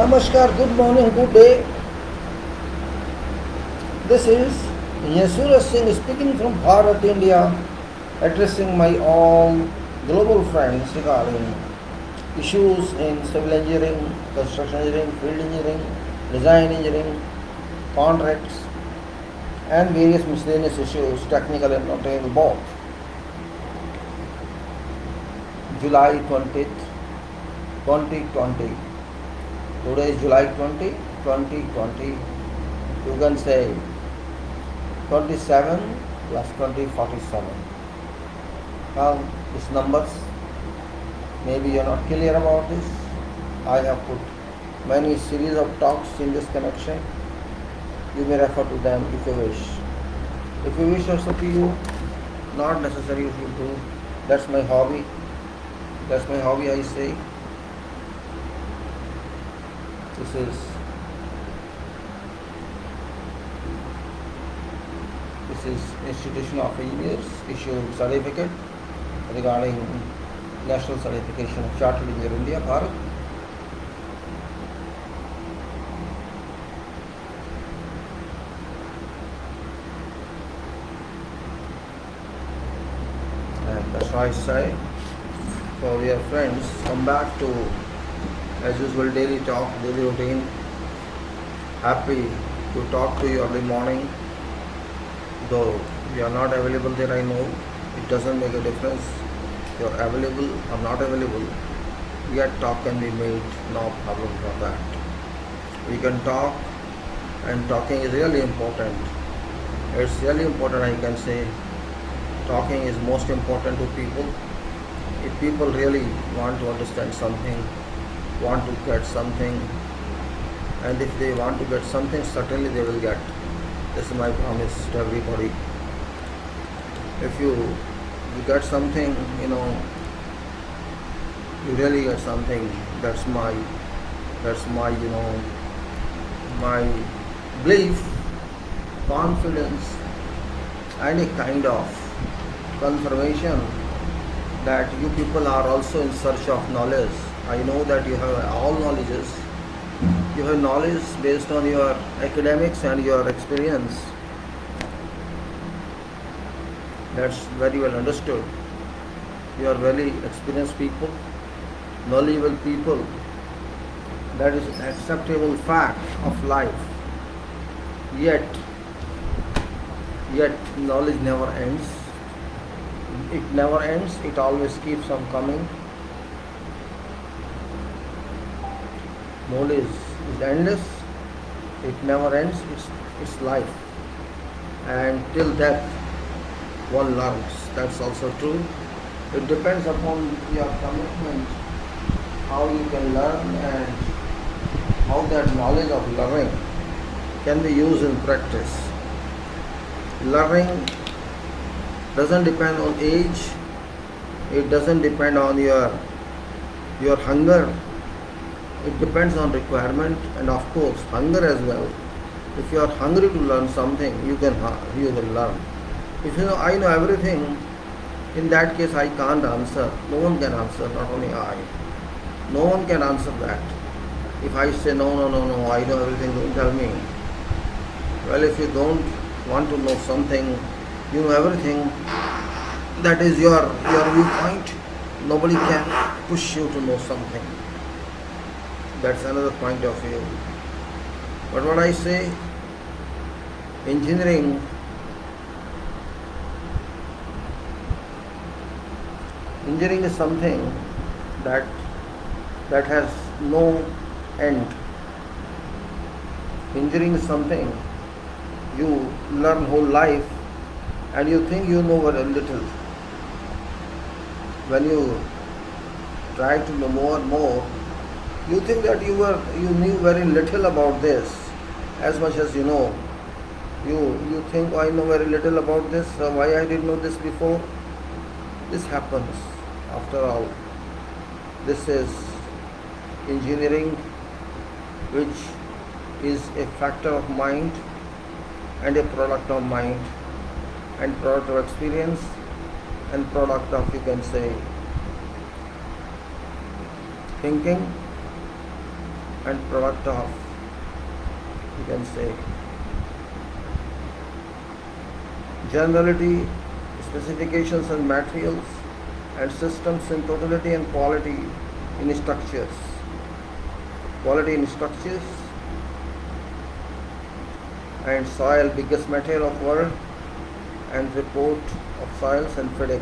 Namaskar, good morning, good day. This is Yasura Singh speaking from Bharat, India, addressing my all global friends regarding issues in civil engineering, construction engineering, field engineering, design engineering, contracts, and various miscellaneous issues, technical and non-technical both. July 20th, 2020. Today is July 20, 2020. You can say 27 plus 20, 47. Now, these numbers, maybe you are not clear about this. I have put many series of talks in this connection. You may refer to them if you wish. If you wish, also to you, not necessary if you do. That's my hobby. That's my hobby, I say. This is Institution of Engineers issued certificate regarding National Certification of Chartered Engineer India, Bharat. And that's why I say, for your friends, come back to, as usual, daily talk, daily routine. Happy to talk to you early morning. Though you are not available there, I know it doesn't make a difference. You are available or not available, yet talk can be made, no problem for that. We can talk, and talking is really important. It's really important, I can say. Talking is most important to people. If people really want to understand something, want to get something, and if they want to get something, certainly they will get. This is my promise to everybody. If you get something, you really get something. That's my my belief, confidence, and a kind of confirmation that you people are also in search of knowledge. I know that you have all knowledges. You have knowledge based on your academics and your experience. That's very well understood. You are very experienced people, knowledgeable people. That is an acceptable fact of life. Yet knowledge never ends. It never ends. It always keeps on coming. Knowledge is endless. It never ends. It's life. And till death, one learns. That's also true. It depends upon your commitment, how you can learn and how that knowledge of learning can be used in practice. Learning doesn't depend on age. It doesn't depend on your hunger. It depends on requirement and of course hunger as well. If you are hungry to learn something, you will learn. If you know I know everything, in that case I can't answer. No one can answer, not only I. No one can answer that. If I say no, I know everything, don't tell me. Well, if you don't want to know something, you know everything, that is your viewpoint. Nobody can push you to know something. That's another point of view. But what I say, engineering is something that has no end. Engineering is something you learn whole life and you think you know very little. When you try to know more and more, you think that you knew very little about this, as much as you know. You think, I know very little about this, why I didn't know this before? This happens. After all, this is engineering, which is a factor of mind and a product of mind and product of experience and product of, you can say, thinking and product of, you can say, generality, specifications and materials, and systems in totality and quality in structures. Quality in structures and soil, biggest material of world, and report of soils and FIDIC.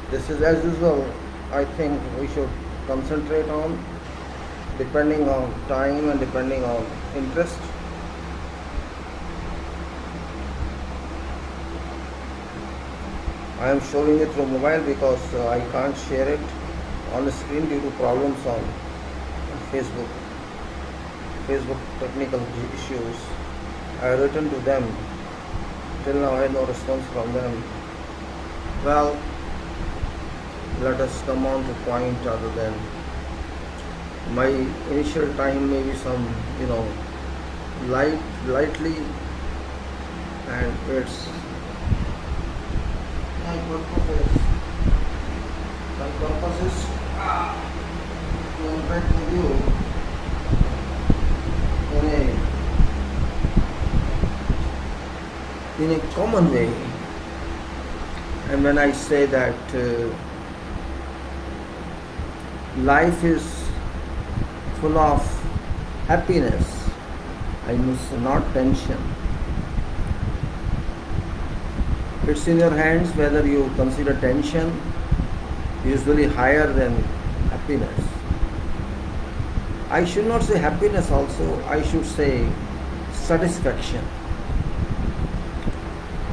This is as usual, I think we should concentrate on, depending on time and depending on interest. I am showing it through mobile because I can't share it on the screen due to problems on Facebook technical issues. I have written to them. Till now I had no response from them. Well, let us come on to point other than my initial time, maybe some, lightly, and it's my purpose is to interact with you in a common way. And when I say that life is full of happiness, I mean not tension. It's in your hands whether you consider tension usually higher than happiness. I should not say happiness also, I should say satisfaction.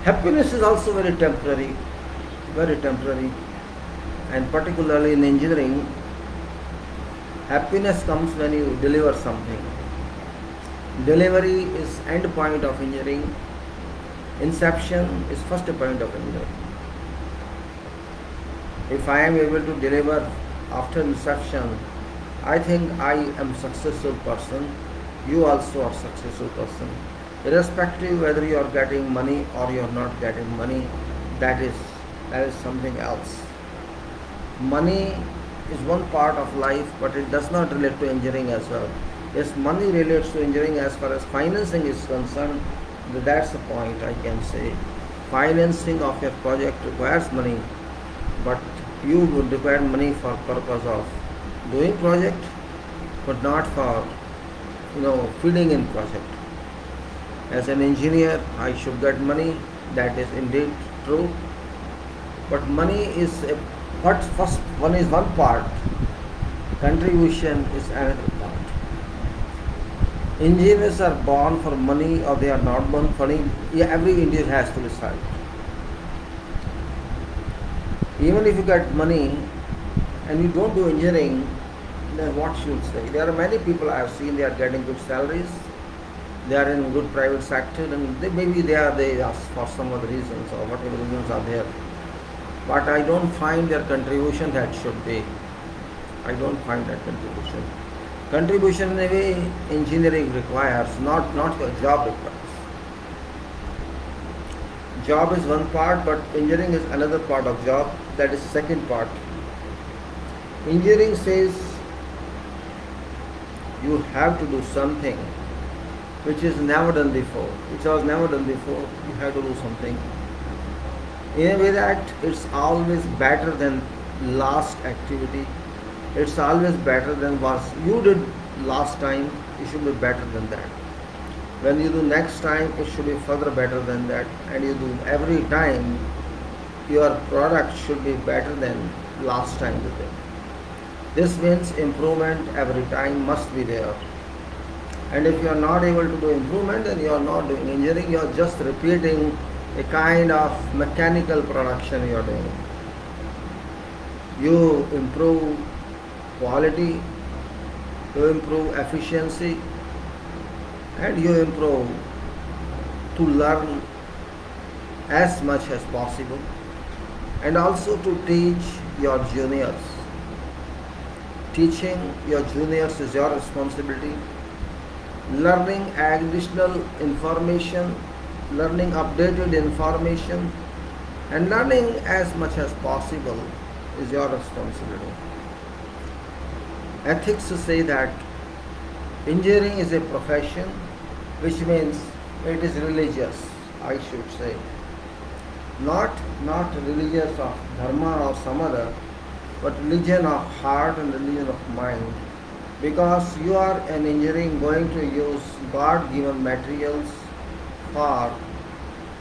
Happiness is also very temporary, and particularly in engineering, happiness comes when you deliver something. Delivery is end point of engineering. Inception is first point of engineering. If I am able to deliver after inception, I think I am successful person. You also are successful person. Irrespective whether you are getting money or you are not getting money, that is something else. Money is one part of life, but it does not relate to engineering as well. Yes, money relates to engineering as far as financing is concerned. That's the point I can say. Financing of your project requires money, but you would require money for purpose of doing project, but not for feeding in project. As an engineer, I should get money. That is indeed true. But money is first one is one part. Contribution is another part. Engineers are born for money or they are not born for money. Every Indian has to decide. Even if you get money and you don't do engineering, then what should you say? There are many people I have seen, they are getting good salaries, they are in good private sector, and they are for some other reasons or whatever reasons are there. But I don't find their contribution that should be. I don't find that contribution. Contribution in a way engineering requires, not your job requires. Job is one part, but engineering is another part of job. That is second part. Engineering says you have to do something which is never done before. Which was never done before, you have to do something. In a way that it's always better than last activity. It's always better than what you did last time. It should be better than that. When you do next time, it should be further better than that. And you do every time, your product should be better than last time you did. This means improvement every time must be there. And if you are not able to do improvement, then you are not doing engineering. You are just repeating a kind of mechanical production you are doing. You improve quality, you improve efficiency, and you improve to learn as much as possible, and also to teach your juniors. Teaching your juniors is your responsibility. Learning additional information, learning updated information, and learning as much as possible is your responsibility. Ethics say that engineering is a profession, which means it is religious, I should say. Not religious of dharma or some other, but religion of heart and religion of mind. Because you are an engineering going to use God given materials for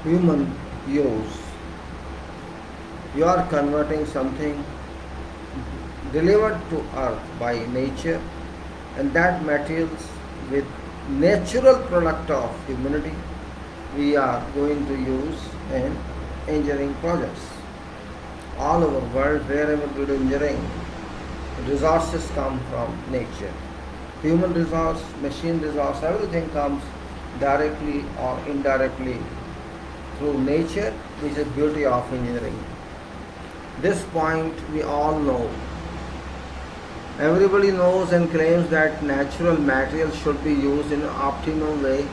human use. You are converting something delivered to earth by nature, and that materials with natural product of humanity we are going to use in engineering projects. All over the world, wherever we do engineering, resources come from nature. Human resource, machine resource, everything comes directly or indirectly through nature, which is beauty of engineering. This point we all know. Everybody knows and claims that natural materials should be used in an optimum way,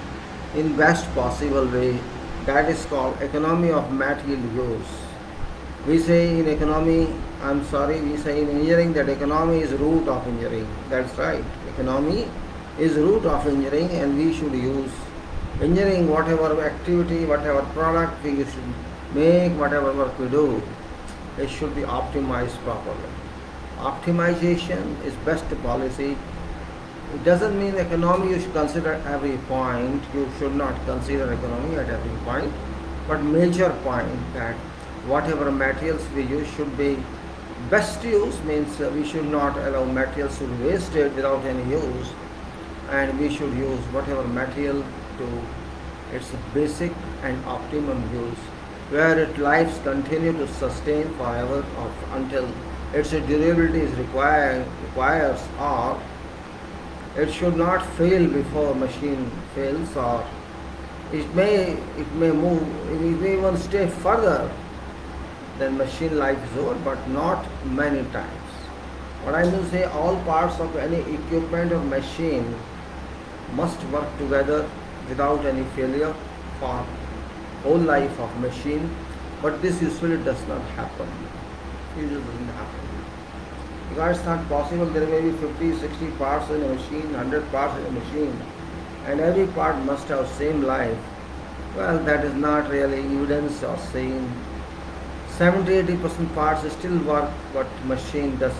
in best possible way. That is called economy of material use. We say in economy, we say in engineering that economy is root of engineering. That's right. Economy is root of engineering, and we should use engineering, whatever activity, whatever product we should make, whatever work we do, it should be optimized properly. Optimization is best policy. It doesn't mean economy you should consider every point. You should not consider economy at every point, but major point that whatever materials we use should be best use, means we should not allow materials to be wasted without any use, and we should use whatever material to its basic and optimum use, where its lives continue to sustain forever or until its durability is requires, or it should not fail before machine fails, or it may move, it may even stay further than machine life is over, but not many times. What I mean to say, all parts of any equipment or machine must work together without any failure for whole life of machine, but this usually does not happen. Usually doesn't happen. Because it's not possible. There may be 50, 60 parts in a machine, 100 parts in a machine, and every part must have same life. Well, that is not really evidence or saying 70-80% parts still work, but machine does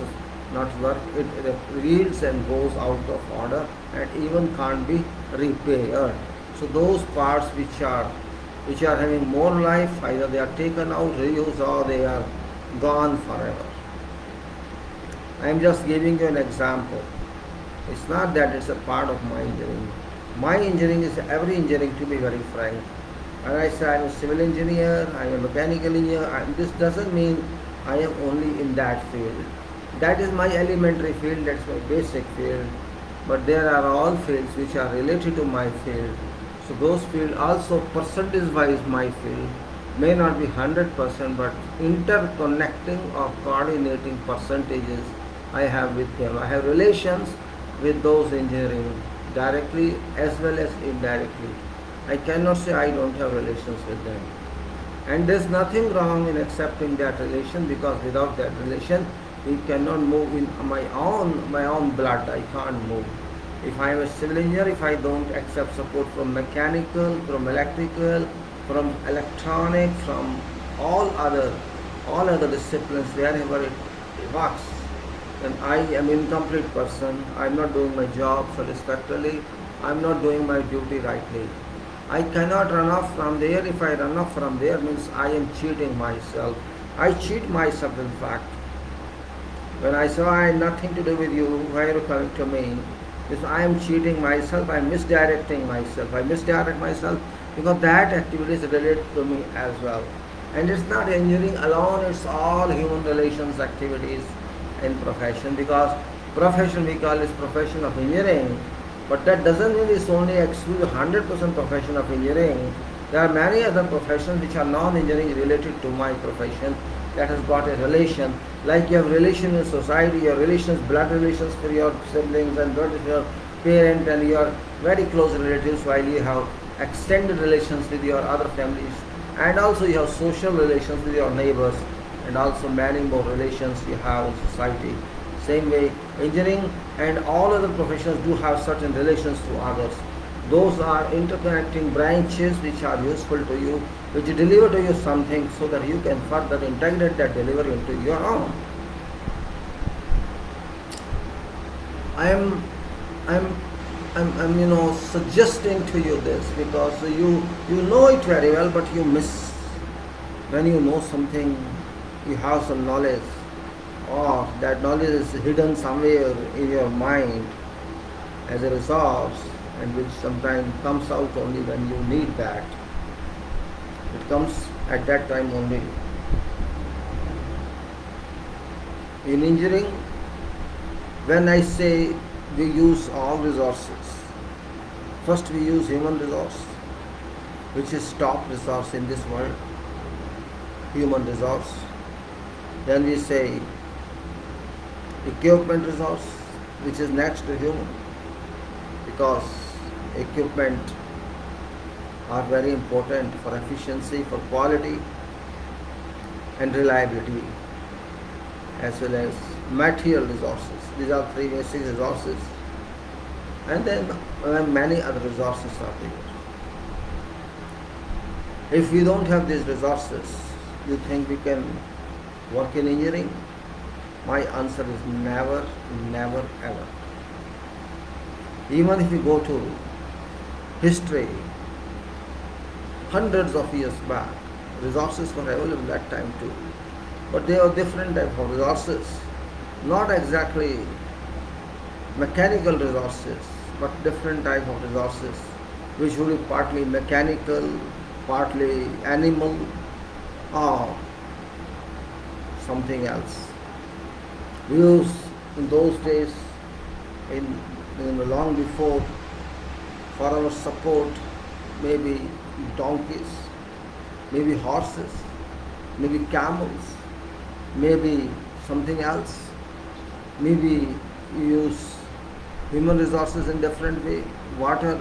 not work. It reels and goes out of order and even can't be repaired. So those parts which are having more life, either they are taken out, reused, or they are gone forever. I am just giving you an example. It's not that it's a part of my engineering. My engineering is every engineering, to be very frank. When I say I am a civil engineer, I am a mechanical engineer, and this doesn't mean I am only in that field. That is my elementary field, that's my basic field. But there are all fields which are related to my field. So those fields also percentage wise my field may not be 100%, but interconnecting or coordinating percentages I have with them. I have relations with those engineering directly as well as indirectly. I cannot say I don't have relations with them. And there's nothing wrong in accepting that relation, because without that relation we cannot move in my own blood. I can't move. If I am a civil engineer, if I don't accept support from mechanical, from electrical, from electronic, from all other disciplines, wherever it works, then I am an incomplete person. I am not doing my job satisfactorily. I am not doing my duty rightly. I cannot run off from there. If I run off from there, means I am cheating myself. I cheat myself, in fact. When I say I have nothing to do with you, why are you coming to me? Because I am cheating myself, I am misdirecting myself. I misdirect myself because that activity is related to me as well. And it's not engineering alone, it's all human relations activities in profession, because profession we call is profession of engineering, but that doesn't mean it's only exclusive 100% profession of engineering. There are many other professions which are non-engineering related to my profession that has got a relation. Like you have relation in society, your relations, blood relations for your siblings and blood with your parent and your very close relatives, while you have extended relations with your other families, and also you have social relations with your neighbors, and also many more relations you have in society. Same way, engineering and all other professions do have certain relations to others. Those are interconnecting branches which are useful to you, which deliver to you something so that you can further integrate that delivery into your own. I'm suggesting to you this because you know it very well, but you miss when you know something, you have some knowledge, or that knowledge is hidden somewhere in your mind as a resource, and which sometimes comes out only when you need that. It comes at that time only. In engineering, when I say we use all resources, first we use human resource, which is top resource in this world, human resource. Then we say equipment resource, which is next to human, because equipment are very important for efficiency, for quality and reliability, as well as material resources. These are three basic resources, and then many other resources are there. If we don't have these resources, you think we can work in engineering? My answer is never, never, ever. Even if you go to history, hundreds of years back, resources were available at that time too. But they were different type of resources, not exactly mechanical resources, but different type of resources, which would be partly mechanical, partly animal, or something else. We used in those days, in long before, for our support, maybe donkeys, maybe horses, maybe camels, maybe something else. Maybe we use human resources in different way. Water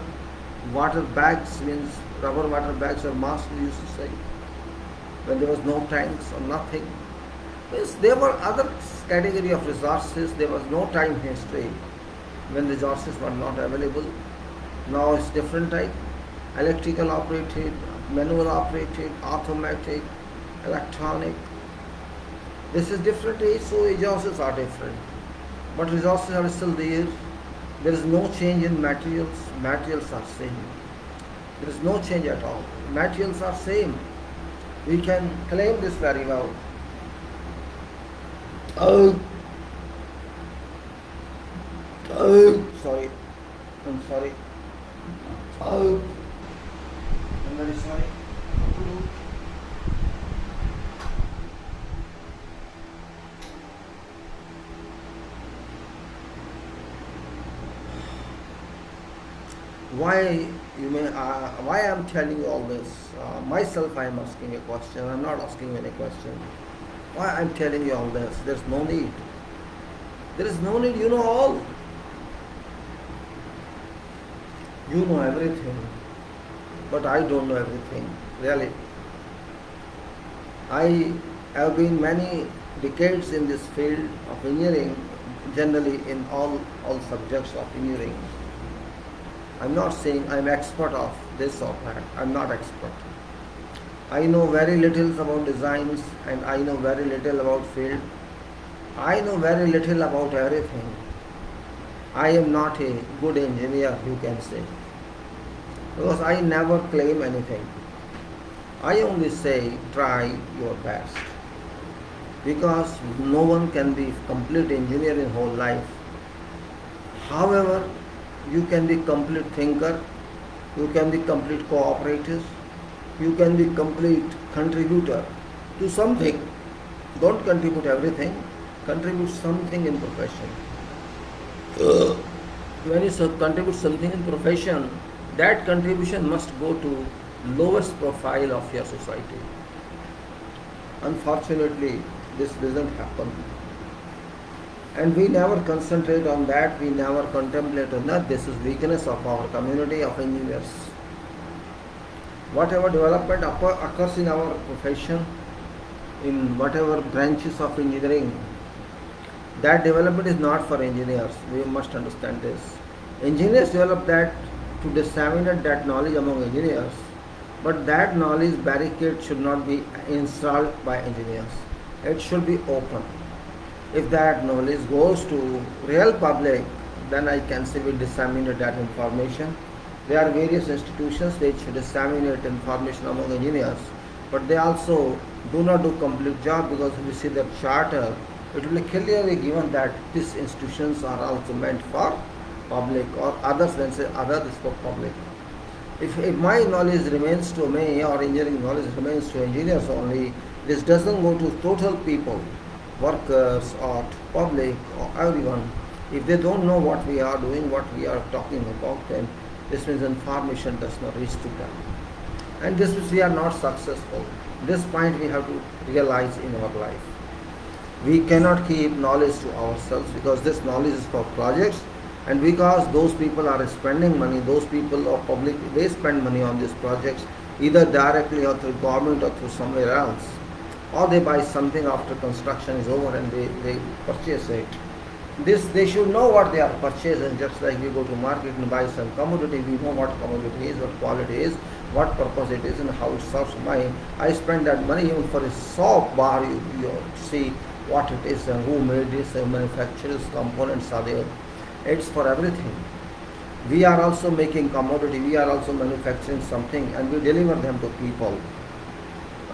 bags, means rubber water bags or masks, we used to say, when there was no tanks or nothing. Means there were other category of resources. There was no time history when resources were not available. Now it's different type: electrical operated, manual operated, automatic, electronic. This is different age, so resources are different. But resources are still there. There is no change in materials. Materials are same. There is no change at all. Materials are same. We can claim this very well. Sorry. I'm sorry. I'm very sorry. Why I am telling you all this? Myself, I am asking a question. I am not asking any question. Why I am telling you all this? There is no need. There is no need. You know all. You know everything, but I don't know everything. Really, I have been many decades in this field of engineering. Generally, in all subjects of engineering. I'm not saying I'm expert of this or that. I'm not expert. I know very little about designs, and I know very little about field. I know very little about everything. I am not a good engineer, you can say, because I never claim anything. I only say try your best, because no one can be complete engineer in whole life. However, you can be complete thinker, you can be complete cooperator, you can be complete contributor to something. Don't contribute everything, contribute something in profession. When you contribute something in profession, that contribution must go to lowest profile of your society. Unfortunately, this doesn't happen. And we never concentrate on that, we never contemplate on that. This is weakness of our community of engineers. Whatever development occurs in our profession, in whatever branches of engineering, That development is not for engineers. We must understand this. Engineers develop that to disseminate that knowledge among engineers, but that knowledge barricade should not be installed by engineers. It should be open. If that knowledge goes to real public, then I can say we disseminate that information. There are various institutions which disseminate information among engineers, but they also do not do complete job, because if you see the charter, it will be clearly given that these institutions are also meant for public, or others when say other is for public. If my knowledge remains to me, or engineering knowledge remains to engineers only, this doesn't go to total people, workers or to public or everyone. If they don't know what we are doing, what we are talking about, then this means information does not reach to them. And this means we are not successful. This point we have to realize in our life. We cannot keep knowledge to ourselves, because this knowledge is for projects, and because those people are spending money, those people or public, they spend money on these projects, either directly or through government or through somewhere else, or they buy something after construction is over and they purchase it. This, they should know what they are purchasing. Just like we go to market and buy some commodity, we know what commodity is, what quality is, what purpose it is, and how it serves my. I spend that money even for a soap bar. You see what it is and who made this, and manufacturers, components are there. It's for everything. We are also making commodity, we are also manufacturing something, and we deliver them to people.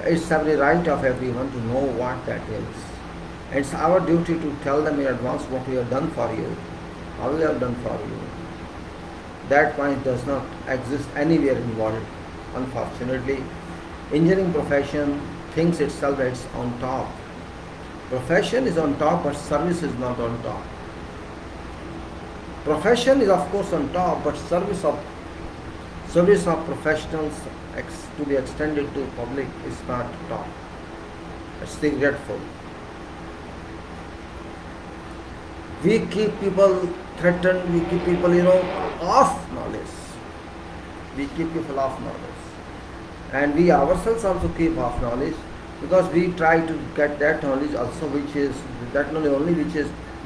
It's every right of everyone to know what that is. It's our duty to tell them in advance what we have done for you, how we have done for you. That point does not exist anywhere in the world. Unfortunately, engineering profession thinks itself that it's on top. Profession is on top, but service is not on top. Profession is of course on top, but service of professionals to be extended to public is not top. It's regretful. We keep people threatened, we keep people, off knowledge. We keep people off knowledge. And we ourselves also keep off knowledge, because we try to get that knowledge also, which is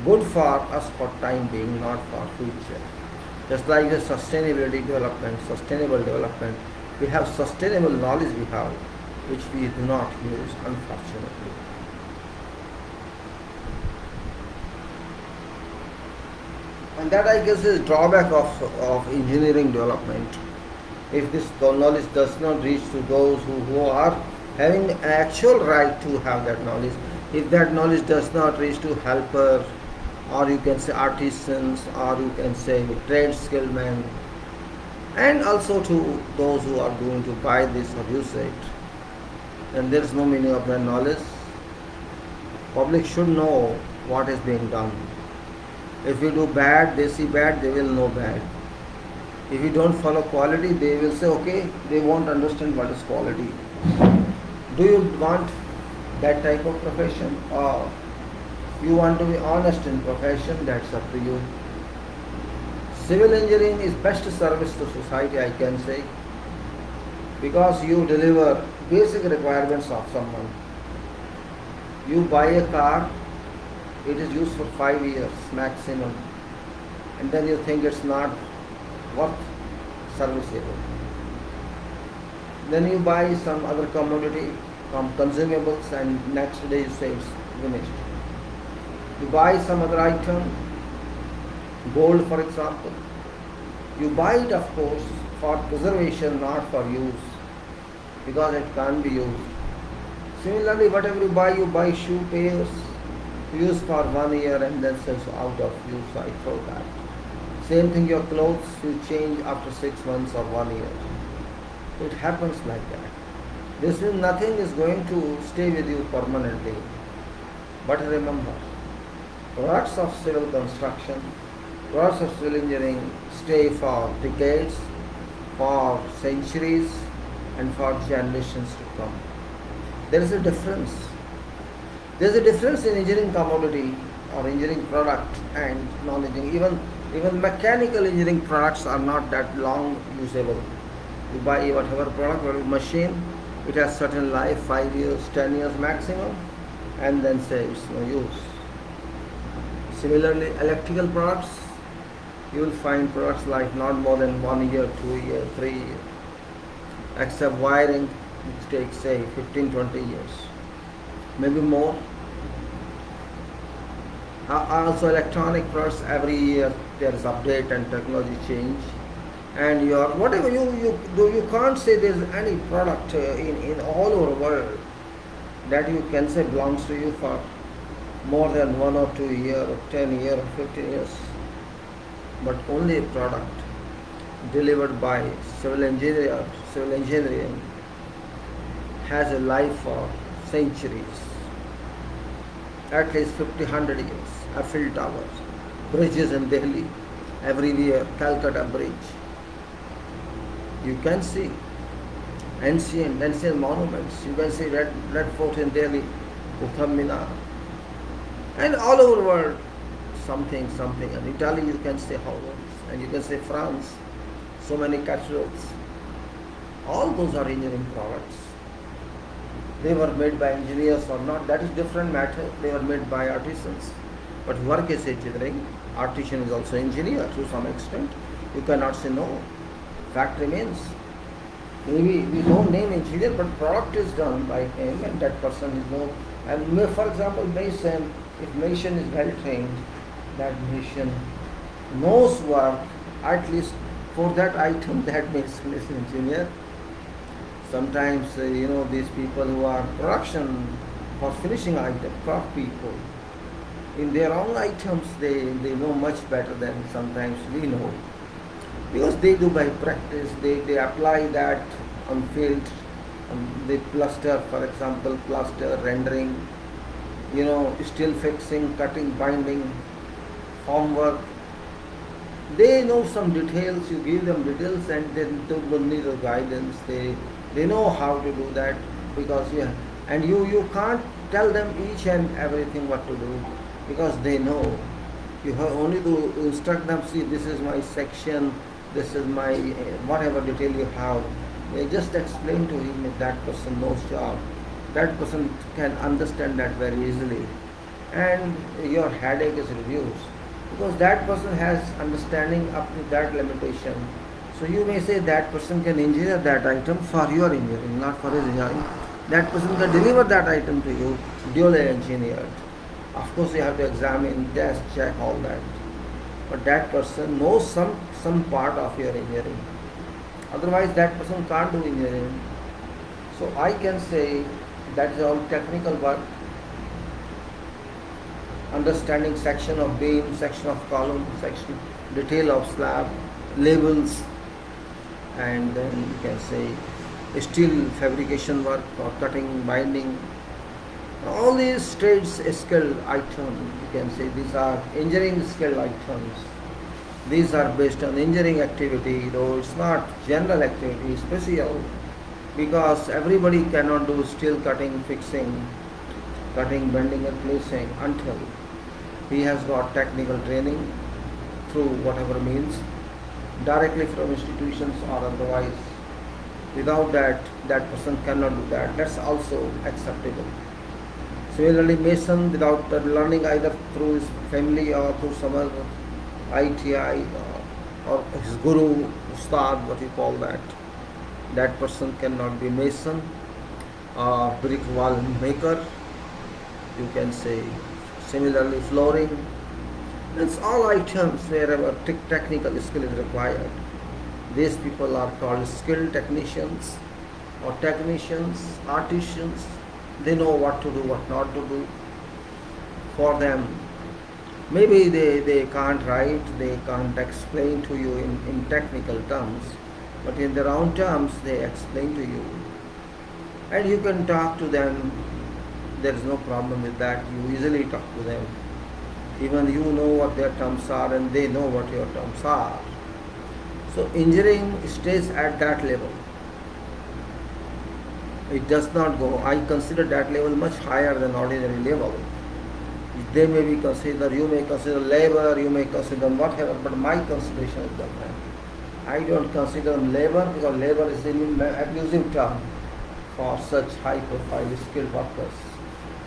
good for us for time being, not for future. Just like the sustainable development, we have sustainable knowledge we have, which we do not use, unfortunately. And that, I guess, is drawback of engineering development. If this knowledge does not reach to those who are having an actual right to have that knowledge, if that knowledge does not reach to helper, or you can say artisans, or you can say trade skilled men, and also to those who are going to buy this or use it, then there is no meaning of that knowledge. Public should know what is being done. If you do bad, they see bad, they will know bad. If you don't follow quality, they will say okay, they won't understand what is quality. Do you want that type of profession, or you want to be honest in profession? That's up to you. Civil engineering is best service to society, I can say, because you deliver basic requirements of someone. You buy a car, it is used for 5 years maximum, and then you think it's not worth serviceable. Then you buy some other commodity, consumables, and next day you say it's finished. You buy some other item, gold for example. You buy it, of course, for preservation, not for use, because it can't be used. Similarly, whatever you buy shoe pairs, use for 1 year and then says out of use, I throw that. Same thing, your clothes you change after 6 months or 1 year. It happens like that. This means nothing is going to stay with you permanently. But remember, products of civil construction, products of civil engineering stay for decades, for centuries, and for generations to come. There is a difference. There is a difference in engineering commodity or engineering product and non-engineering. Even mechanical engineering products are not that long usable. You buy whatever product or machine, it has certain life, 5 years, 10 years maximum, and then say it's no use. Similarly, electrical products, you will find products like not more than 1 year, 2 years, 3 years, except wiring, which takes say 15, 20 years, maybe more. Also electronic products, every year there is update and technology change, and your whatever you do, you can't say there's any product in all over the world that you can say belongs to you for more than 1 or 2 years or 10 years or 15 years, but only a product delivered by civil engineering has a life for centuries, at least 50, 100 years. Eiffel Towers, bridges in Delhi, everywhere, Calcutta Bridge. You can see ancient monuments. You can see Red Fort in Delhi, Qutb Minar, and all over the world, something. In Italy, you can say houses, and you can say France, so many cathedrals. All those are engineering products. They were made by engineers or not, that is different matter. They were made by artisans. But work is engineering. Artisan is also engineer to some extent. You cannot say no. Fact remains. Maybe we don't name engineer, but product is done by him, and that person is known. And for example, mason, if mason is well trained, that mason knows work, at least for that item, that mason is engineer. Sometimes, these people who are production for finishing item, craft people, in their own items, they know much better than sometimes we know. Because they do by practice, they apply that on field, they plaster, for example, plaster, rendering, steel fixing, cutting, binding, form work. They know some details, you give them details and they don't need a guidance. They know how to do that, because and you can't tell them each and everything what to do, because they know. You have only to instruct them, see, this is my section, this is my whatever detail you have. They just explain to him, if that person knows job, that person can understand that very easily, and your headache is reduced, because that person has understanding up to that limitation. So you may say that person can engineer that item for your engineering, not for his engineering. That person can deliver that item to you, duly engineered. Of course, you have to examine, test, check, all that. But that person knows some part of your engineering. Otherwise, that person can't do engineering. So I can say that is all technical work. Understanding section of beam, section of column, section, detail of slab, labels, and then you can say steel fabrication work or cutting, binding. All these trades skill items, you can say these are engineering skill items. These are based on engineering activity, though it's not general activity, special, because everybody cannot do steel cutting, fixing, cutting, bending and placing until he has got technical training through whatever means, directly from institutions or otherwise. Without that, that person cannot do that. That's also acceptable. Similarly, mason, without learning either through his family or through some other ITI or his guru, ustad, what you call that person cannot be mason or brick wall maker. You can say similarly flooring. It's all items wherever technical skill is required. These people are called skilled technicians or technicians, artisans. They know what to do, what not to do. For them, maybe they can't write, they can't explain to you in technical terms, but in their own terms they explain to you. And you can talk to them, there is no problem with that. You easily talk to them. Even you know what their terms are and they know what your terms are. So engineering stays at that level. It does not go. I consider that level much higher than ordinary level. They may be considered, you may consider labor, you may consider whatever, but my consideration is different. I don't consider them labor, because labor is an abusive term for such high profile skilled workers.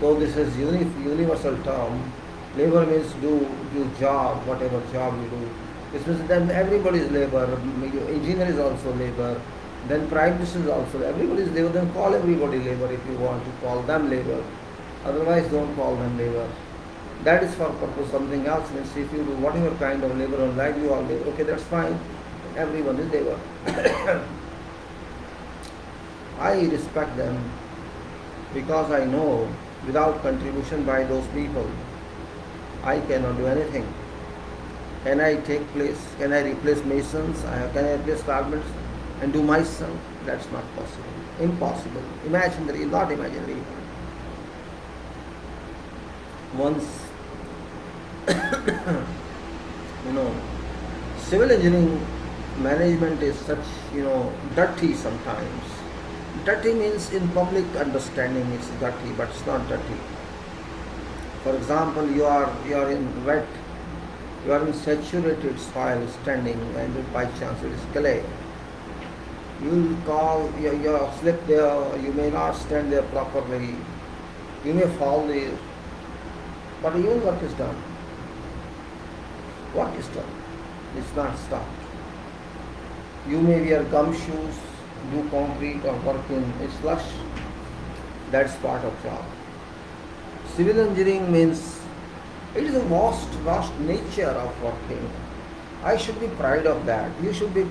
Though this is universal term, Labor means do job, whatever job you do. This means then everybody is labor. Engineer is also labor. Then prime minister is also everybody is labor. Then call everybody labor if you want to call them labor. Otherwise, don't call them labor. That is for purpose something else. Means if you do whatever kind of labor on life, you are labor. Okay, that's fine. Everyone is labor. I respect them because I know without contribution by those people, I cannot do anything. Can I take place? Can I replace masons? Can I replace carpenters and do myself? That's not possible. Impossible. Imaginary, not imaginary. Once, civil engineering management is such, dirty sometimes. Dirty means in public understanding it's dirty, but it's not dirty. For example, you are in wet, you are in saturated soil standing, and by chance it is clay. You will call, you slip there, you may not stand there properly, you may fall there, but even work is done. Work is done. It's not stopped. You may wear gum shoes, do concrete or work in slush. That's part of job. Civil engineering means it is a vast nature of working. I should be proud of that. You should be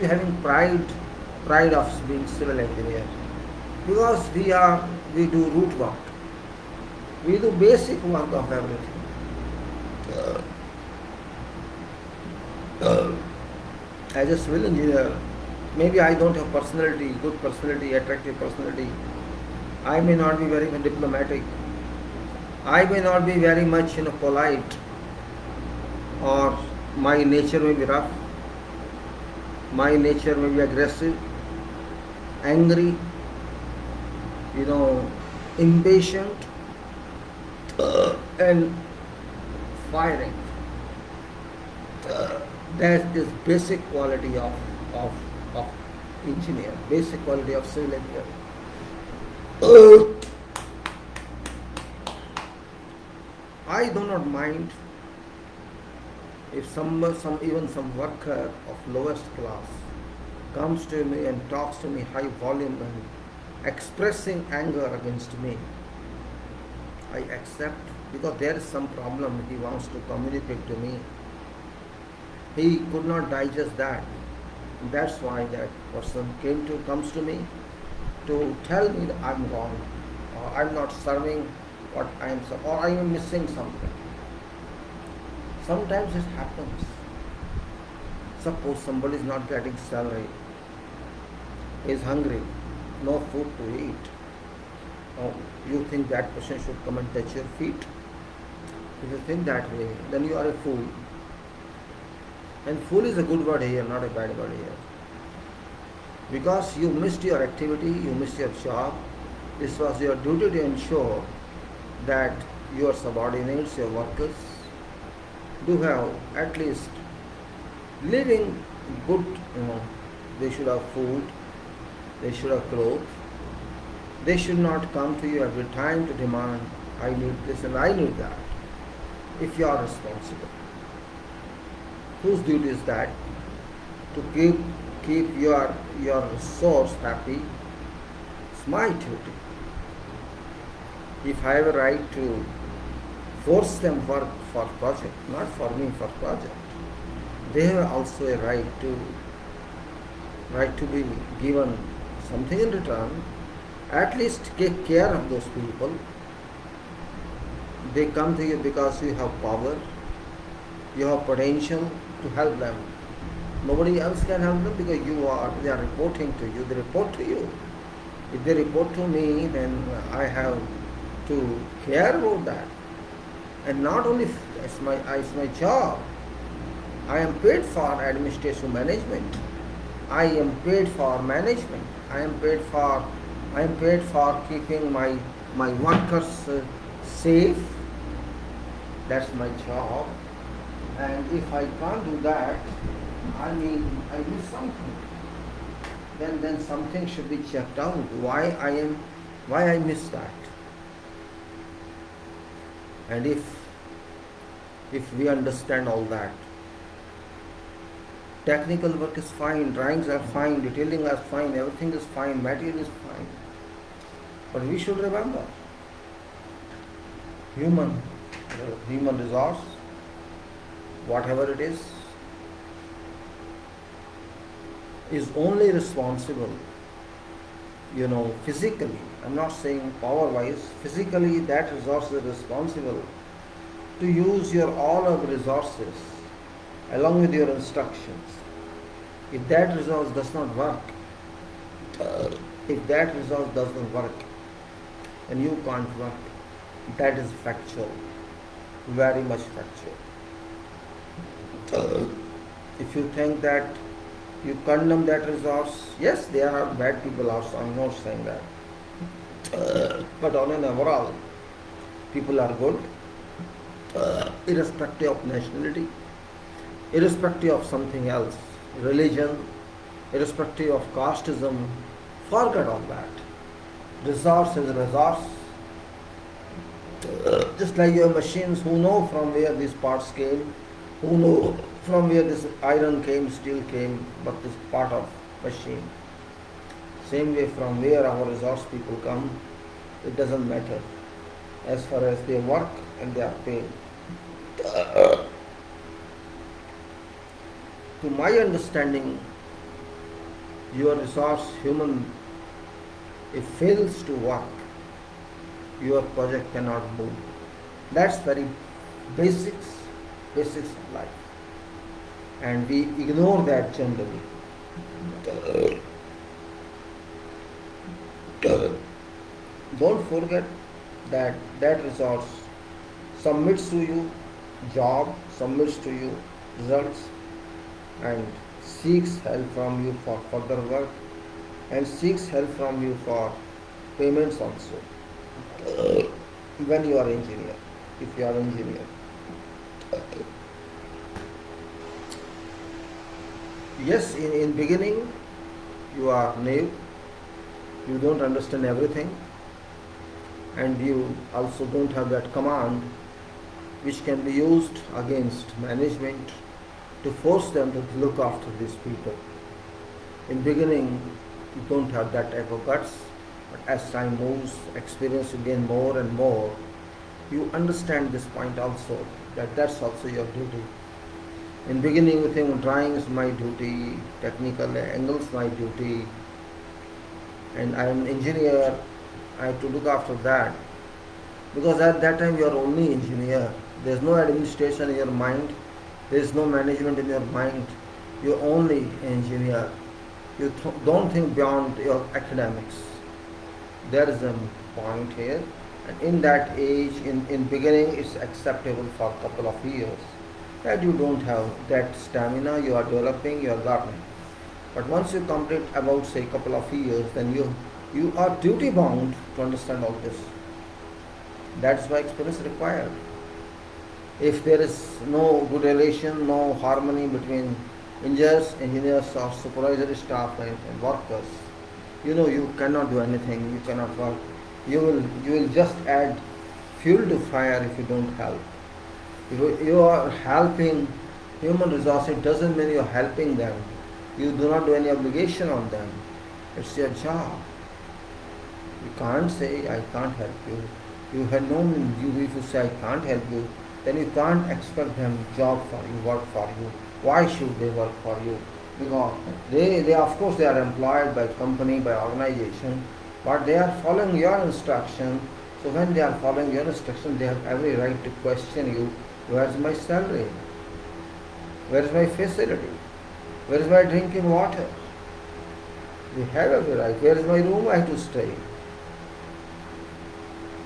having pride of being civil engineer, because we do root work. We do basic work of everything. As a civil engineer, maybe I don't have good personality, attractive personality. I may not be very diplomatic. I may not be very much polite, or my nature may be rough. My nature may be aggressive, angry, impatient, and firing. That is basic quality of engineer, basic quality of civil engineer. I do not mind if some worker of lowest class comes to me and talks to me high volume and expressing anger against me. I accept, because there is some problem he wants to communicate to me. He could not digest that. That's why that person comes to me to tell me that I'm wrong, or I'm not serving what I am, or I am missing something. Sometimes it happens. Suppose somebody is not getting salary, is hungry, no food to eat. Oh, you think that person should come and touch your feet? If you think that way, then you are a fool. And fool is a good word here, not a bad word here. Because you missed your activity, you missed your job. This was your duty to ensure that your subordinates, your workers, do have at least living good, they should have food, they should have clothes. They should not come to you every time to demand, I need this and I need that, if you are responsible. Whose duty is that? To keep your resource happy. It's my duty. If I have a right to force them work for project, not for me, for project, they have also a right to be given something in return. At least take care of those people. They come to you because you have power, you have potential to help them. Nobody else can help them because they are reporting to you. They report to you. If they report to me, then I have to care about that. And not only it's my job. I am paid for administration management. I am paid for management. I am paid for keeping my workers safe. That's my job. And if I can't do that, I miss something. Then something should be checked out. Why I miss that? And if if we understand all that. Technical work is fine, drawings are fine, detailing are fine, everything is fine, material is fine. But we should remember, human resource, whatever it is only responsible, physically. I'm not saying power-wise, physically that resource is responsible to use your all of resources along with your instructions. If that resource does not work, then you can't work. That is factual, very much factual. If you think that you condemn that resource, yes, there are bad people also, I'm not saying that. But on an overall, people are good, irrespective of nationality, irrespective of something else, religion, irrespective of casteism. Forget all that. Resource is resource. Just like your machines who know from where these parts came, who know from where this iron came, steel came, but this part of machine. Same way from where our resource people come, it doesn't matter as far as they work and they are paid. To my understanding, your resource, human, if fails to work, your project cannot move. That's very basics of life. And we ignore that generally. Don't forget that resource submits to you job, submits to you results, and seeks help from you for further work, and seeks help from you for payments also. When you are engineer, if you are engineer. Yes, in beginning you are naive, you don't understand everything, and you also don't have that command which can be used against management to force them to look after these people. In beginning you don't have that type of guts, but as time moves, experience you gain more and more, you understand this point also, that's also your duty. In beginning you think drawing is my duty, technical angles my duty, and I am an engineer, I have to look after that. Because at that time you are only engineer, there is no administration in your mind, there is no management in your mind, you are only engineer. You don't think beyond your academics. There is a point here, and in that age, in beginning, it's acceptable for a couple of years that you don't have that stamina, you are developing, you are learning. But once you complete about say couple of years, then you are duty bound to understand all this. That's why experience required. If there is no good relation, no harmony between engineers or supervisory staff and workers, you cannot do anything, you cannot work. You will just add fuel to fire if you don't help. If you are helping human resource, it doesn't mean you are helping them. You do not do any obligation on them. It's your job. You can't say, I can't help you. You had known you, if you say, I can't help you, then you can't expect them job for you, work for you. Why should they work for you? Because they of course they are employed by company, by organization, but they are following your instruction. So when they are following your instruction, they have every right to question you. Where is my salary? Where is my facility? Where is my drinking water? They have every right. Where is my room I have to stay?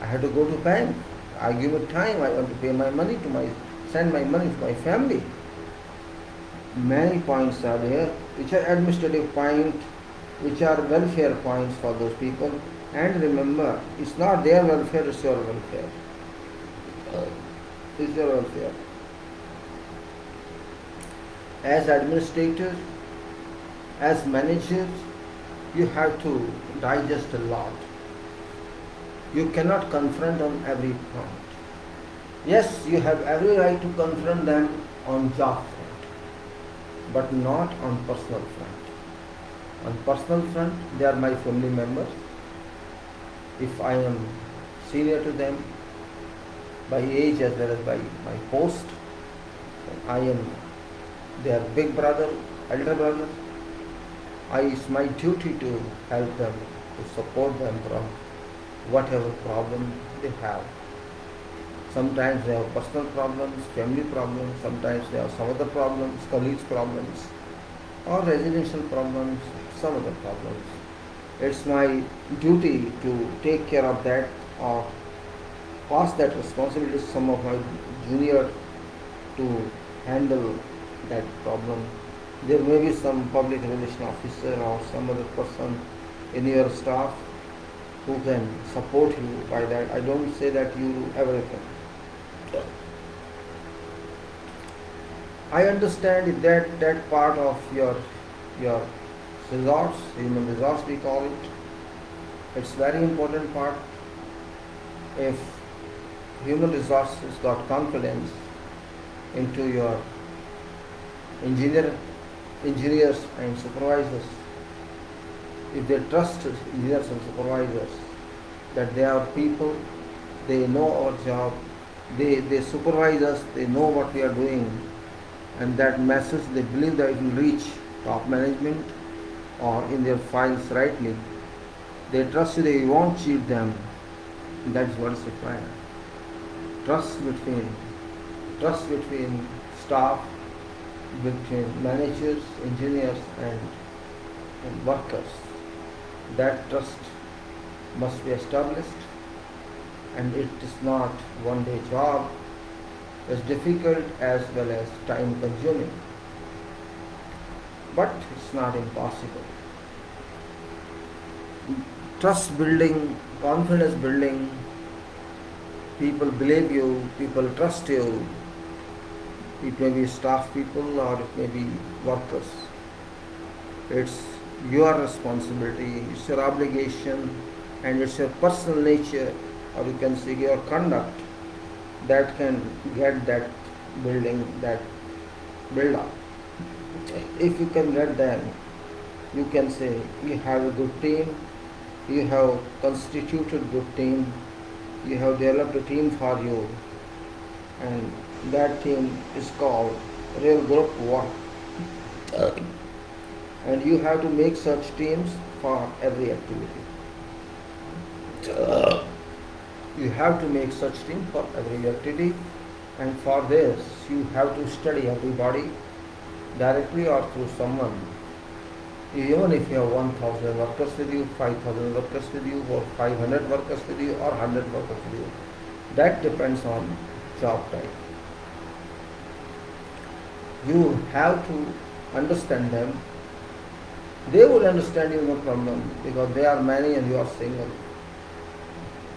I have to go to bank. I give it time. I want to pay my money send my money to my family. Many points are there, which are administrative points, which are welfare points for those people. And remember, it's not their welfare, it's your welfare. It's your welfare. As administrators, as managers, you have to digest a lot. You cannot confront on every point. Yes, you have every right to confront them on job front, but not on personal front. On personal front, they are my family members. If I am senior to them by age as well as by my post, I am their big brother, elder brother. It's my duty to help them, to support them from whatever problem they have. Sometimes they have personal problems, family problems, sometimes they have some other problems, colleagues problems, or residential problems, some other problems. It's my duty to take care of that or pass that responsibility to some of my junior to handle that problem. There may be some public relation officer or some other person in your staff who can support you by that. I don't say that you do everything. I understand that part of your resource, human resource we call it. It's very important part. If human resources got confidence into your engineers and supervisors, if they trust engineers and supervisors that they are people, they know our job, they supervise us, they know what we are doing, and that message they believe that it will reach top management or in their files rightly, they trust you, they won't cheat them. That's what is required. Trust between staff, between managers, engineers and workers. That trust must be established, and it is not one day job. It's difficult as well as time consuming, but it's not impossible. Trust building, confidence building, people believe you, people trust you. It may be staff people or it may be workers. It's your responsibility, it's your obligation, and it's your personal nature, or you can say your conduct, that can get that building, that build up. If you can get them, you can say you have a good team, you have constituted good team, you have developed a team for you, and that team is called real group work. And you have to make such teams for every activity. You have to make such team for every activity, and for this you have to study everybody directly or through someone. Even if you have 1000 workers with you, 5000 workers with you, or 500 workers with you, or 100 workers with you, that depends on job type. You have to understand them. They will understand you, no problem, because they are many and you are single.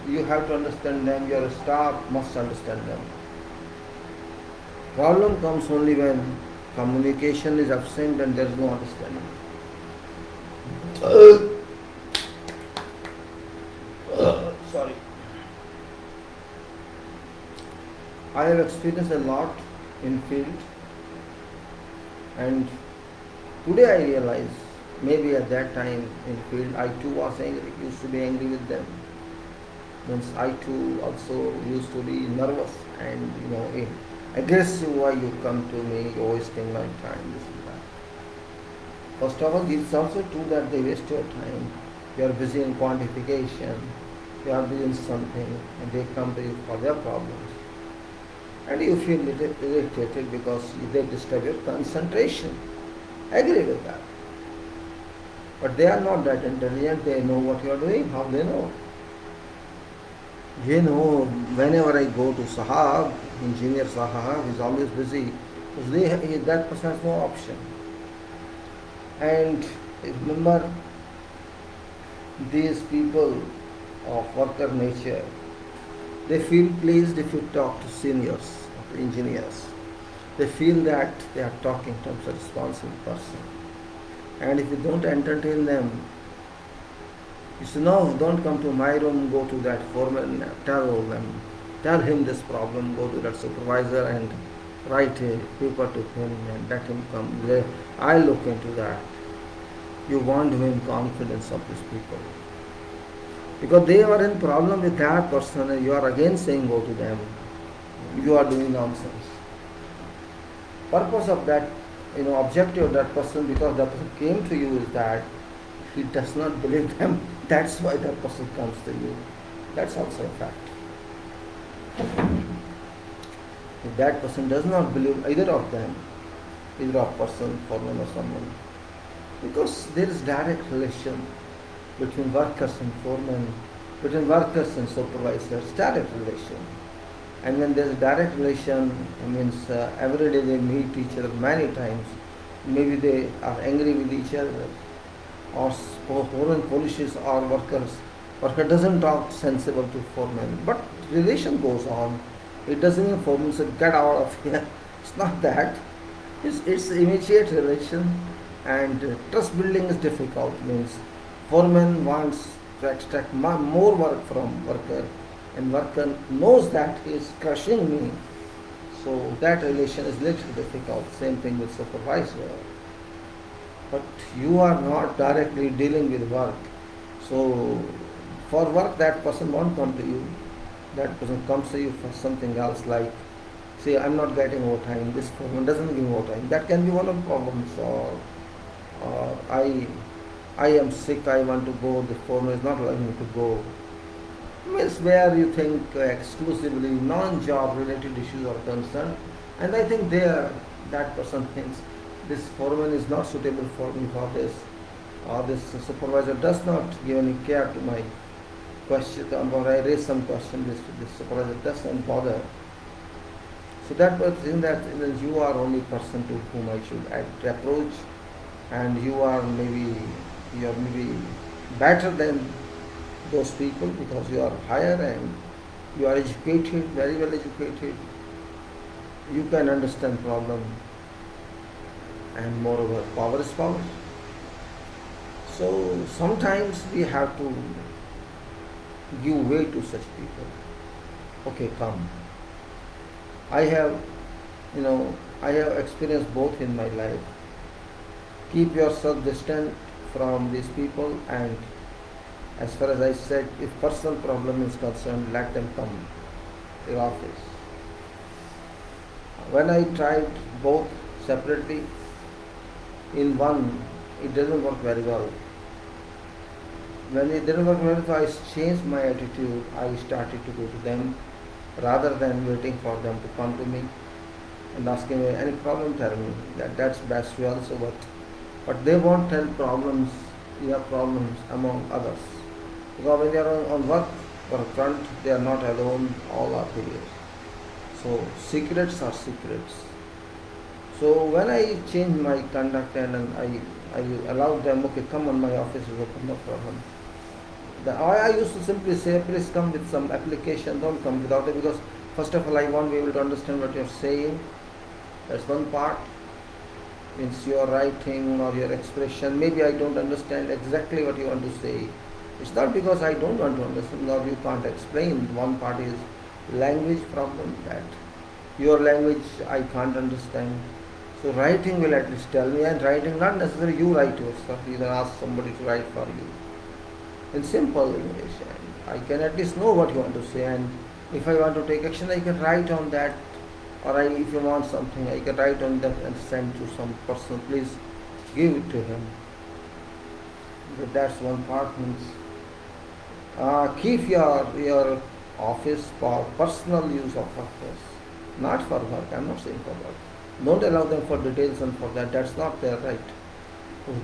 You have to understand them, your staff must understand them. Problem comes only when communication is absent and there is no understanding. Sorry. I have experienced a lot in field, and today I realize maybe at that time in field I too was angry, used to be angry with them. Means I too also used to be nervous and aggressive. Why you come to me, you're wasting my time, this and that. First of all, it's also true that they waste your time. You are busy in quantification, you are busy in something, and they come to you for their problems. And you feel irritated because they disturb your concentration. I agree with that. But they are not that intelligent, they know what you are doing. How they know? Whenever I go to Sahab, engineer Sahab is always busy, because that person has no option. And remember, these people of worker nature, they feel pleased if you talk to seniors, of engineers. They feel that they are talking to a responsible person. And if you don't entertain them, you say, no, don't come to my room, go to that foreman, tell them. tell him this problem, go to that supervisor and write a paper to him and let him come. I'll look into that. You want to win confidence of these people. Because they are in problem with that person and you are again saying go to them. You are doing nonsense. Purpose of that, objective of that person, because that person came to you, is that he does not believe them. That's why that person comes to you. That's also a fact. If that person does not believe either of them, either a person, foreman or someone, because there is direct relation between workers and foremen, between workers and supervisors, direct relation. And when there is direct relation, it means every day they meet each other many times. Maybe they are angry with each other, or foreign policies or workers. Worker doesn't talk sensible to foreman, but relation goes on. It doesn't mean foreman said get out of here. It's not that. It's immediate relation, and trust building is difficult. Means foreman wants to extract more work from worker, and worker knows that he is crushing me. So that relation is little difficult. Same thing with supervisor. But you are not directly dealing with work. So for work, that person won't come to you. That person comes to you for something else, like, say, I'm not getting overtime, this foreman doesn't give overtime. That can be one of the problems. Or I am sick, I want to go, the foreman is not allowing me to go. Means where you think exclusively non-job related issues are concerned, and I think there that person thinks this foreman is not suitable for me for this, or this supervisor does not give any care to my question, or I raise some question, this supervisor doesn't bother. So that was in that you are only person to whom I should approach, and you are maybe better than those people because you are higher and you are educated, very well educated. You can understand problem, and moreover, power is power. So sometimes we have to give way to such people. Okay, come. I have experienced both in my life. Keep yourself distant from these people, and as far as I said, if personal problem is concerned, let them come to your office. When I tried both separately, in one, it doesn't work very well. When it didn't work well, so I changed my attitude. I started to go to them rather than waiting for them to come to me and asking me any problem, tell me. That's best way also, but they won't tell problems, your problems among others. Because when they are on work front, they are not alone, all are here. So secrets are secrets. So when I changed my conduct and I allowed them, okay, come on, my office is open, no problem. I used to simply say, please come with some application, don't come without it, because first of all, I won't be able to understand what you're saying. That's one part. Means your writing or your expression, maybe I don't understand exactly what you want to say. It's not because I don't want to understand or you can't explain. One part is language problem, that your language I can't understand. So writing will at least tell me, and writing not necessarily you write yourself, you can ask somebody to write for you in simple English, and I can at least know what you want to say, and if I want to take action I can write on that, or if you want something I can write on that and send to some person, please give it to him. But that's one part. Means keep your office for personal use of purpose, not for work. I'm not saying for work. Don't allow them for details and for that. That's not their right.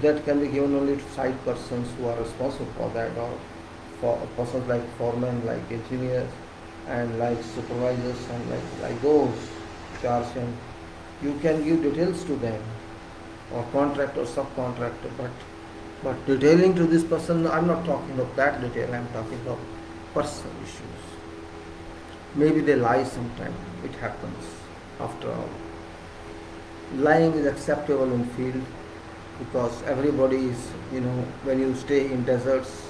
That can be given only to side persons who are responsible for that, or for persons like foremen, like engineers, and like supervisors, and like those charged. And you can give details to them, or contractor, subcontractor, but detailing to this person, I'm not talking of that detail, I'm talking of personal issues. Maybe they lie sometimes, it happens. After all, lying is acceptable in field, because everybody is, when you stay in deserts,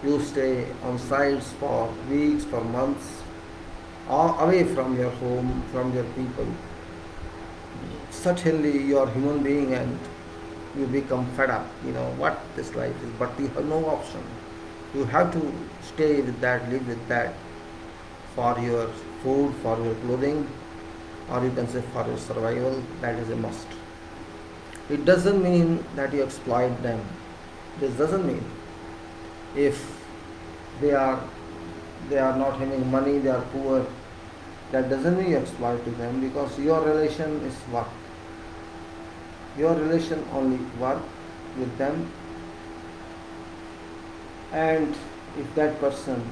you stay on sites for weeks, for months, away from your home, from your people. Certainly you are a human being and you become fed up, what this life is, but you have no option. You have to stay with that, live with that for your food, for your clothing, or you can say for your survival. That is a must. It doesn't mean that you exploit them. This doesn't mean if they are not having money, they are poor, that doesn't mean you exploit them, because your relation is work. Your relation only work with them, and if that person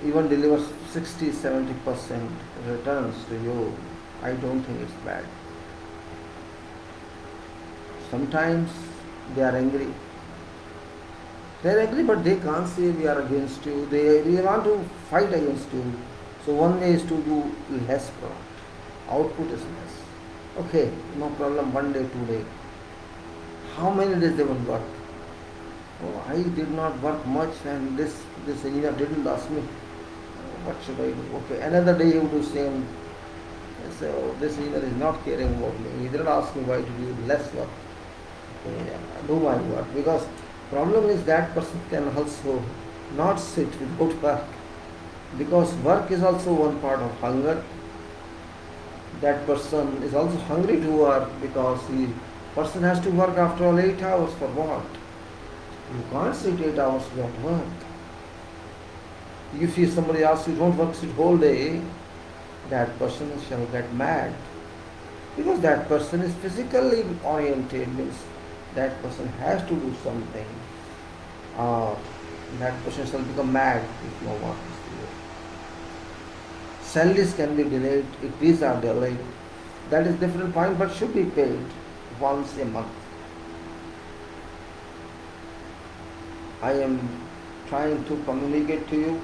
even delivers 60-70% returns to you, I don't think it's bad. Sometimes they are angry. They are angry, but they can't say we are against you. They want to fight against you. So one way is to do less product. Output is less. Okay, no problem, 1 day, 2 days. How many days they will work? Oh, I did not work much, and this engineer didn't ask me. What should I do? Okay, another day he will do same. I say, oh, this engineer is not caring about me. He didn't ask me why to do less work. Okay, do my work. Because problem is that person can also not sit without work. Because work is also one part of hunger. That person is also hungry to work, because the person has to work after all 8 hours for what? You can't sit 8 hours without work. If somebody asks you don't work, sit whole day, that person shall get mad. Because that person is physically oriented, means that person has to do something. That person shall become mad if no work is there. Salaries can be delayed if these are delayed. That is different point, but should be paid once a month. I am trying to communicate to you.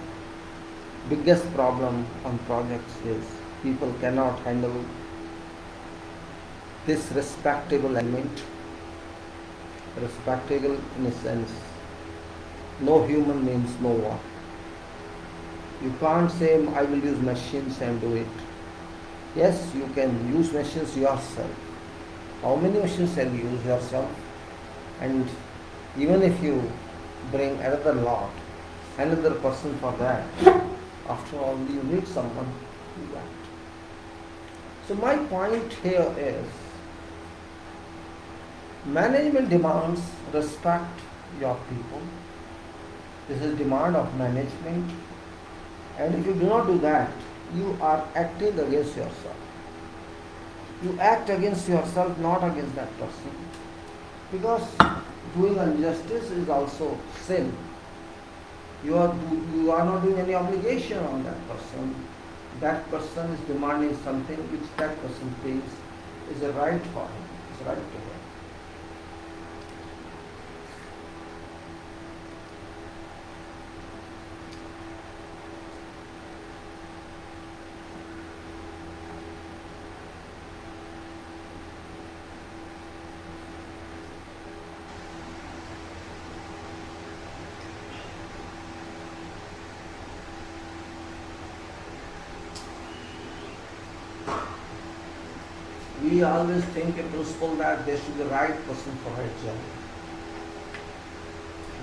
Biggest problem on projects is people cannot handle this respectable element. Respectable in a sense, no human means no work. You can't say I will use machines and do it. Yes, you can use machines yourself. How many machines shall you use yourself? And even if you bring another lot, another person for that, after all you need someone to do that. So my point here is, management demands respect your people. This is demand of management. And if you do not do that, you are acting against yourself. You act against yourself, not against that person. Because doing injustice is also sin. You are not doing any obligation on that person. That person is demanding something which that person thinks is a right for him, is right to him. We always think a principle that there should be a right person for a job.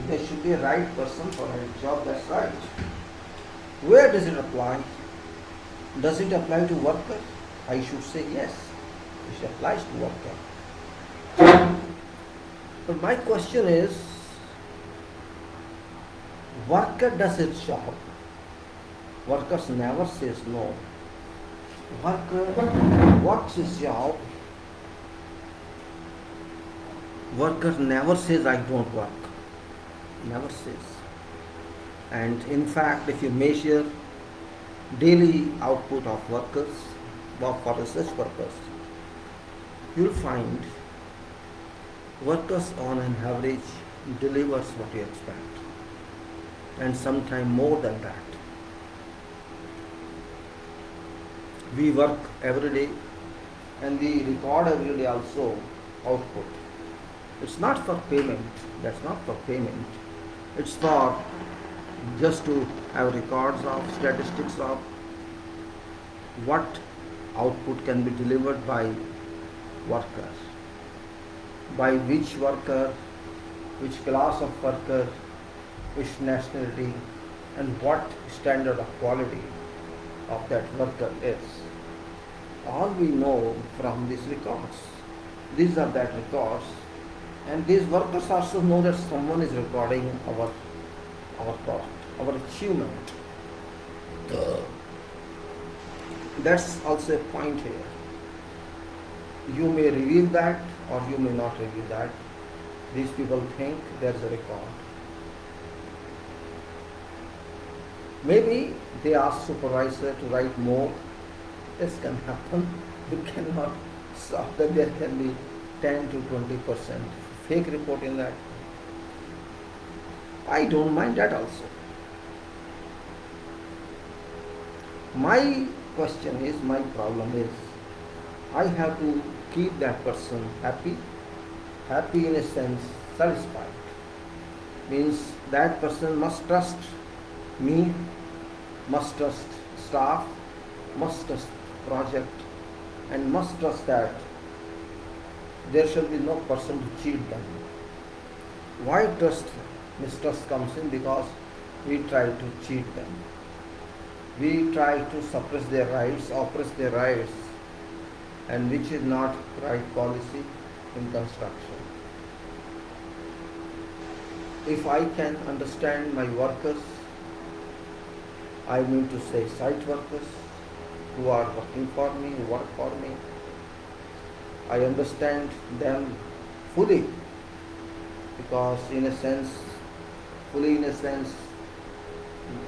There should be a right person for a job, that's right. Where does it apply? Does it apply to workers? I should say yes, it applies to workers. But my question is, worker does its job. Workers never says no. Worker works his job. Worker never says I don't work. Never says. And in fact, if you measure daily output of workers, for research purpose, you'll find workers on an average delivers what you expect, and sometimes more than that. We work every day and we record every day also output. It's not for payment, that's not for payment. It's for just to have records of, statistics of, what output can be delivered by worker, by which worker, which class of worker, which nationality, and what standard of quality of that worker is. All we know from these records. These are that records, and these workers also know that someone is recording our product, our achievement. That's also a point here. You may reveal that or you may not reveal that. These people think there's a record. Maybe they ask supervisor to write more. This can happen. You cannot stop that. There can be 10 to 20% fake report in that. I don't mind that also. My question is, my problem is, I have to keep that person happy in a sense, satisfied. Means that person must trust me, must trust staff, must trust project, and must trust that there should be no person to cheat them. Why trust? Mistrust comes in because we try to cheat them. We try to suppress their rights, oppress their rights, and which is not right policy in construction. If I can understand my workers, I mean to say site workers who are working for me, who work for me, I understand them fully, because fully in a sense,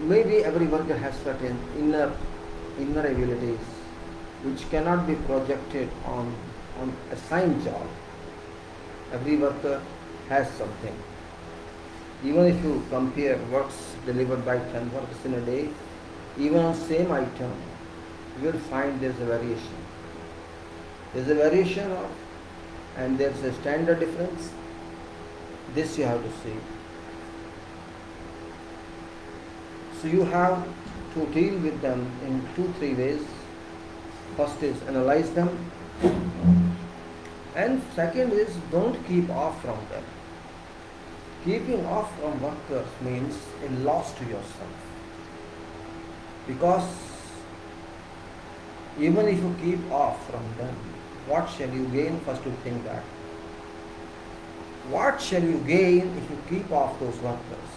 maybe every worker has certain inner abilities which cannot be projected on assigned job. Every worker has something. Even if you compare works delivered by 10 workers in a day, even on same item, you will find there's a variation. There's a variation and there's a standard difference. This you have to see. So you have to deal with them in 2-3 ways. First is analyze them, and second is don't keep off from them. Keeping off from workers means a loss to yourself, because even if you keep off from them, what shall you gain? First you think that. What shall you gain if you keep off those workers?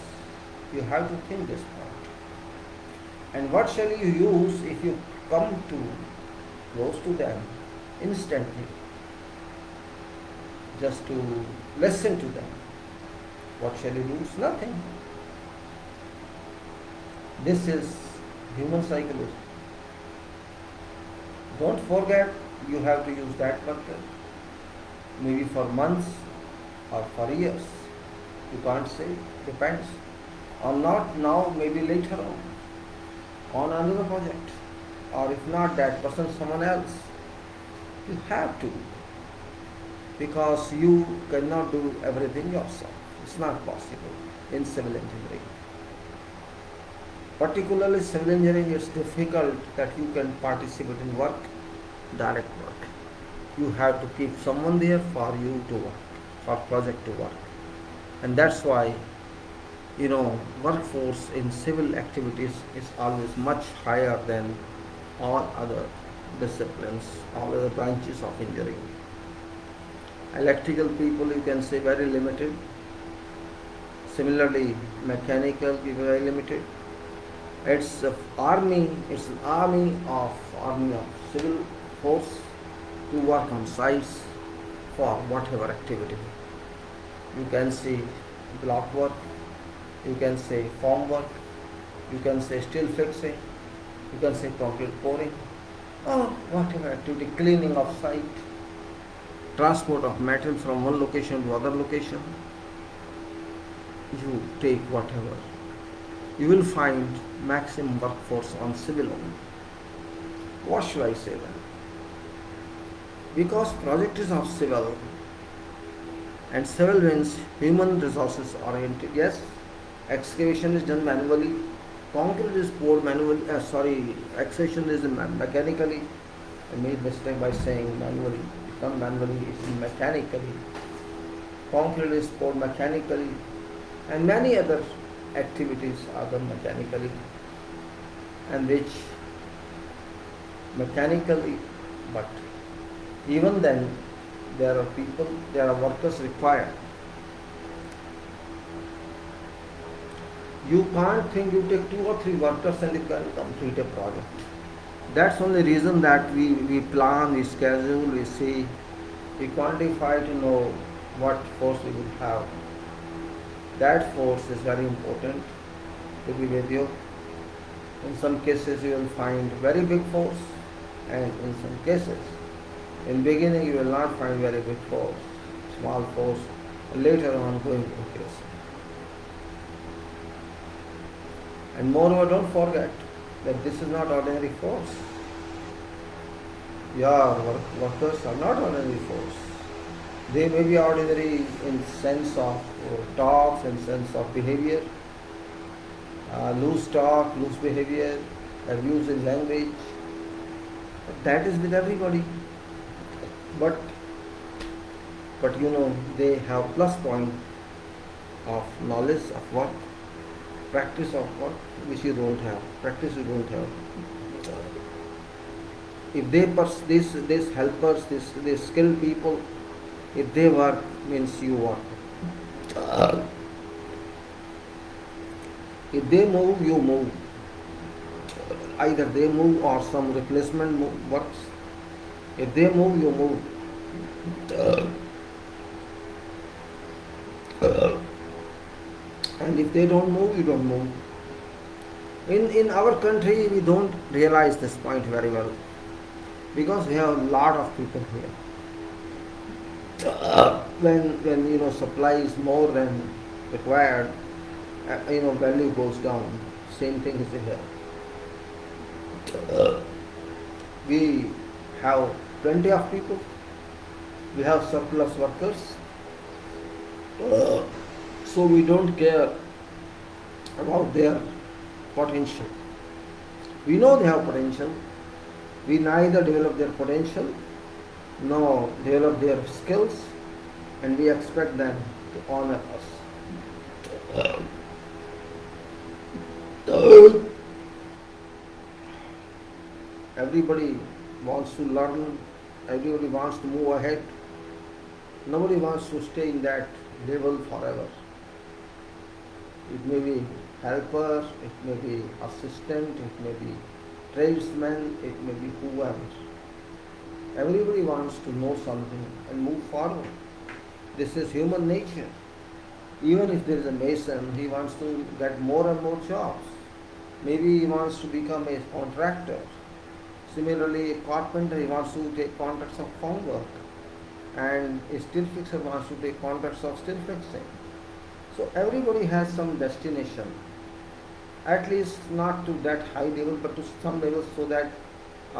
You have to think this point. And what shall you use if you come close to them instantly, just to listen to them? What shall you lose? Nothing. This is human psychology. Don't forget, you have to use that worker maybe for months or for years. You can't say, depends. Or not now, maybe later on another project. Or if not that person, someone else. You have to, because you cannot do everything yourself. It's not possible in civil engineering. Particularly civil engineering, it's difficult that you can participate in work, direct work. You have to keep someone there for you to work, for project to work. And that's why, workforce in civil activities is always much higher than all other disciplines, all other branches of engineering. Electrical people, you can say, very limited. Similarly, mechanical people, very limited. It's an army of civil force to work on sites for whatever activity. You can say block work, you can say form work, you can say steel fixing, you can say concrete pouring, or whatever activity, cleaning of site, transport of metal from one location to other location. You take whatever. You will find maximum workforce on civil only. What should I say then? Because project is of civil, and civil means human resources oriented. Yes, excavation is done manually, Concrete is poured manually, extraction is mechanically. I made mistake by saying manually. It's not manually, it's mechanically. Concrete is poured mechanically, and many other activities are done mechanically, and which mechanically, but even then there are workers required. You can't think you take 2 or 3 workers and you can complete a project. That's only reason that we plan, we schedule, we see, we quantify to know what force we will have. That force is very important to be with you. In some cases you will find very big force, and in some cases, in beginning you will not find very big force, small force, later on going to case. And moreover, don't forget that this is not ordinary force. Your workers are not ordinary force. They may be ordinary in sense of talks, in sense of behavior, loose talk, loose behavior, abuse in language. But that is with everybody. But they have plus point of knowledge of work, practice of work, which you don't have. Practice you don't have. If these helpers, these skilled people, if they work, means you work. If they move, you move. Either they move or some replacement works. If they move, you move. And if they don't move, you don't move. In our country, we don't realize this point very well, because we have a lot of people here. When supply is more than required, value goes down. Same thing is here. We have plenty of people. We have surplus workers. So we don't care about their potential. We know they have potential. We neither develop their potential nor develop their skills, and we expect them to honor us. Everybody wants to learn, everybody wants to move ahead. Nobody wants to stay in that level forever. It may be helper, it may be assistant, it may be tradesman, it may be whoever. Everybody wants to know something and move forward. This is human nature. Even if there is a mason, he wants to get more and more jobs. Maybe he wants to become a contractor. Similarly, a carpenter, he wants to take contracts of formwork. And a steel fixer wants to take contracts of steel fixing. So everybody has some destination. At least not to that high level, but to some level, so that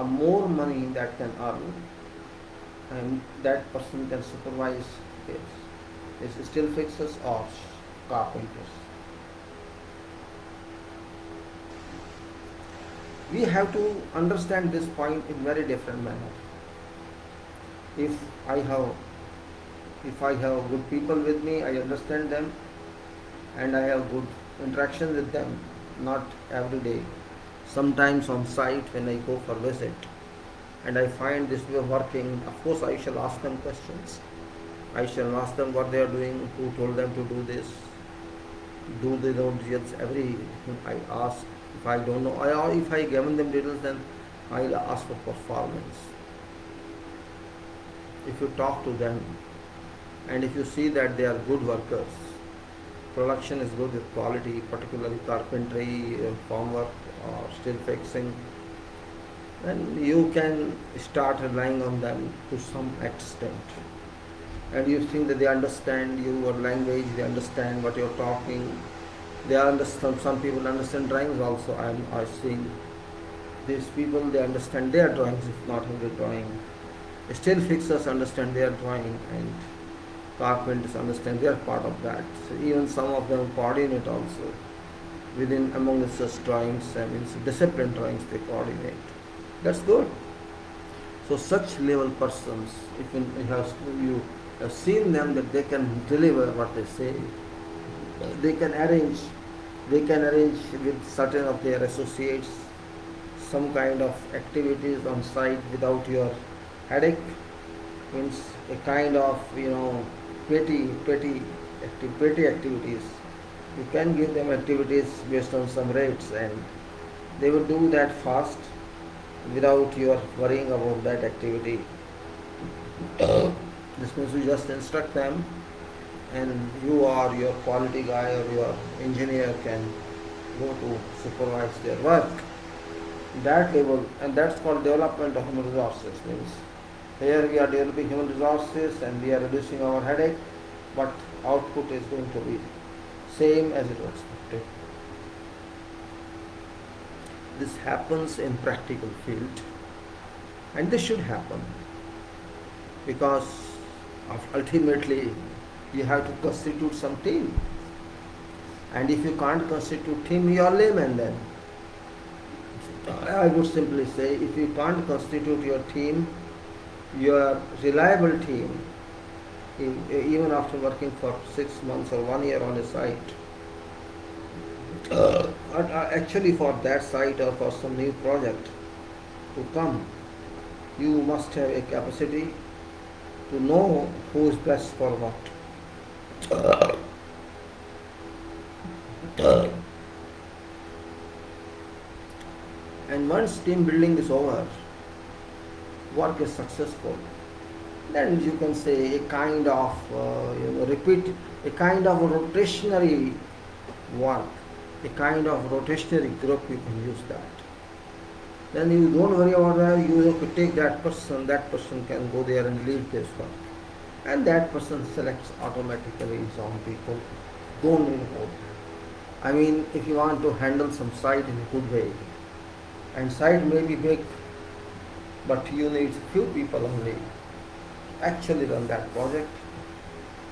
more money that can earn, and that person can supervise his steel fixers or carpenters. We have to understand this point in very different manner. If I have good people with me, I understand them, and I have good interaction with them, not every day. Sometimes on site when I go for visit and I find this way of working, of course I shall ask them questions. I shall ask them what they are doing, who told them to do this, do they don't just everything I ask. If I don't know, or if I given them details, then I'll ask for performance. If you talk to them and if you see that they are good workers, production is good with quality, particularly carpentry, formwork or steel fixing, then you can start relying on them to some extent. And you think that they understand your language, they understand what you're talking. They understand, some people understand drawings also. I see these people, they understand their drawings, if not every drawing. Steel fixers understand their drawing, and carpenters understand their part of that. So even some of them coordinate also. within among the such drawings, I mean discipline drawings they coordinate. That's good. So such level persons, if you have seen them that they can deliver what they say, they can arrange with certain of their associates some kind of activities on site without your headache, means a kind of petty activities. You can give them activities based on some rates, and they will do that fast without your worrying about that activity. This means you just instruct them, and you or your quality guy or your engineer can go to supervise their work. That level, and that's called development of human resources. Means here we are developing human resources and we are reducing our headache, but output is going to be same as it was expected. This happens in practical field, and this should happen because ultimately you have to constitute some team, and if you can't constitute team, you are layman then. I would simply say, if you can't constitute your team, your reliable team, even after working for 6 months or 1 year on a site, actually for that site or for some new project to come, you must have a capacity to know who is best for what. And once team building is over, work is successful, then you can say a kind of a kind of rotationary work, a kind of rotationary group, you can use that. Then you don't worry about that, you have to take that person can go there and lead this work. And that person selects automatically his own people. Don't need more. I mean, if you want to handle some site in a good way, and site may be big, but you need few people only actually run that project.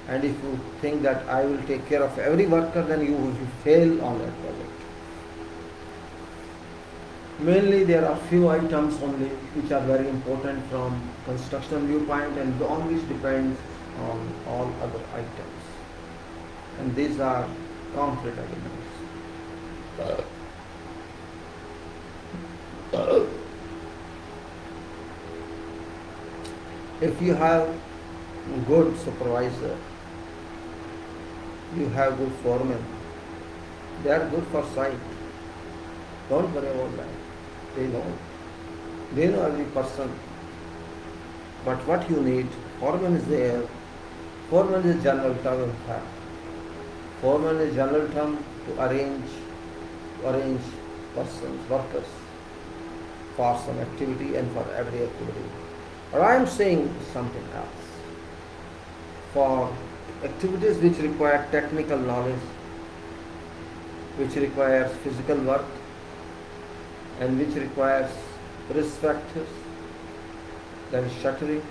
And if you think that I will take care of every worker, then you will fail on that project. Mainly there are few items only which are very important from construction viewpoint, and on which depends on all other items. And these are concrete elements. If you have good supervisor, you have good foreman, they are good for site. Don't worry about that. They know every person. But what you need, foreman is there. Foreman is general term in fact. Foreman is general term to arrange persons, workers for some activity and for every activity. Or I am saying something else. For activities which require technical knowledge, which requires physical work, and which requires risk factors, that is shuttering,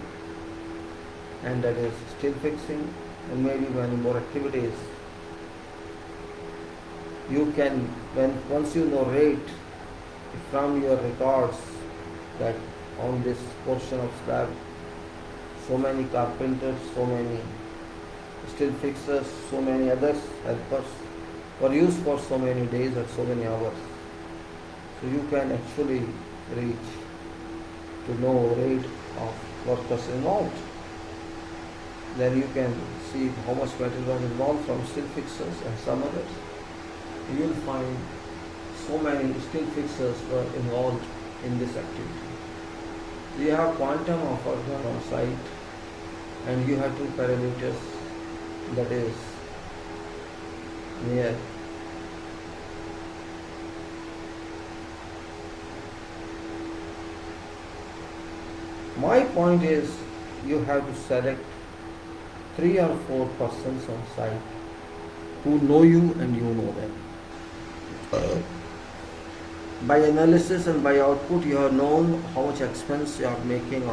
and that is steel fixing, and maybe many more activities. You can, once you know rate from your records, that on this portion of slab, so many carpenters, so many steel fixers, so many others helpers were used for so many days or so many hours. So you can actually reach to know rate of workers involved. Then you can see how much material was involved from steel fixers and some others. You will find so many steel fixers were involved in this activity. So you have quantum of worker on site, and you have two parameters, that is near my point is, you have to select 3 or 4 persons on site who know you and you know them. By analysis and by output, you have known how much expense you are making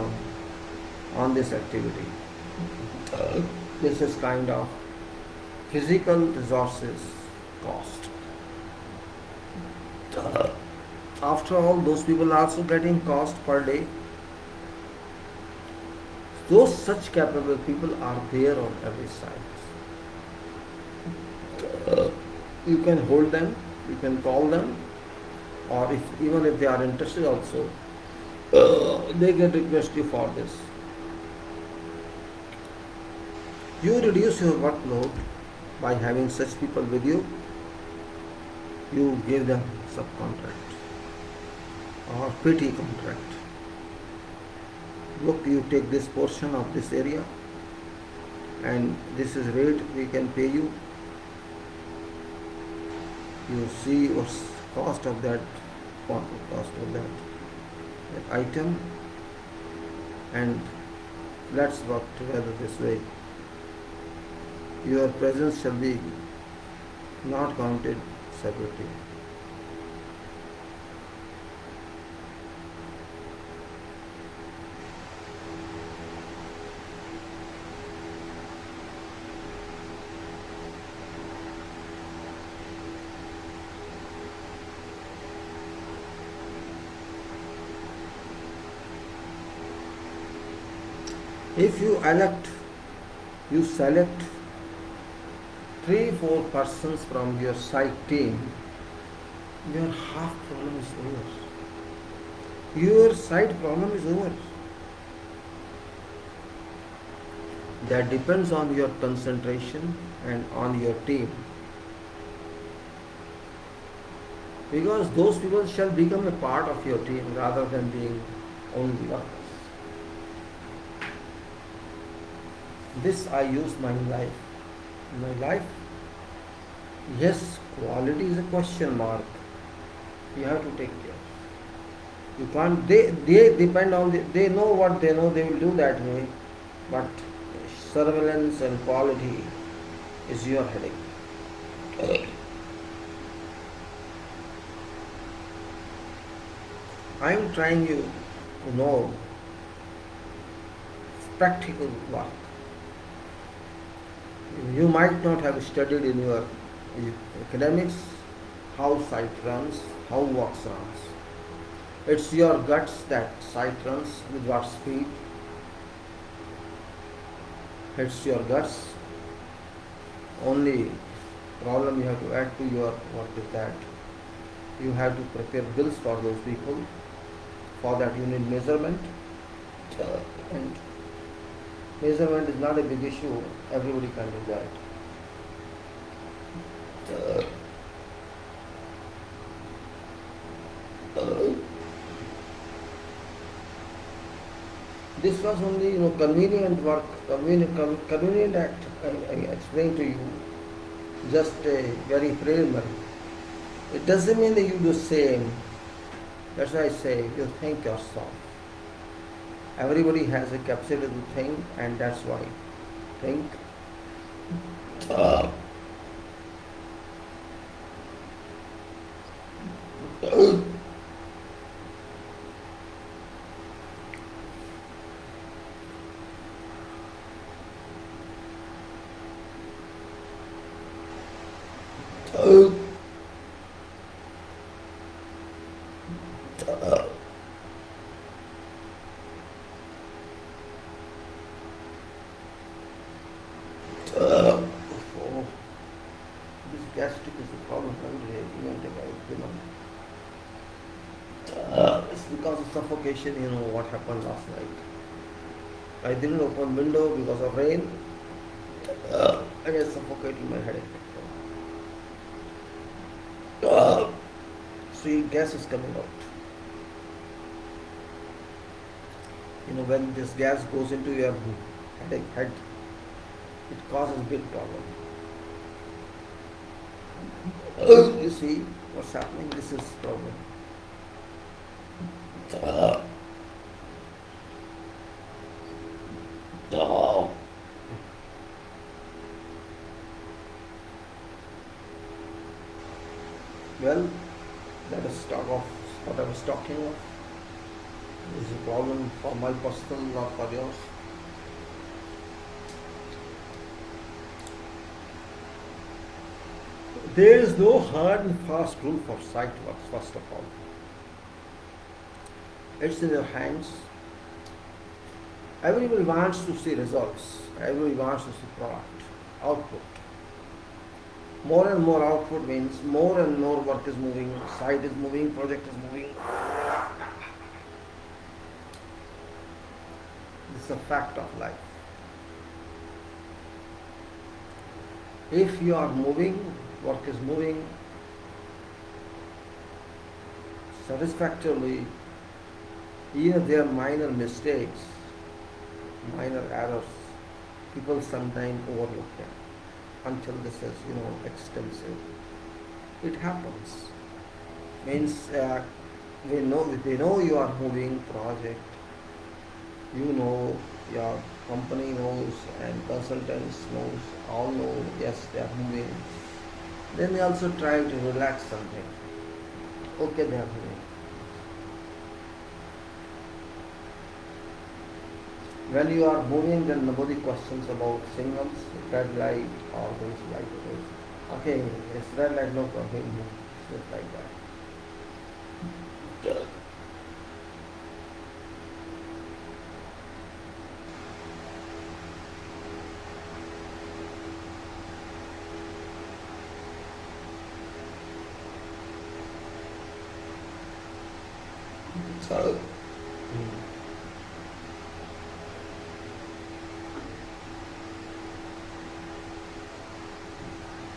on this activity. This is kind of physical resources cost. After all, those people are also getting cost per day. Those such capable people are there on every side. You can hold them, you can call them, or even if they are interested also, they can request you for this. You reduce your workload by having such people with you. You give them subcontract or PT contract. Look, you take this portion of this area and this is rate we can pay you. You see what's cost of that item, and let's work together this way. Your presence shall be not counted separately. If you select 3-4 persons from your site team, your half problem is over. Your site problem is over. That depends on your concentration and on your team. Because those people shall become a part of your team rather than being only workers. This I use my life. In my life, yes, quality is a question mark. You have to take care. You can't. They depend on. They know what they know. They will do that way. But surveillance and quality is your headache. I am trying you to know practical work. You might not have studied in your academics how site runs, how works runs. It's your guts that site runs with what speed. It's your guts. Only problem you have to add to your work is that you have to prepare bills for those people. For that you need measurement, and measurement is not a big issue. Everybody can do that. This was only convenient work, convenient act. I explained to you just a very preliminary. It doesn't mean that you do the same. That's why I say you think yourself. Everybody has a capacity to think, and that's why think. This gastric is the problem. It's because of suffocation. What happened last night. I didn't open window because of rain. I get suffocating my headache. See, gas is coming out. When this gas goes into your head, it causes big problem. You see what's happening? This is problem. Well, let us talk of what I was talking of. This is a problem for my personal, not for yours. There is no hard and fast rule for site works, first of all. It's in your hands. Everybody wants to see results. Everybody wants to see product, output. More and more output means more and more work is moving, site is moving, project is moving. This is a fact of life. If you are moving, work is moving satisfactorily, even if there are minor mistakes, minor errors, people sometimes overlook them until this is, extensive. It happens. Means they know you are moving project. Your company knows and consultants knows, all know, yes, they are moving. Then they also try to relax something. Okay, they are moving. When you are moving, then nobody questions about signals, red light or those light. Okay, it's red light, no problem, move. Just like that.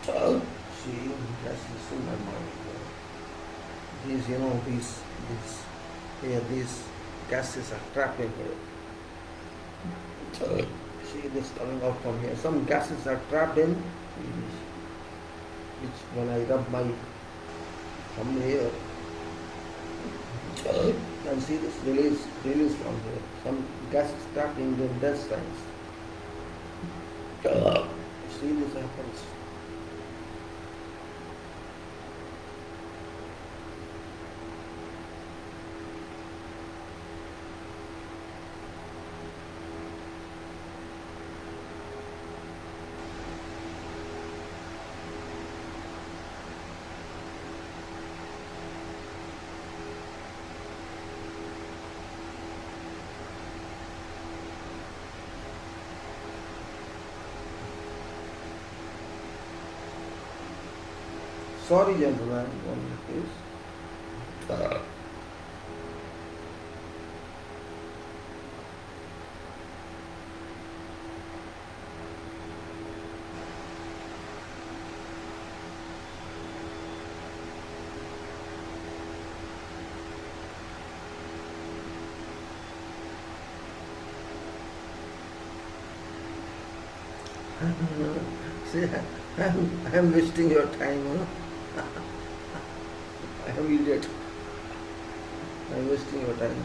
So, see, that's in my mind. These gases are trapped in here. See this coming out from here. Some gases are trapped in, which when I rub my thumb here, and see this release from here. Some gases trapped in the intestines. See this happens. Sorry, gentlemen, one minute, please. See, I'm wasting your time, huh? I am idiot. I'm wasting your time.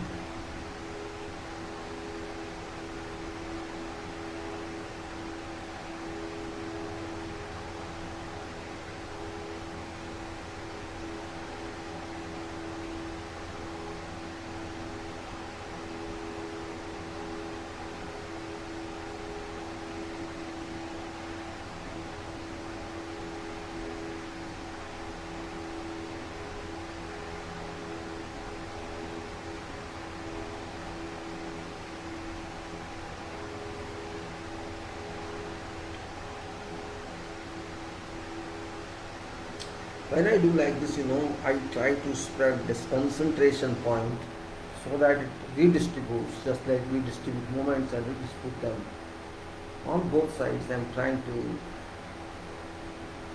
When I do like this, I try to spread this concentration point so that it redistributes, just like we distribute moments and redistribute them on both sides. I'm trying to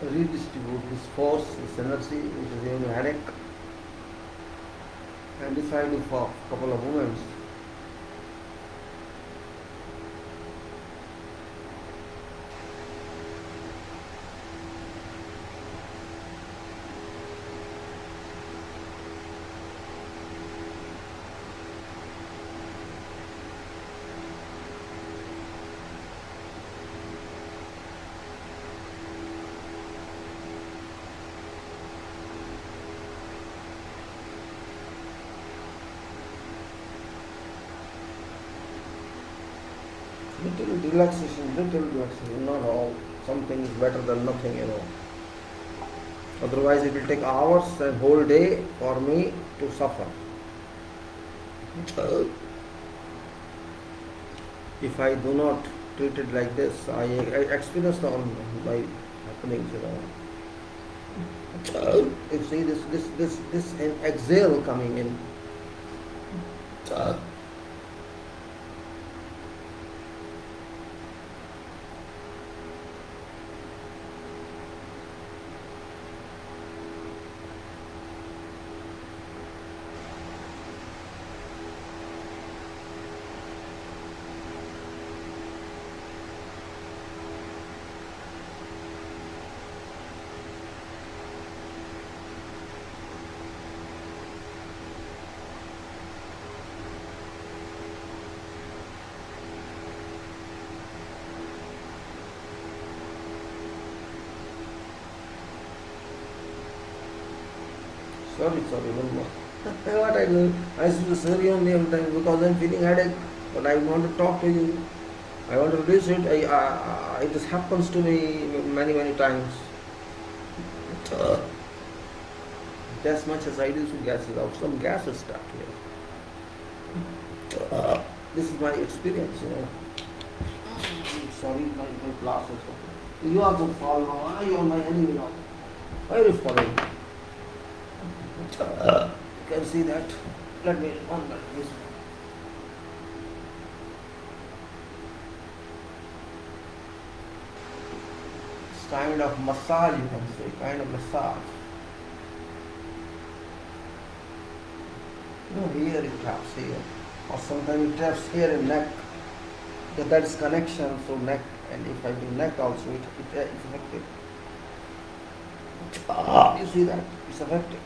redistribute this force, this energy, which is FIDIC, and if I do for a couple of moments, little relaxation, not all. Something is better than nothing. Otherwise, it will take hours and whole day for me to suffer. If I do not treat it like this, I experience all my happenings, You see this exhale coming in. Sorry, one more. What I do, I used to serve you only every time because I'm feeling headache, but I want to talk to you. I want to reduce it. It just happens to me many times. As much as I do, some gas is out. Some gas is stuck here. This is my experience, Sorry, my glass also. You also fall now. You are my enemy now. Why are you following? You can see that. Let me on this. It's kind of massage, you can say, kind of massage. Here it taps here, or sometimes it taps here in neck. Because that is connection through neck, and if I do neck also, it's effective. You see that? It's effective.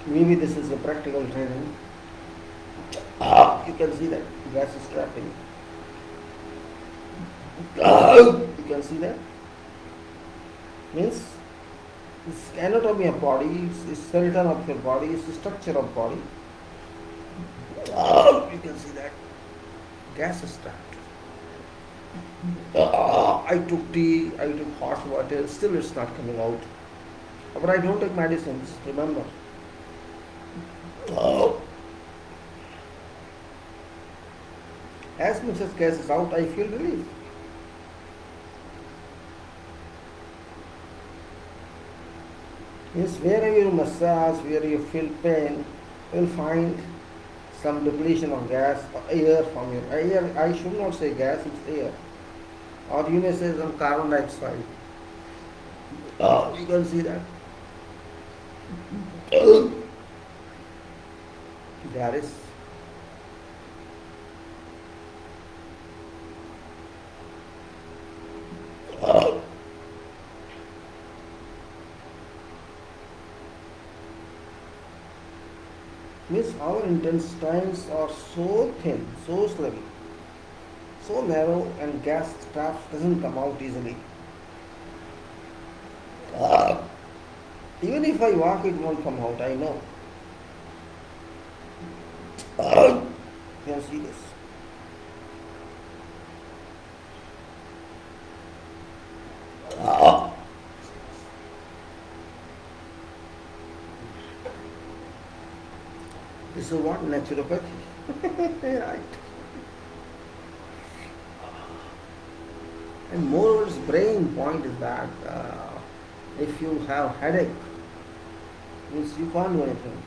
Maybe this is a practical training. You can see that gas is trapping. You can see that? Means it's anatomy of body, it's skeleton of your body, it's the structure of body. You can see that gas is trapped. I took tea, I took hot water, still it's not coming out. But I don't take medicines, remember. As much as gas is out, I feel relief. Yes, wherever you massage, where you feel pain, you will find some depletion of gas or air from your air. I should not say gas, it's air. Or you may say some carbon dioxide. You can see that. There is. Means our intestines are so thin, so sluggish, so narrow, and gas stuff doesn't come out easily. Even if I walk, it won't come out, I know. You can see this. This is what naturopathy, right? And moreover, its brain point is that if you have headache, means you can't do anything.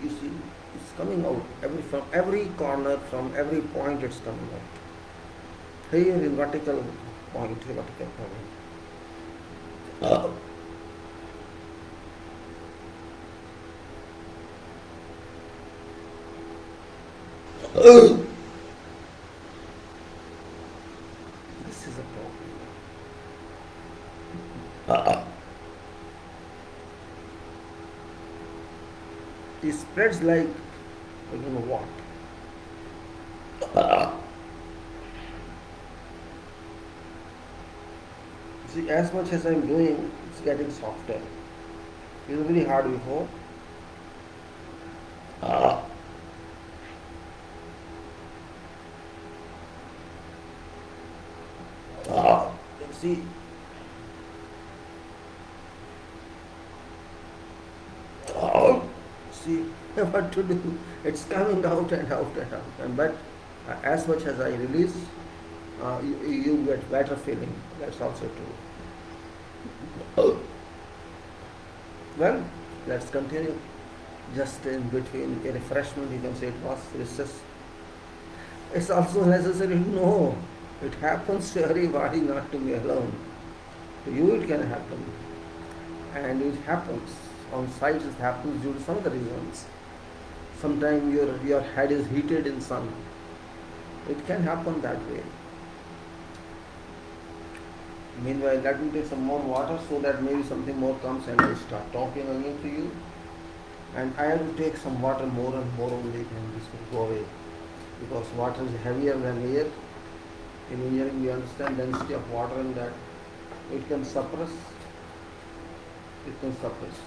You see, it's coming out from every corner, from every point it's coming out. Here in vertical point, This is a problem. It spreads like I don't know what. See, as much as I'm doing, it's getting softer. It was very hard before. See, oh, see what to do. It's coming out and out and out. And but as much as I release, you get better feeling. That's also true. Well, let's continue. Just in between a refreshment, you can say it was recess. It's also necessary to know it happens to everybody, not to me alone. To you it can happen. And it happens. On sites it happens due to some other reasons. Sometimes your head is heated in sun. It can happen that way. Meanwhile, let me take some more water so that maybe something more comes and I start talking again to you. And I have to take some water more and more only, and this will go away. Because water is heavier than air. In engineering we understand density of water and that it can suppress. It can suppress.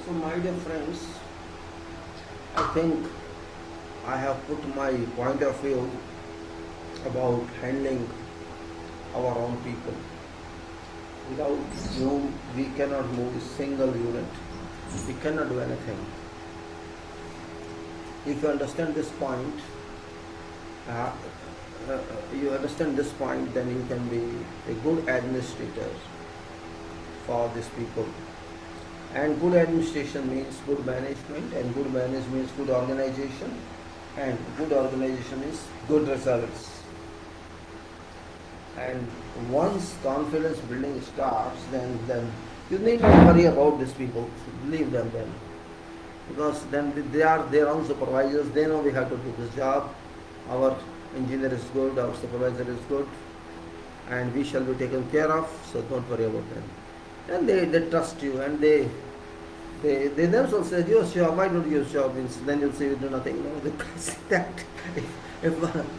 So my dear friends, I think I have put my point of view about handling our own people. Without whom we cannot move a single unit. We cannot do anything. If you understand this point, then you can be a good administrator for these people. And good administration means good management, and good management means good organization, and good organization is good results. And once confidence building starts, then you need not worry about these people. Leave them then, because then they are their own supervisors. They know we have to do this job. Our engineer is good, our supervisor is good, and we shall be taken care of. So don't worry about them. And they trust you, and they themselves say, use job, why don't you use job? Then you'll say you do nothing. No, they say that.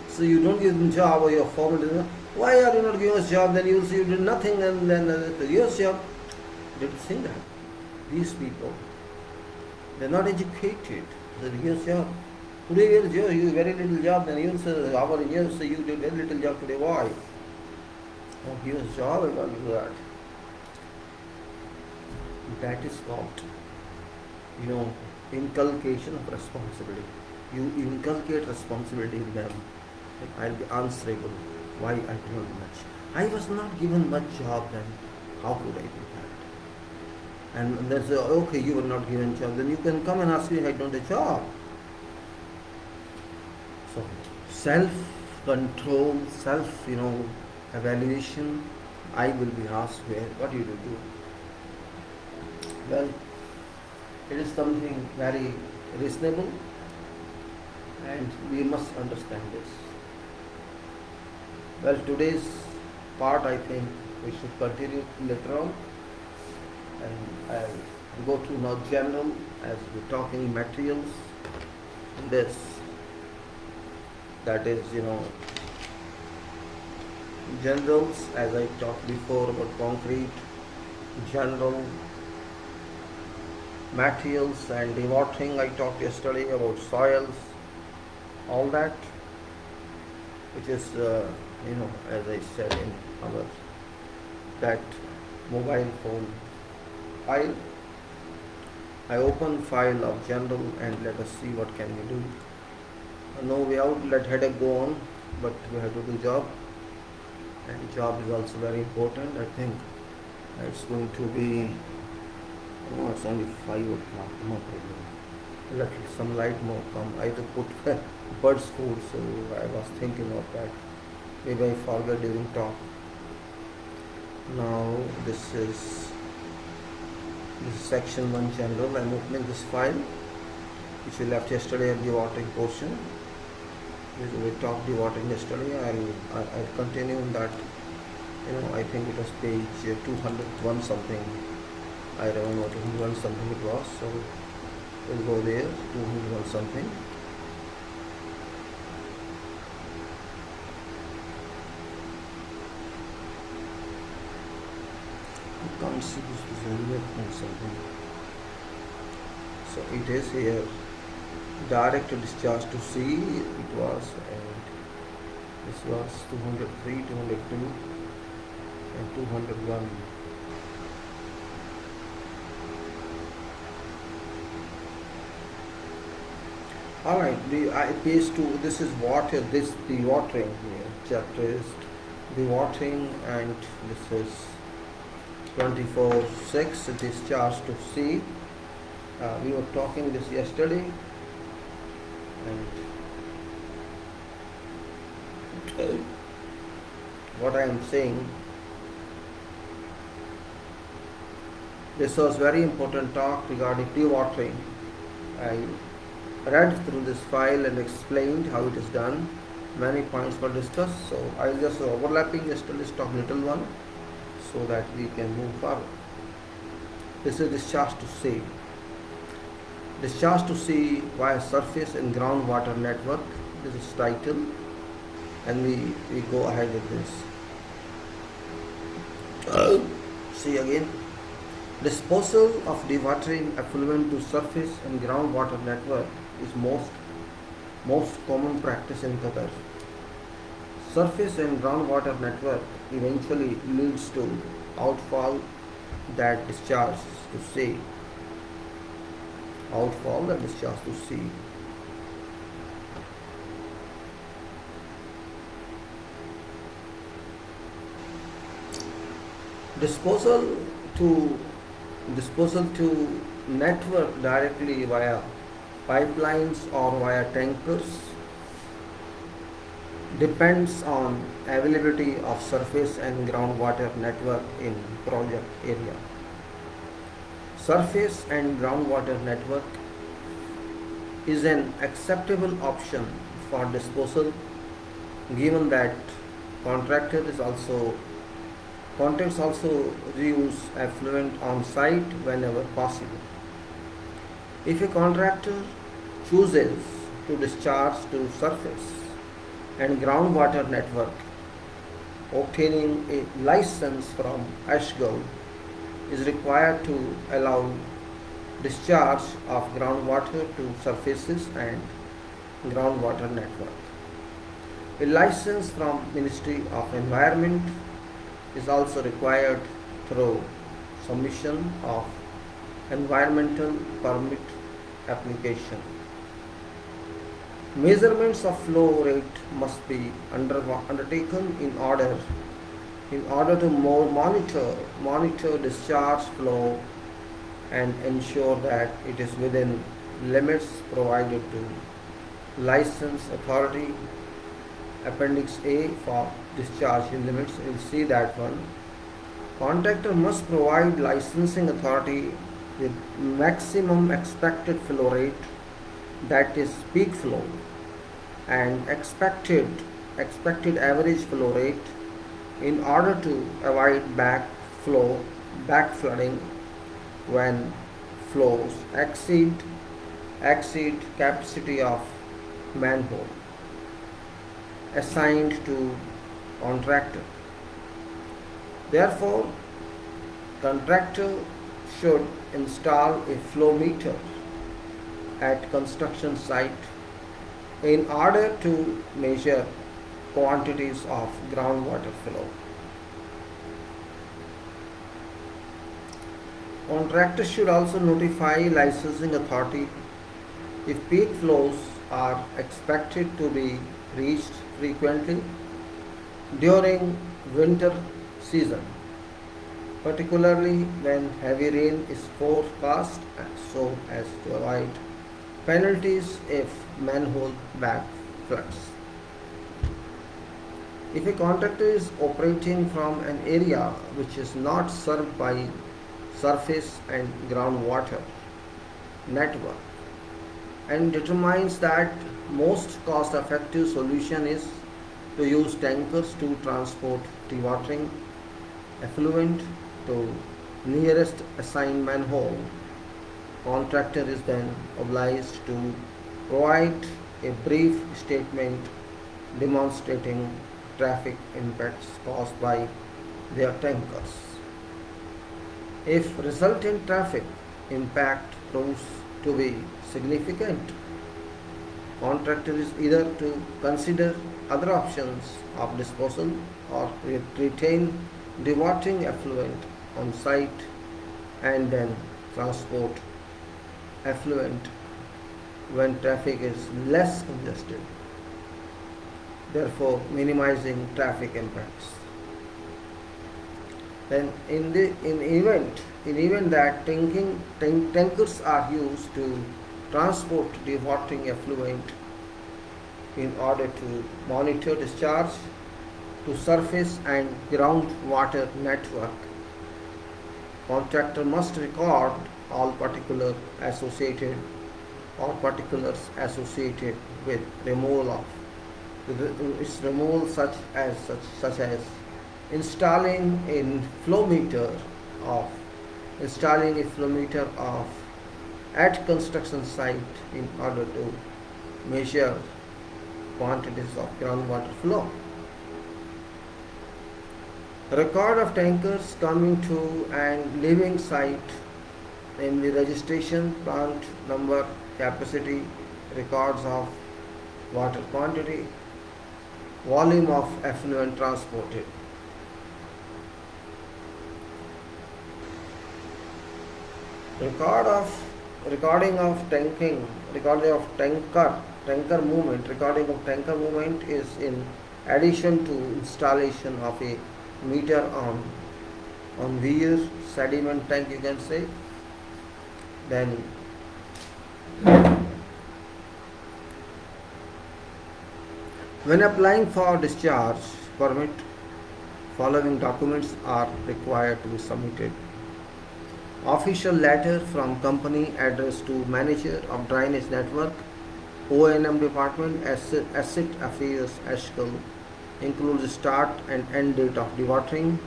So you don't give them job, or your foreman, why are you not giving us job? Then you'll say you do nothing, and then use job. They don't think that. These people, they're not educated. They use job. Today you very little job, then you'll say, our engineer say you did very little job today, why? Oh, give us job, I can't do that. That is called, inculcation of responsibility. You inculcate responsibility in them. I'll be answerable. Why I do not much? I was not given much job then. How could I do that? And they say, okay, you were not given job. Then you can come and ask me, I don't have a job. So self-control, evaluation. I will be asked what you do. Well, it is something very reasonable, and we must understand this. Well, today's part, I think we should continue later on, and I'll go to now general as we're talking materials. This, that is, generals, as I talked before about concrete, general materials and dewatering. I talked yesterday about soils, all that, which is as I said in our that mobile phone file. I open file of general and let us see what can we do. No way out, let headache go on, but we have to do job, and job is also very important. I think it's going to be it's only 5 o'clock, no problem. Let some light more come. I had to put birds food, so I was thinking of that. Maybe I forgot during talk. Now this is section 1 general. I'm opening this file which we left yesterday at the watering portion. We talked the watering yesterday. I'll continue in that. I think it was page 201 something. I don't know, 201 something it was. So We'll go there, 200 something. You can't see this is 100 something. So it is here. Direct discharge to sea it was, and this was 203, 202 and 201. Alright, page 2, this is water, this the watering here, chapter is the watering, and this is 24:6 discharge to sea. We were talking this yesterday, and what I am saying, this was very important talk regarding dewatering. I read through this file and explained how it is done. Many points were discussed, so I'll just overlapping just a list of little one so that we can move forward. This is discharge to sea. Discharge to sea via surface and groundwater network. This is title, and we go ahead with this. See again. Disposal of dewatering effluent to surface and groundwater network is most common practice in Qatar. Surface and groundwater network eventually leads to outfall that discharges to sea. Outfall that discharges to sea. Disposal to network directly via pipelines or via tankers depends on availability of surface and groundwater network in project area. Surface and groundwater network is an acceptable option for disposal given that contractors also reuse effluent on site whenever possible. If a contractor chooses to discharge to surface and groundwater network, obtaining a license from ASHGO is required to allow discharge of groundwater to surfaces and groundwater network. A license from Ministry of Environment is also required through submission of environmental permit application. Measurements of flow rate must be undertaken in order to monitor discharge flow and ensure that it is within limits provided to license authority. Appendix A for discharge limits, you'll see that one. Contractor must provide licensing authority with maximum expected flow rate, that is peak flow, and expected average flow rate in order to avoid backflooding when flows exceed capacity of manhole assigned to contractor. Therefore, contractor should install a flow meter at construction site in order to measure quantities of groundwater flow. Contractor should also notify licensing authority if peak flows are expected to be reached frequently during winter season, particularly when heavy rain is forecast, so as to avoid penalties if manhole back floods. If a contractor is operating from an area which is not served by surface and groundwater network and determines that most cost-effective solution is to use tankers to transport dewatering effluent to nearest assigned manhole, Contractor is then obliged to provide a brief statement demonstrating traffic impacts caused by their tankers. If resultant traffic impact proves to be significant, contractor is either to consider other options of disposal or retain dewatering effluent on site and then transport effluent when traffic is less congested, therefore minimizing traffic impacts. Then in event that tankers are used to transport dewatering effluent in order to monitor discharge to surface and groundwater network, contractor must record all particulars associated with removal of its removal such as installing a flow meter of at construction site in order to measure quantities of groundwater flow. Record of tankers coming to and leaving site, namely registration, plant number, capacity, records of water quantity, volume of effluent transported. Recording of tanker movement is in addition to installation of a meter on weir sediment tank, you can say. Then when applying for discharge permit, following documents are required to be submitted: official letter from company addressed to manager of drainage network, O&M department, asset affairs Ashkal, includes start and end date of dewatering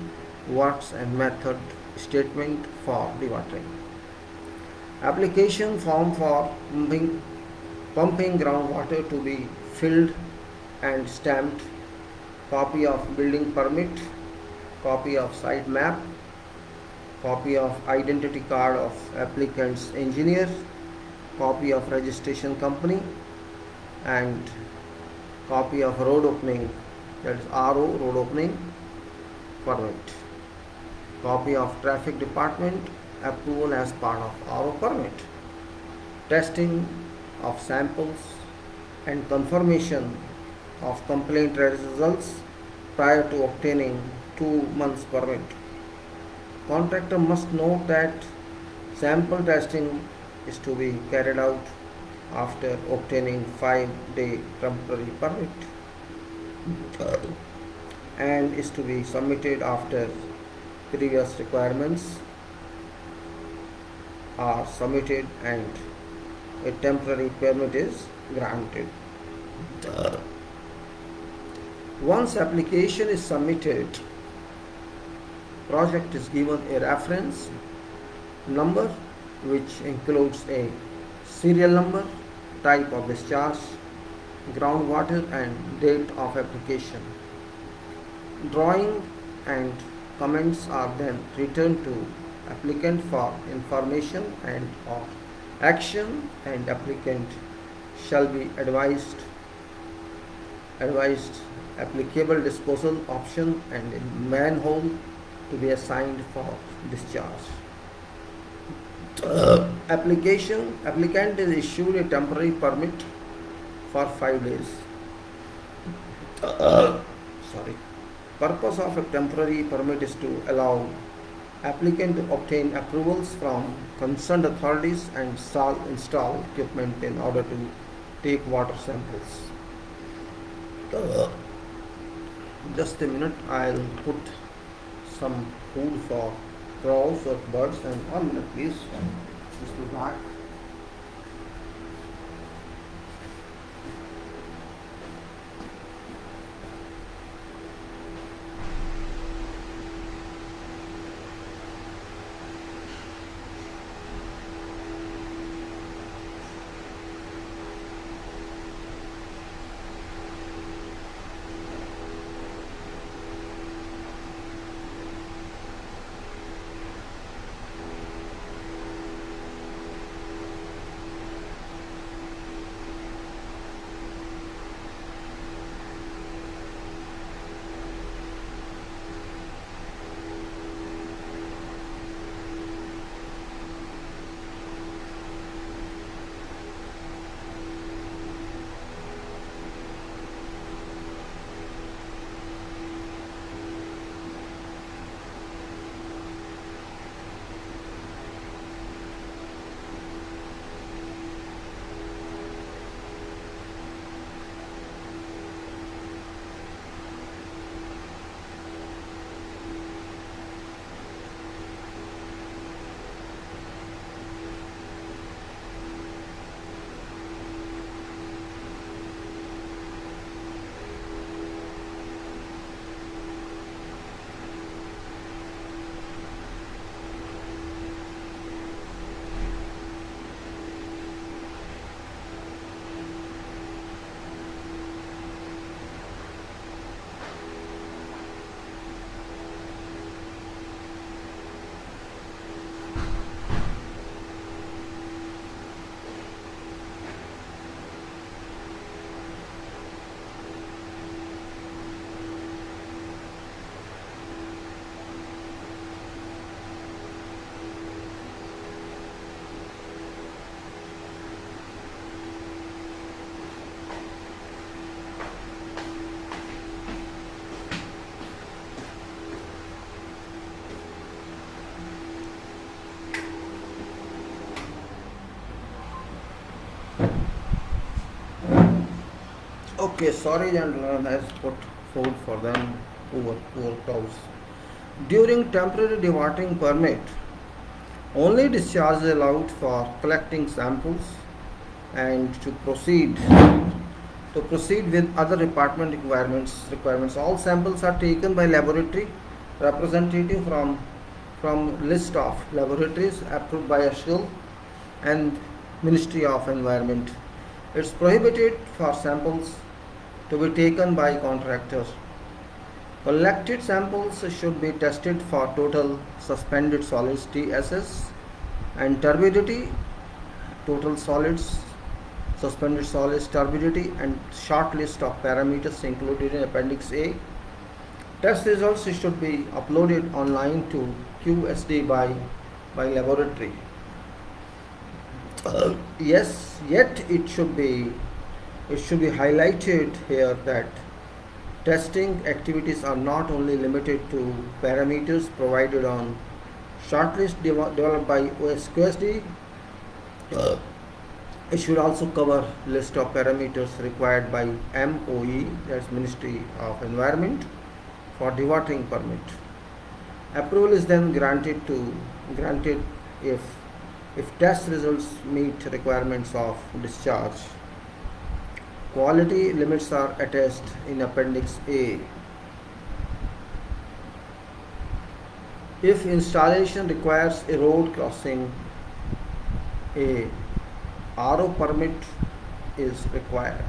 works and method statement for dewatering. Application form for pumping groundwater to be filled and stamped, copy of building permit, copy of site map, copy of identity card of applicant's engineer, copy of registration company, and copy of road opening, that is RO, road opening permit, copy of traffic department approval as part of RO permit, testing of samples and confirmation of complaint results prior to obtaining 2 months permit. Contractor must note that sample testing is to be carried out after obtaining 5-day temporary permit and is to be submitted after previous requirements are submitted and a temporary permit is granted. Once application is submitted, project is given a reference number which includes a serial number, type of discharge, groundwater and date of application. Drawing and comments are then returned to applicant for information and or action, and applicant shall be advised applicable disposal option and a manhole to be assigned for discharge. Applicant is issued a temporary permit for 5 days. Purpose of a temporary permit is to allow applicant to obtain approvals from concerned authorities and install equipment in order to take water samples. Just a minute, I'll put some food for crows or birds, and 1 minute please. Just be back. Okay, sorry gentlemen, has put food for them, poor cows. During temporary dewatering permit, only discharge is allowed for collecting samples and to proceed with other department requirements. All samples are taken by laboratory representative from list of laboratories approved by ASHGAL and Ministry of Environment. It's prohibited for samples to be taken by contractors. Collected samples should be tested for total suspended solids TSS and turbidity, total solids, suspended solids turbidity, and short list of parameters included in Appendix A. Test results should be uploaded online to QSD by laboratory. Yes, yet it should be highlighted here that testing activities are not only limited to parameters provided on shortlist developed by QSD. It should also cover list of parameters required by MOE, that's Ministry of Environment, for dewatering permit. Approval is then granted if test results meet requirements of discharge. Quality limits are attached in Appendix A. If installation requires a road crossing, a RO permit is required.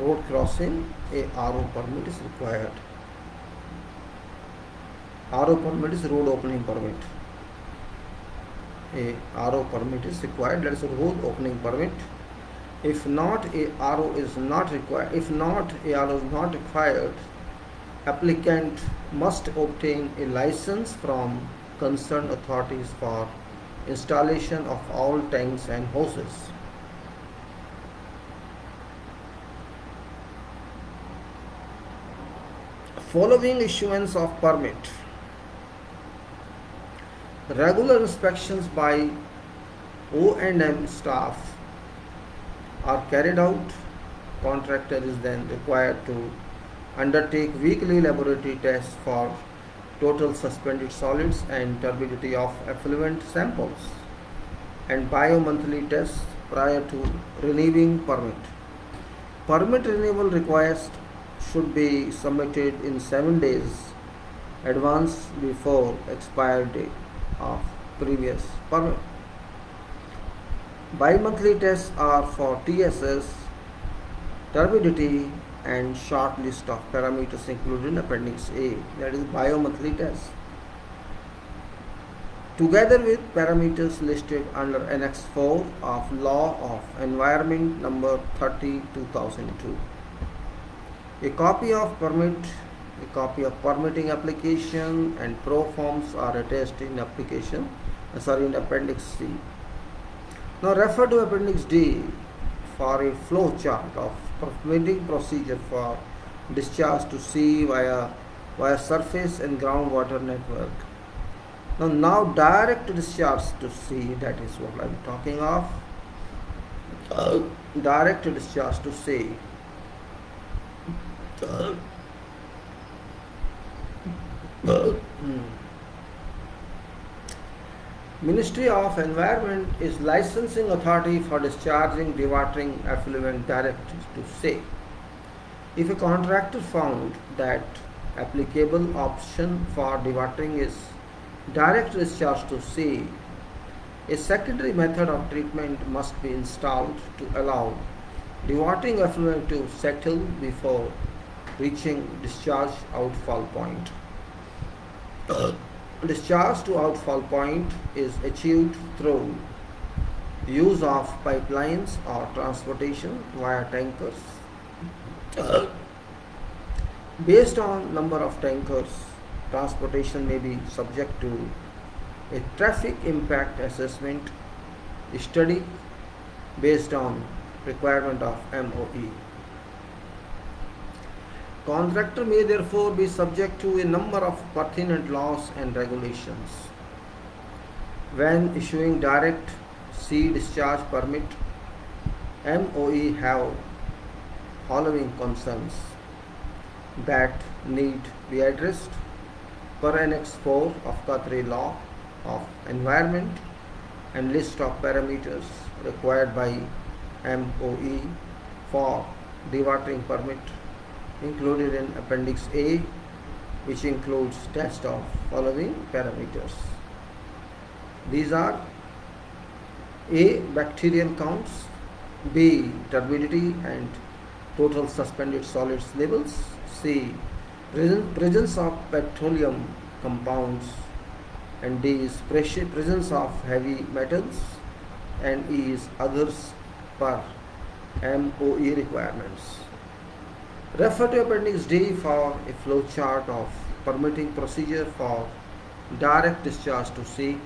Road crossing, a RO permit is required. RO permit is road opening permit. A RO permit is required, that is a road opening permit. If not, a RO is not required. If not, a RO is not required, applicant must obtain a license from concerned authorities for installation of all tanks and hoses. Following issuance of permit, regular inspections by O&M staff are carried out. Contractor is then required to undertake weekly laboratory tests for total suspended solids and turbidity of effluent samples and bi-monthly tests prior to renewing permit. Permit renewal request should be submitted in 7 days advance before expiry date of previous permit. Bi-monthly tests are for TSS, turbidity, and short list of parameters included in Appendix A, that is bi-monthly test, together with parameters listed under Annex 4 of Law of Environment number 30/2002. A copy of permitting application and pro forms are attached in in Appendix C. Now refer to Appendix D for a flow chart of permitting procedure for discharge to sea via surface and groundwater network. Now direct discharge to sea, that is what I am talking of. Direct discharge to sea. Ministry of Environment is licensing authority for discharging dewatering effluent direct to sea. If a contractor found that applicable option for dewatering is direct discharge to sea, a secondary method of treatment must be installed to allow dewatering effluent to settle before reaching discharge outfall point. Discharge to outfall point is achieved through use of pipelines or transportation via tankers. Based on number of tankers, transportation may be subject to a traffic impact assessment study based on requirement of MOE. Contractor may therefore be subject to a number of pertinent laws and regulations. When issuing direct sea discharge permit, MOE have following concerns that need be addressed per Annex 4 of Qatari Law of Environment and list of parameters required by MOE for dewatering permit included in Appendix A, which includes test of following parameters. These are A. Bacterial counts, B. Turbidity and total suspended solids levels, C. Presence of petroleum compounds, and D is presence of heavy metals, and E is others per MOE requirements. Refer to Appendix D for a flow chart of permitting procedure for direct discharge to sea.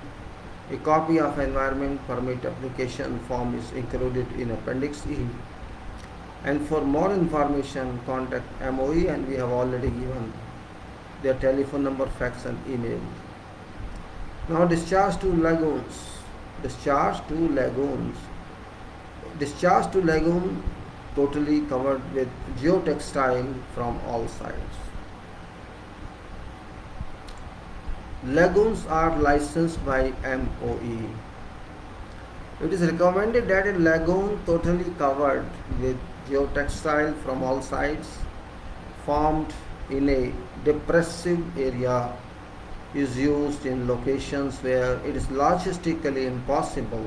A copy of environment permit application form is included in Appendix E. And for more information, contact MOE, and we have already given their telephone number, fax and email. Now discharge to lagoons. Discharge to lagoon totally covered with geotextile from all sides. Lagoons are licensed by MOE. It is recommended that a lagoon totally covered with geotextile from all sides, formed in a depressive area, is used in locations where it is logistically impossible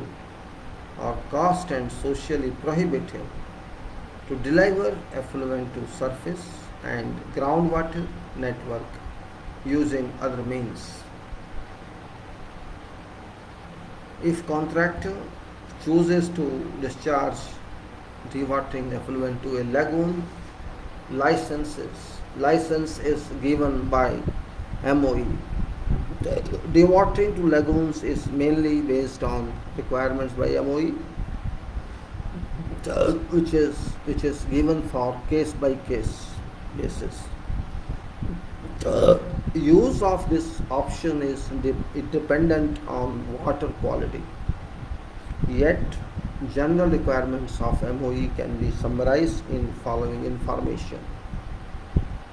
or cost and socially prohibitive to deliver effluent to surface and groundwater network using other means. If contractor chooses to discharge dewatering effluent to a lagoon, license is given by MOE. Dewatering to lagoons is mainly based on requirements by MOE, which is given for case by case basis. Use of this option is dependent on water quality. Yet, general requirements of MOE can be summarized in following information.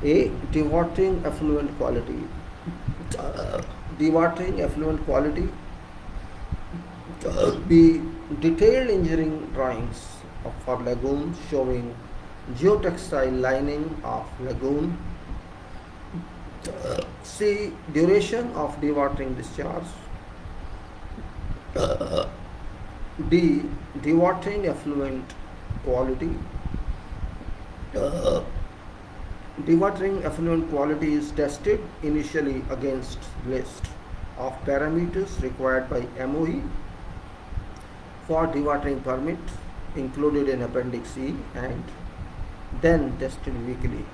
A. Dewatering effluent quality. Dewatering effluent quality. B. Detailed engineering drawings for lagoon showing geotextile lining of lagoon. C. Duration of dewatering discharge. D. Dewatering effluent quality. Dewatering effluent quality is tested initially against list of parameters required by MOE for dewatering permit included in Appendix E, and then tested weekly.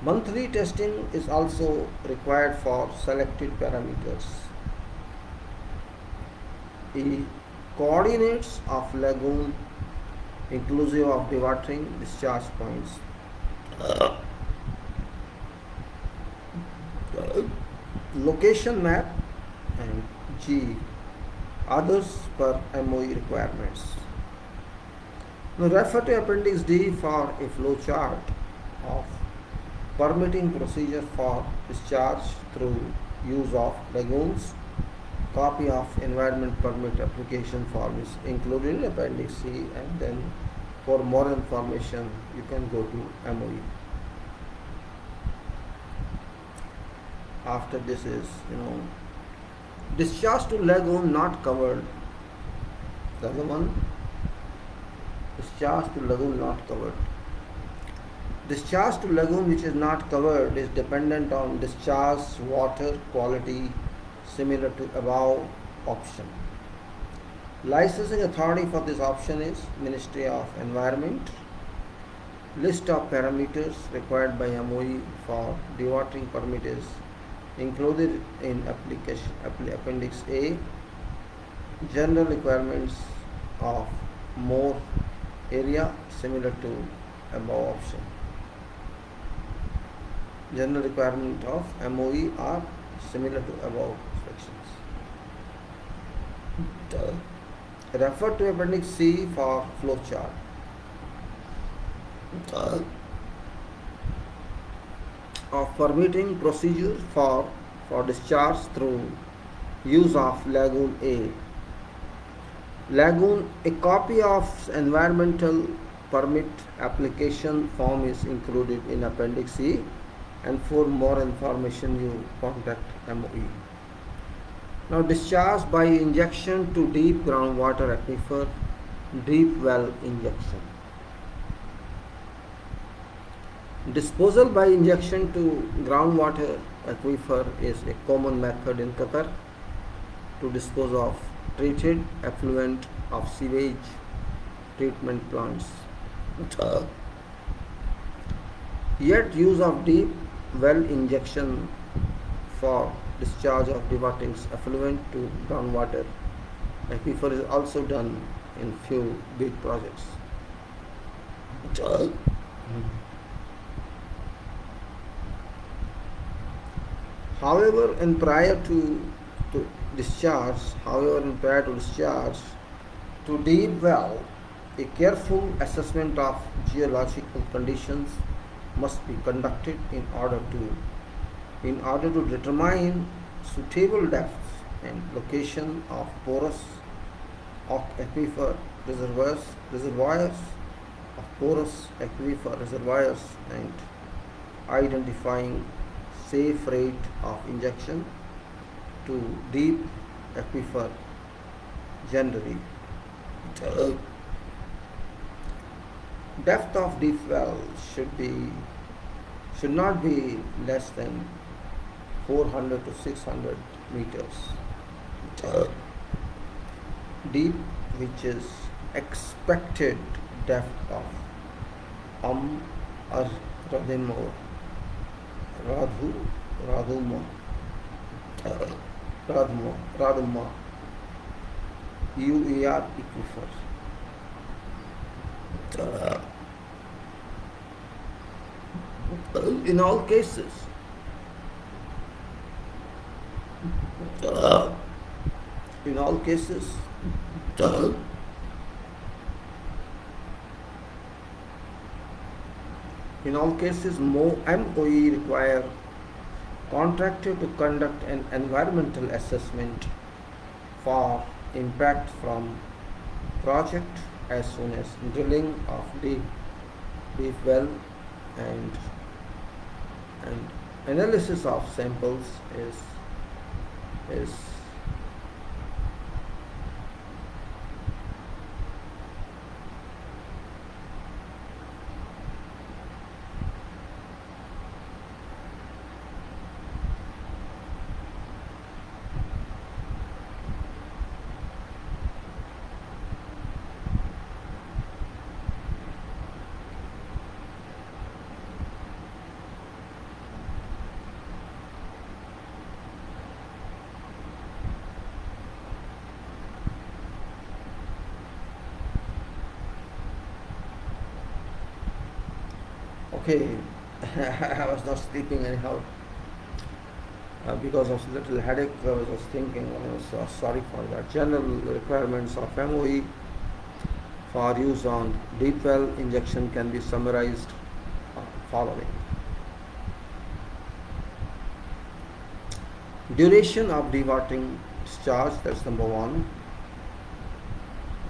Monthly testing is also required for selected parameters. E. Coordinates of lagoon inclusive of dewatering discharge points. Location map, and G. Others per MOE requirements. Now refer to Appendix D for a flow chart of permitting procedure for discharge through use of lagoons. Copy of environment permit application form is included in Appendix C, and then for more information you can go to MOE. After this is, discharge to lagoon not covered. The other one, discharge to lagoon not covered. Discharge to lagoon which is not covered is dependent on discharge water quality similar to above option. Licensing authority for this option is Ministry of Environment. List of parameters required by MOE for dewatering permit is included in Appendix A. General requirements of more area similar to above option. General requirement of MOE are similar to above sections. Refer to Appendix C for flowchart. Of permitting procedure for discharge through use of Lagoon A. Lagoon, a copy of environmental permit application form is included in Appendix C, and for more information you contact MOE. Now, discharge by injection to deep groundwater aquifer, deep well injection. Disposal by injection to groundwater aquifer is a common method in Qatar to dispose of treated effluent of sewage treatment plants. Yet use of deep well injection for discharge of diverting effluent to groundwater aquifer is also done in few big projects. However, prior to discharge, to deep well, a careful assessment of geological conditions must be conducted in order to determine suitable depths and location of porous aquifer reservoirs and identifying safe rate of injection to deep aquifer generally. Depth of deep well should not be less than 400 to 600 meters. Deep, which is expected depth of Radhuma UER aquifer. In all cases, MOE require contractor to conduct an environmental assessment for impact from project as soon as drilling of deep well, and analysis of samples is okay. I was not sleeping anyhow because of little headache. I was just thinking. I was sorry for that. General requirements of MOE for use on deep well injection can be summarized following. Duration of dewatering discharge, that's number one.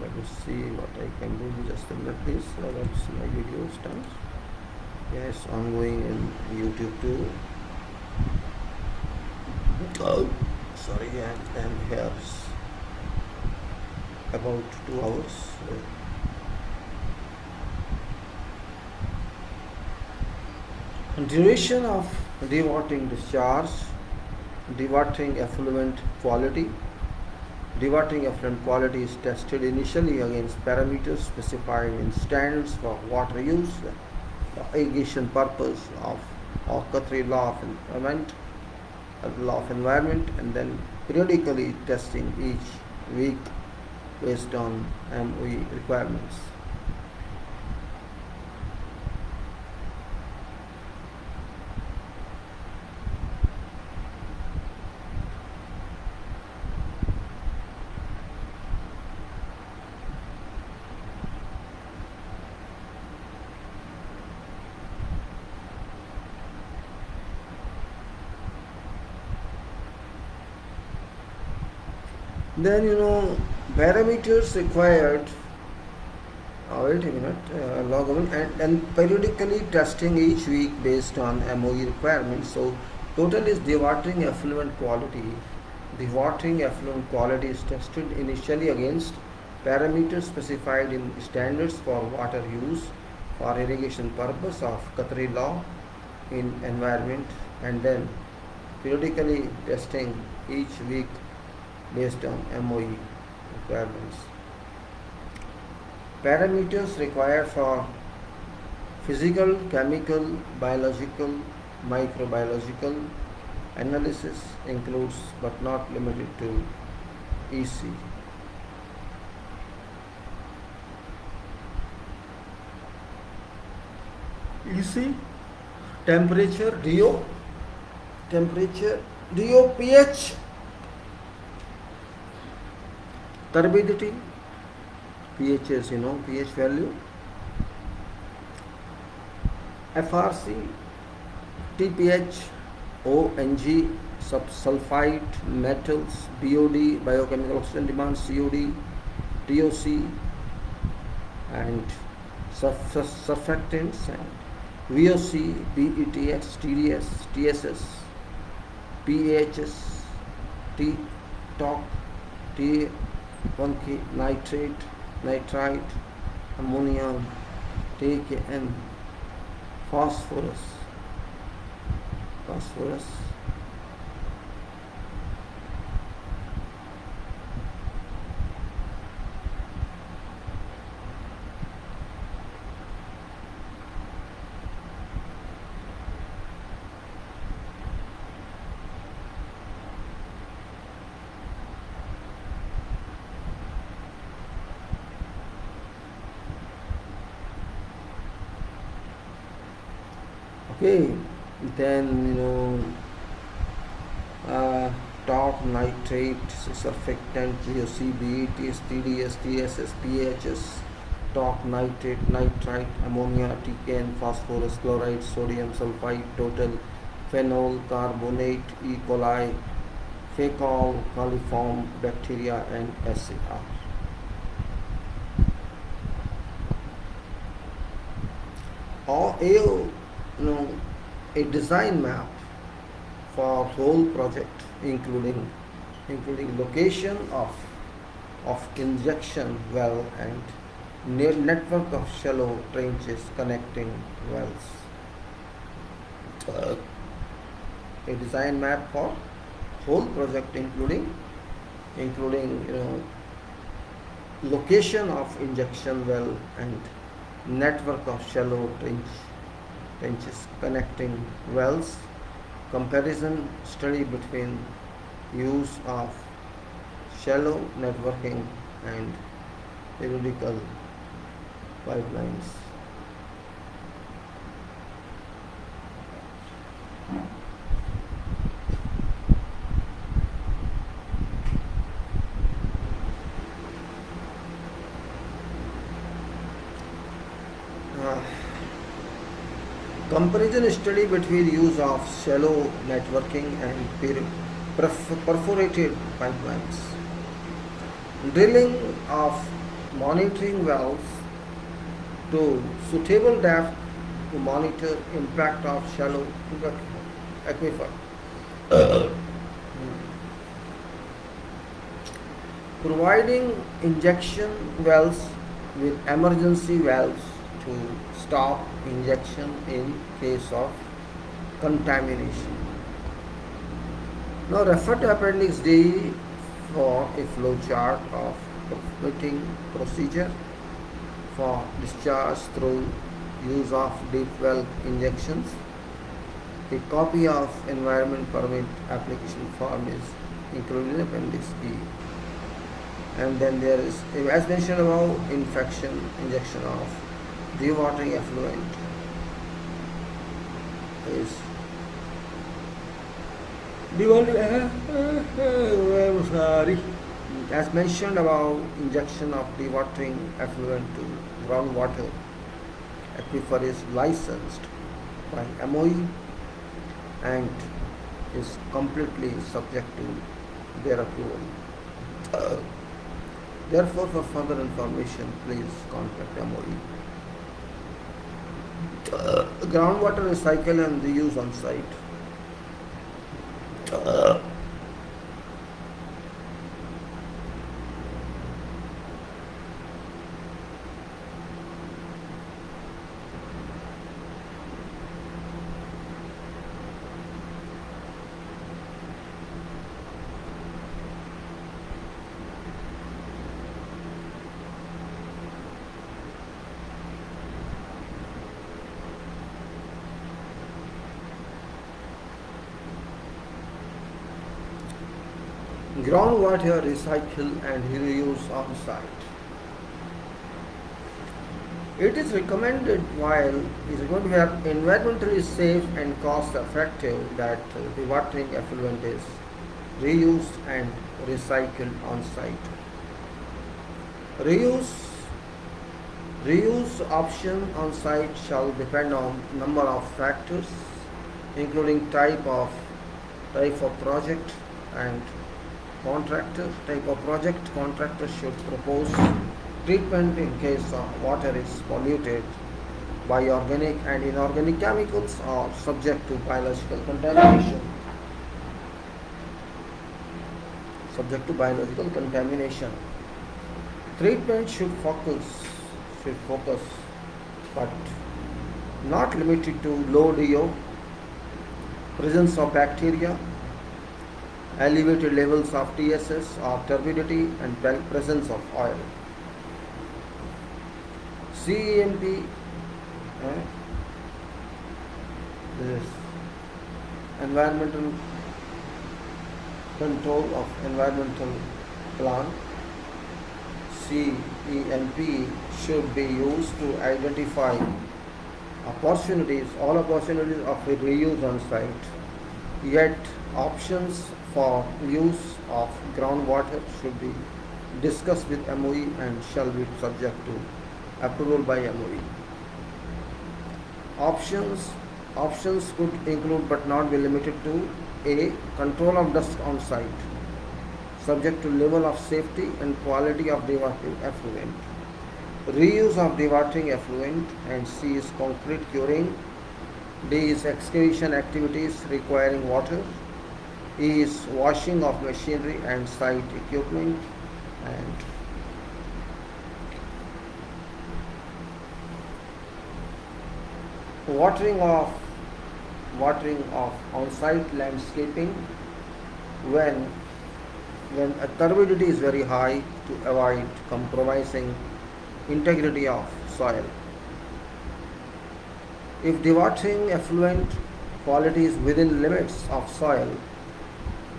Let me see what I can do. Just a minute, please. Let's see my video starts. Yes, I'm going in YouTube too. Oh, sorry, I'm here about 2 hours. Duration of dewatering discharge, dewatering effluent quality. Dewatering effluent quality is tested initially against parameters specified in standards for water use, irrigation purpose of Qatari law of environment, and then periodically testing each week based on MOE requirements. Then parameters required. Wait a minute. Log on and periodically testing each week based on MOE requirements. So total is dewatering effluent quality. The watering effluent quality is tested initially against parameters specified in standards for water use for irrigation purpose of Qatari law in environment, and then periodically testing each week based on MOE requirements. Parameters required for physical, chemical, biological, microbiological analysis includes but not limited to EC. EC, temperature, DO, pH, turbidity, pH is pH value, FRC, TPH, ONG, sulfite, metals, BOD, biochemical oxygen demand, COD, TOC, and surfactants, and VOC, BETS, TDS, TSS, PAHs, TOC, T1K, nitrate, nitrite, ammonia, TKN, phosphorus. Okay, then top nitrate, surfactant, VOC, BETs, TDS, TSS, PHs, top nitrate, nitrite, ammonia, TKN, phosphorus, chloride, sodium sulfite, total, phenol, carbonate, E. coli, fecal, coliform bacteria, and SAR. Or a design map for whole project, including location of injection well and network of shallow trenches connecting wells. A design map for whole project, including location of injection well and network of shallow trenches connecting wells, comparison study between use of shallow networking and periodical pipelines. Comparison study between use of shallow networking and perforated pipelines. Drilling of monitoring wells to suitable depth to monitor impact of shallow aquifer. Providing injection wells with emergency valves to stop injection in case of contamination. Now refer to Appendix D for a flow chart of permitting procedure for discharge through use of deep well injections. A copy of environment permit application form is included in Appendix E. And then there is, as mentioned above, injection of dewatering effluent is as mentioned above, injection of dewatering effluent to groundwater aquifer is licensed by MOE and is completely subject to their approval. Therefore, for further information, please contact MOE. Groundwater recycle and reuse on site. Groundwater recycle and reuse on site. It is recommended while it is going to be environmentally safe and cost effective that the watering effluent is reused and recycled on site. Reuse option on site shall depend on number of factors, including type of project and contractor. Type of project, contractor should propose treatment in case water is polluted by organic and inorganic chemicals or subject to biological contamination. Treatment should focus, but not limited to low DO, presence of bacteria, elevated levels of TSS or turbidity, and presence of oil. CEMP, this is environmental control of environmental plan. CEMP should be used to identify all opportunities of reuse on site. Yet options for use of groundwater should be discussed with MOE and shall be subject to approval by MOE. Options could include but not be limited to: A. Control of dust on site, subject to level of safety and quality of dewatering effluent. Reuse of dewatering effluent, and C is concrete curing. D is excavation activities requiring water. E is washing of machinery and site equipment, and watering of on-site landscaping when a turbidity is very high to avoid compromising integrity of soil. If dewatering effluent quality is within limits of soil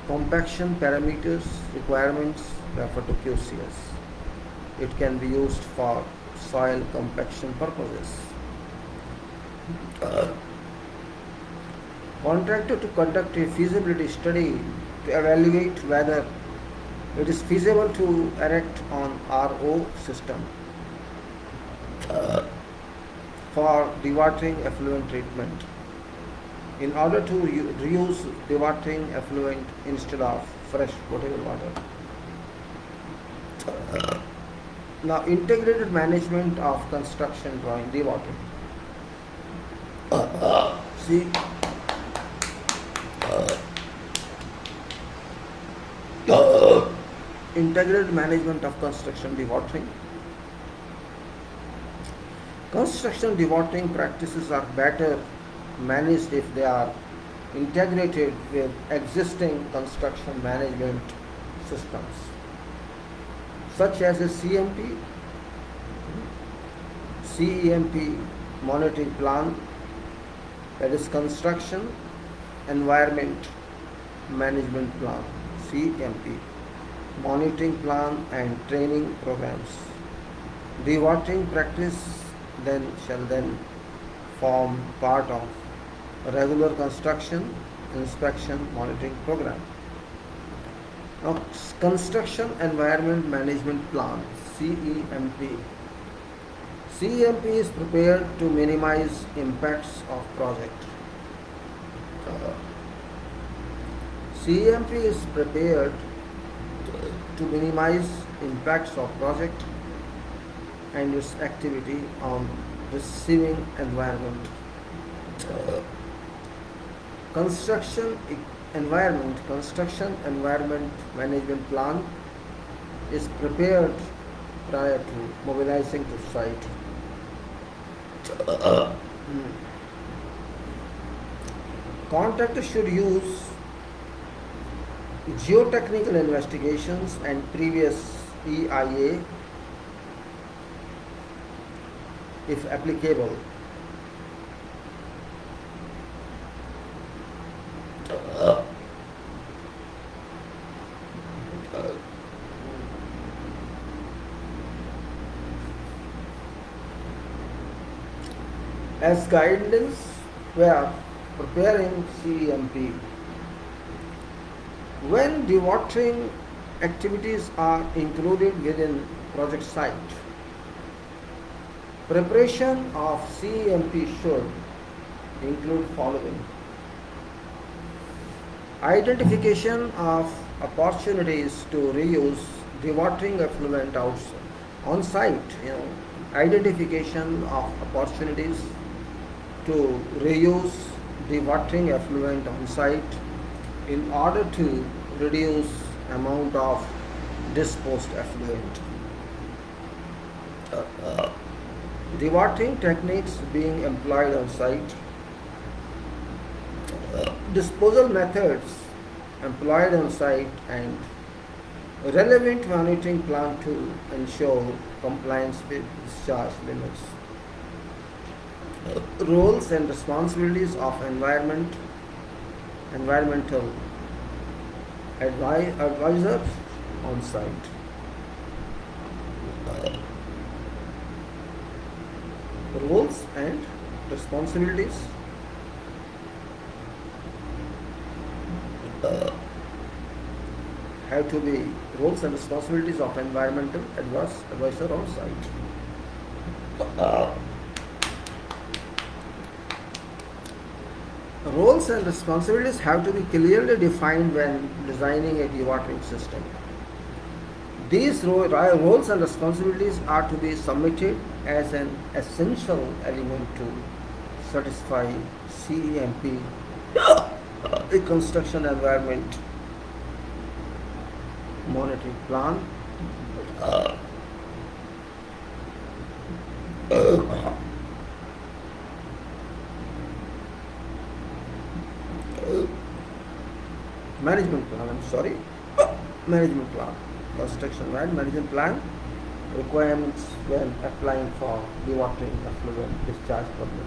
compaction parameters requirements, refer to QCS. It can be used for soil compaction purposes. Contractor to conduct a feasibility study to evaluate whether it is feasible to erect an RO system for dewatering effluent treatment in order to reuse dewatering effluent instead of fresh potable water. Now, integrated management of construction drawing dewatering. See, integrated management of construction dewatering. Construction dewatering practices are better managed if they are integrated with existing construction management systems, such as a CEMP monitoring plan, that is construction environment management plan, CEMP, monitoring plan and training programs. Dewatering practice shall form part of regular construction inspection monitoring program. Now, construction environment management plan, CEMP. CEMP is prepared to minimize impacts of project. CEMP is prepared to minimize impacts of project and its activity on receiving environment. Construction environment management plan is prepared prior to mobilizing to site. Contractor should use geotechnical investigations and previous EIA if applicable. As guidance where preparing CEMP, when dewatering activities are included within project site, preparation of CEMP should include following: identification of opportunities to reuse dewatering effluent on site, identification of opportunities to reuse dewatering effluent on site in order to reduce amount of disposed effluent. Dewatering techniques being employed on site, disposal methods employed on site, and relevant monitoring plan to ensure compliance with discharge limits. Roles and responsibilities of environmental advisors on site. Roles and responsibilities have to be roles and responsibilities of environmental advisor on site. Roles and responsibilities have to be clearly defined when designing a dewatering system. These roles and responsibilities are to be submitted as an essential element to satisfy CEMP, the construction environment monitoring plan. Management plan, construction management plan requirements when applying for dewatering effluent discharge permit.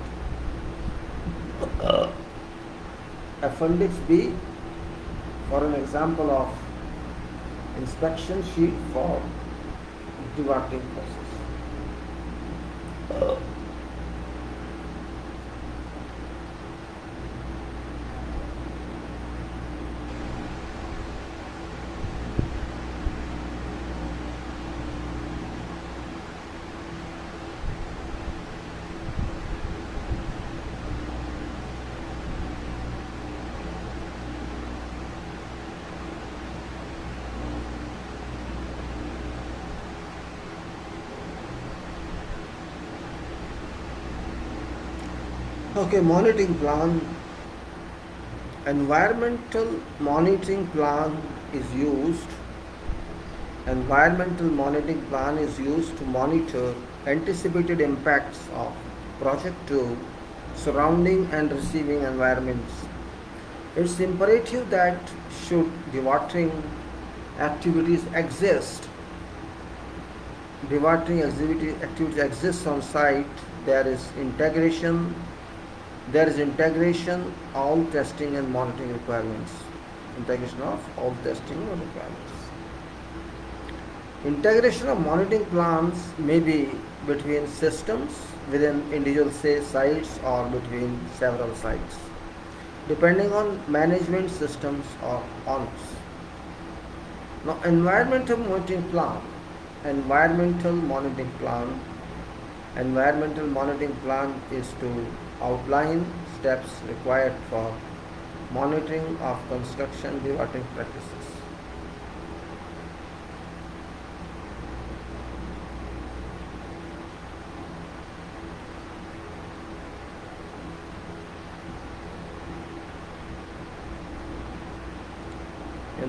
Appendix B for an example of inspection sheet for dewatering process. Okay, monitoring plan. Environmental monitoring plan is used. Environmental monitoring plan is used to monitor anticipated impacts of project to surrounding and receiving environments. It's imperative that should dewatering activities exist, activities exist on site, there is integration, all testing and monitoring requirements. Integration of all testing and requirements. Integration of monitoring plans may be between systems within individual sites or between several sites, depending on management systems or honors. Now, environmental monitoring plan is to outline steps required for monitoring of construction dewatering practices.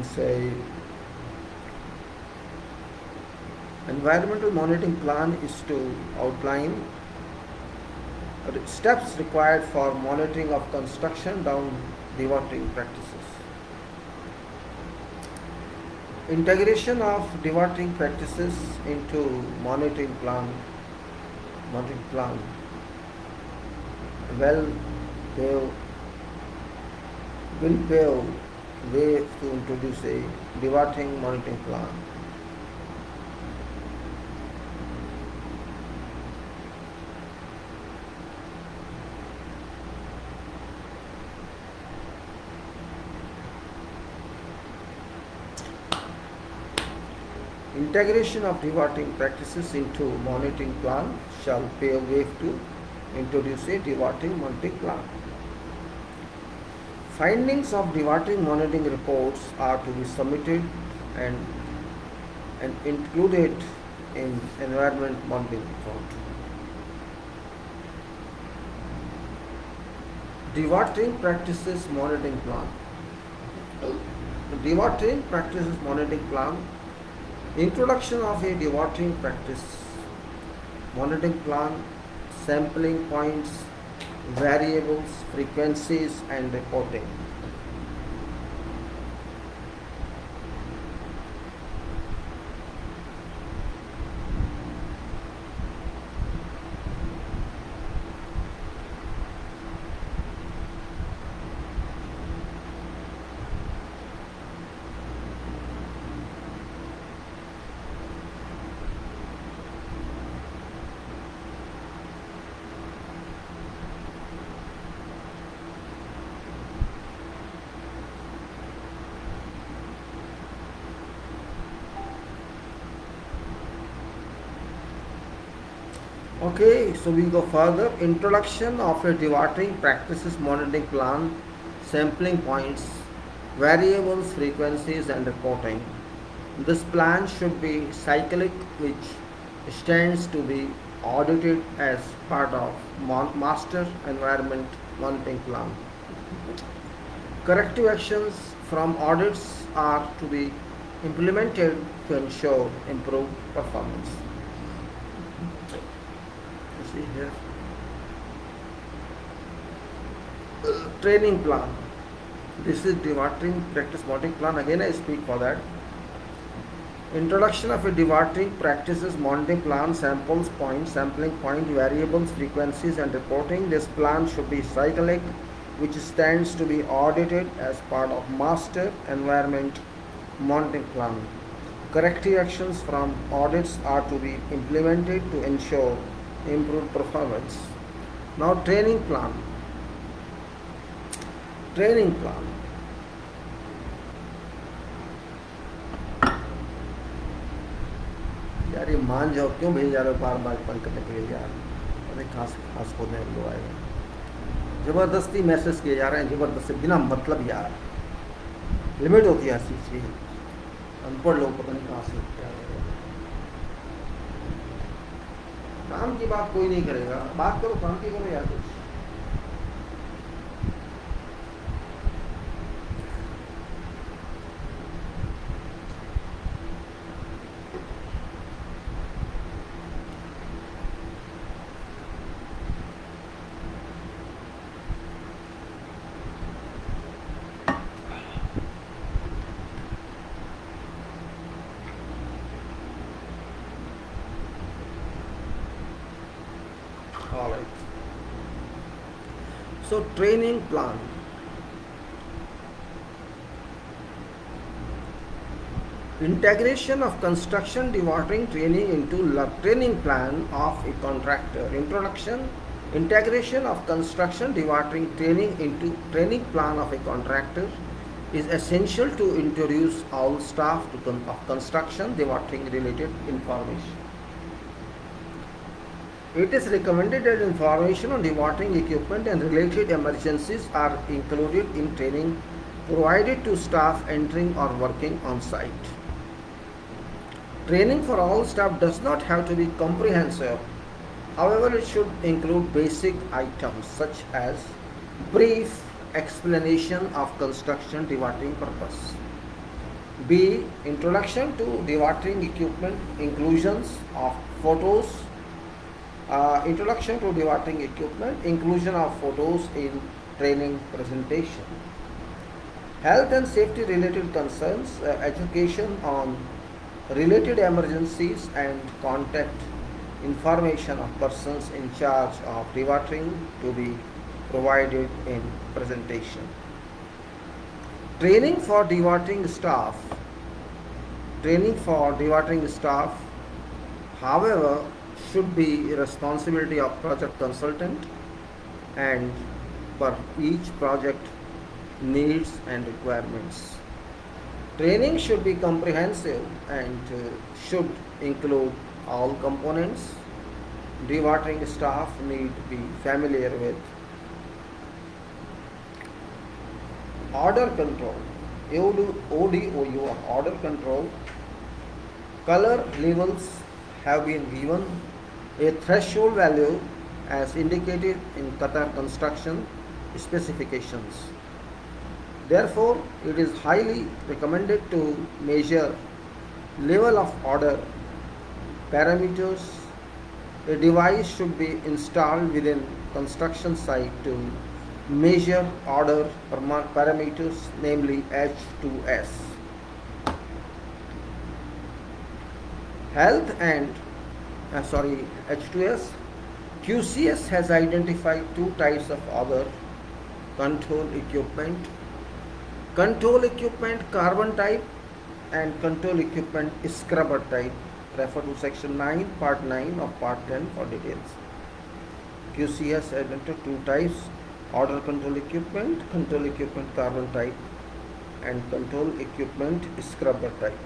can say environmental monitoring plan is to outline steps required for monitoring of construction down dewatering practices. Integration of dewatering practices into monitoring plan well will pave way to introduce a dewatering monitoring plan. Integration of dewatering practices into monitoring plan shall pave way to introduce a dewatering monitoring plan. Findings of dewatering monitoring reports are to be submitted and included in environment monitoring report. Dewatering practices monitoring plan. Dewatering practices monitoring plan. Introduction of a dewatering practice monitoring plan, sampling points, variables, frequencies and reporting. Okay, so we go further. Introduction of a dewatering practices monitoring plan, sampling points, variables, frequencies and reporting. This plan should be cyclic, which stands to be audited as part of master environment monitoring plan. Corrective actions from audits are to be implemented to ensure improved performance. See here, training plan. This is dewatering practice monitoring plan. Again I speak for that. Introduction of a dewatering practices monitoring plan, sampling point, variables, frequencies and reporting. This plan should be cyclic, which stands to be audited as part of master environment monitoring plan. Corrective actions from audits are to be implemented to ensure improved performance. Now training plan. यार ये मान जाओ, क्यों भेज जा रहे हो बार बार बंद करने के लिए यार? अरे खास खोदने लोग आएगा, जबरदस्ती मैसेज किए जा रहे हैं, जबरदस्ती बिना मतलब यार। लिमिट होती है हर चीज़ की। अनपढ़ लोग पता नहीं कहाँ से क्या काम की बात कोई नहीं करेगा, बात करो काम की करो यार कुछ। All right. So training plan. Integration of construction dewatering training into training plan of a contractor. Integration of construction dewatering training into training plan of a contractor is essential to introduce all staff to of construction dewatering related information. It is recommended that information on dewatering equipment and related emergencies are included in training provided to staff entering or working on site. Training for all staff does not have to be comprehensive. However, it should include basic items such as brief explanation of construction dewatering purpose, B. Introduction to dewatering equipment, inclusions of photos. Introduction to dewatering equipment, inclusion of photos in training presentation. Health and safety related concerns, education on related emergencies and contact information of persons in charge of dewatering to be provided in presentation. Training for dewatering staff. Training for dewatering staff, however, should be responsibility of project consultant and for each project needs and requirements. Training should be comprehensive and should include all components. Dewatering staff need to be familiar with order control, ODOU, order control. Color levels have been given a threshold value as indicated in Qatar construction specifications. Therefore, it is highly recommended to measure level of order parameters. A device should be installed within construction site to measure order parameters, namely H2S. H2S. QCS has identified two types of other control equipment. Control equipment carbon type and control equipment scrubber type. Refer to section 9, part 9 of part 10 for details. QCS identified two types: order control equipment carbon type, and control equipment scrubber type.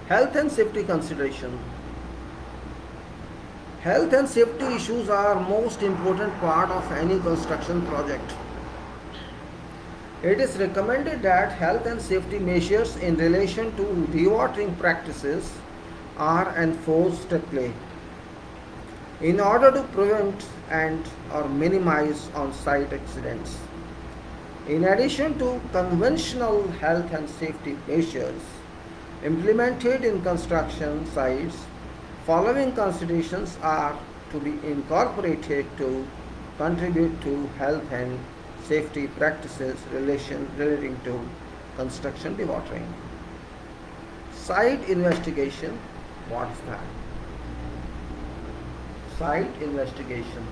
Health and safety consideration. Health and safety issues are most important part of any construction project. It is recommended that health and safety measures in relation to dewatering practices are enforced strictly in order to prevent and or minimize on-site accidents. In addition to conventional health and safety measures implemented in construction sites, following considerations are to be incorporated to contribute to health and safety practices relating to construction dewatering. Site investigation. What is that? Site investigation.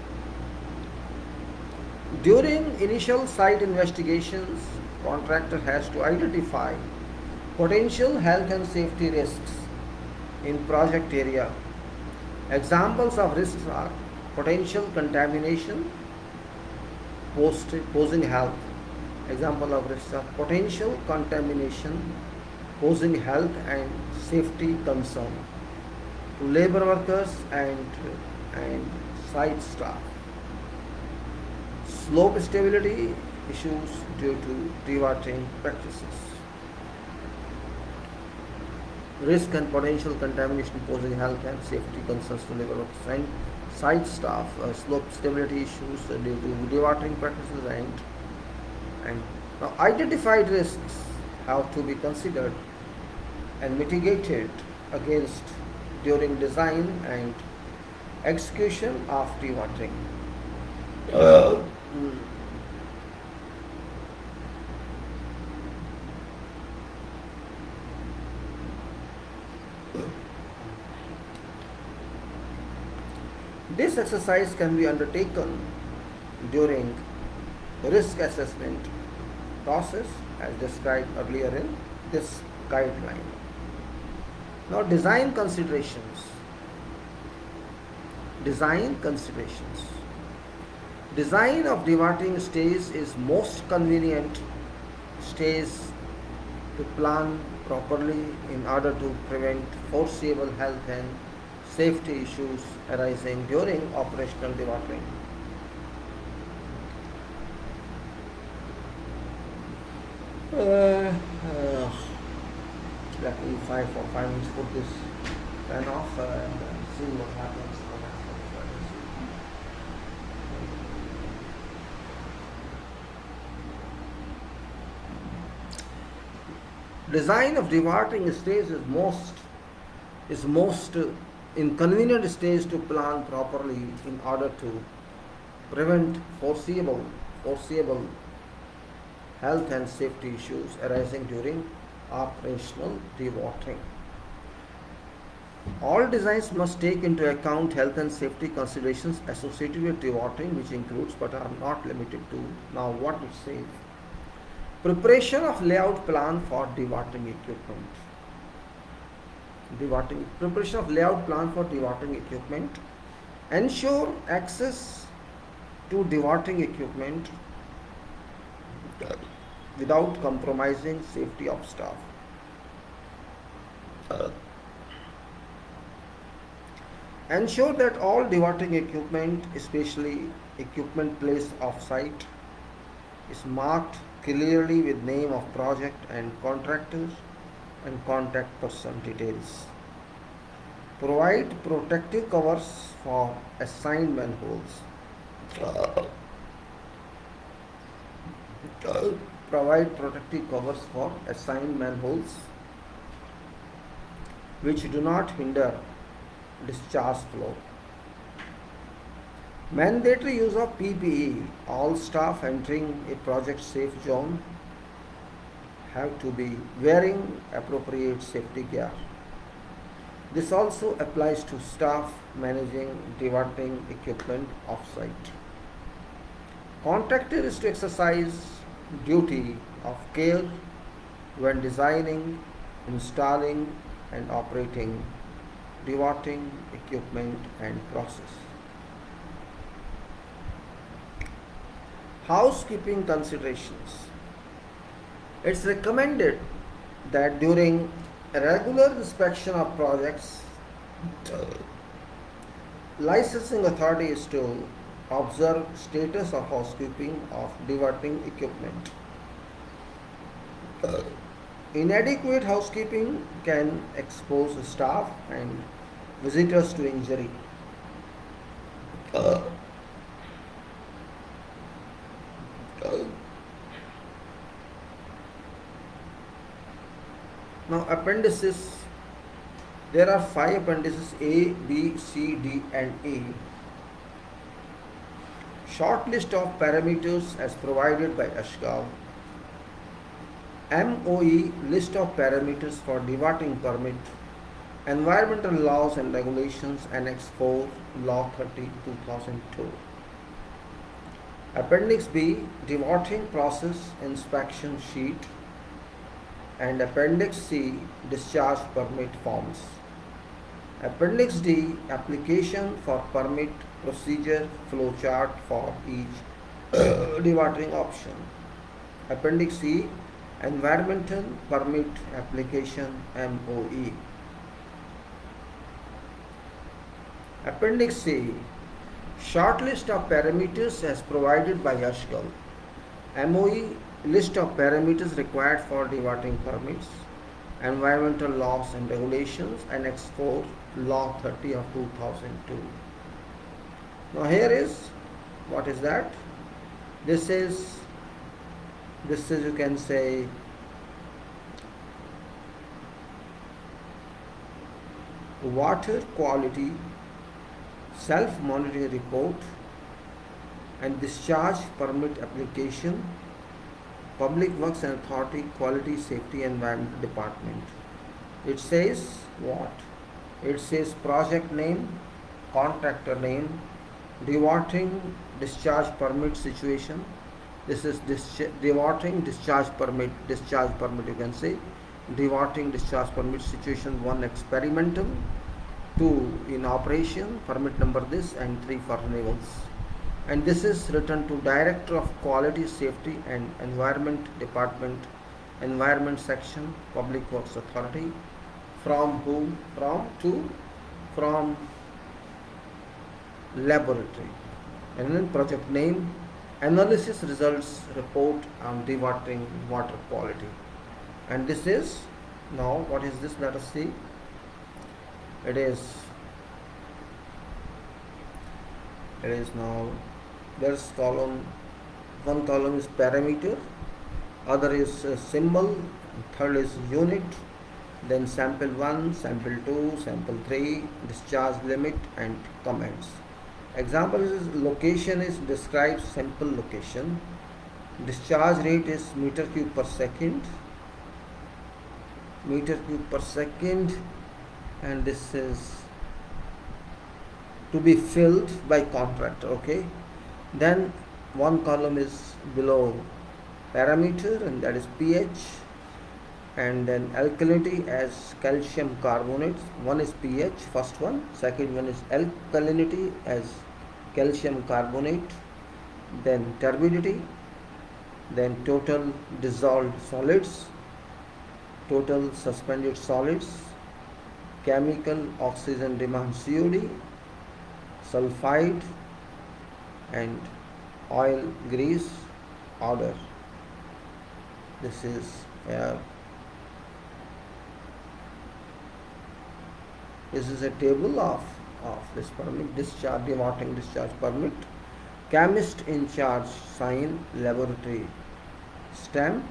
During initial site investigations, contractor has to identify potential health and safety risks in project area. Examples of risks are potential contamination posing health. Example of risks are potential contamination posing health and safety concern to labor workers and site staff. Slope stability issues due to dewatering practices. Risk and potential contamination posing health and safety concerns to labor workers and site staff. Slope stability issues due to dewatering practices and now identified risks have to be considered and mitigated against during design and execution of dewatering. This exercise can be undertaken during risk assessment process as described earlier in this guideline. Now, design considerations. Design considerations. Design of dewatering stage is most convenient stage to plan properly in order to prevent foreseeable health and safety issues arising during operational dewatering. Let me for 5 minutes put this fan off and see what happens. Design of dewatering stage is most inconvenient stage to plan properly in order to prevent foreseeable health and safety issues arising during operational dewatering. All designs must take into account health and safety considerations associated with dewatering, which includes but are not limited to. Now, what it says: preparation of layout plan for dewatering equipment. Preparation of layout plan for dewatering equipment. Ensure access to dewatering equipment without compromising safety of staff. Ensure that all dewatering equipment, especially equipment placed off-site, is marked clearly with name of project and contractors and contact person details. Provide protective covers for assigned manholes. Provide protective covers for assigned manholes which do not hinder discharge flow. Mandatory use of PPE. All staff entering a project safe zone have to be wearing appropriate safety gear. This also applies to staff managing dewatering equipment off-site. Contractor is to exercise duty of care when designing, installing and operating dewatering equipment and process. Housekeeping considerations. It's recommended that during a regular inspection of projects, licensing authority is to observe status of housekeeping of dewatering equipment. Inadequate housekeeping can expose staff and visitors to injury. Now, appendices. There are 5 appendices: A, B, C, D, and E. Short list of parameters as provided by Ashgal. MOE list of parameters for dewatering permit. Environmental laws and regulations, Annex 4, Law 30/2002. Appendix B, dewatering process inspection sheet. And Appendix C, discharge permit forms. Appendix D, application for permit procedure flowchart for each dewatering option. Appendix C, environmental permit application MOE. Appendix C, short list of parameters as provided by Ashgal. MOE, list of parameters required for dewatering permits. Environmental laws and regulations, Annex 4, Law 30/2002. Now here is, what is that? This is you can say water quality self-monitoring report and discharge permit application, Public Works and Authority Quality Safety Environment Department. It says what? It says project name, contractor name, dewatering discharge permit situation. This is dewatering discharge permit you can say. Dewatering discharge permit situation 1 experimental, 2 in operation, permit number this, and 3 for renewals. And this is written to Director of Quality Safety and Environment Department, Environment Section, Public Works Authority. From whom? From laboratory. And then project name, analysis results report on dewatering water quality. And this is, now what is this? Let us see. It is now, there's column, one column is parameter, other is symbol, Third is unit, then sample 1, sample 2, sample 3, discharge limit and comments. Example is location is describes sample location. Discharge rate is meter cube per second, and this is to be filled by contractor. Okay, then one column is below parameter, and that is pH, and then alkalinity as calcium carbonate. One is pH, first one. Second one is alkalinity as calcium carbonate, then turbidity, then total dissolved solids, total suspended solids, chemical oxygen demand COD, sulfide, and oil grease order. This is a table of this permit, discharge, demarking discharge permit. Chemist in charge sign, laboratory stamp.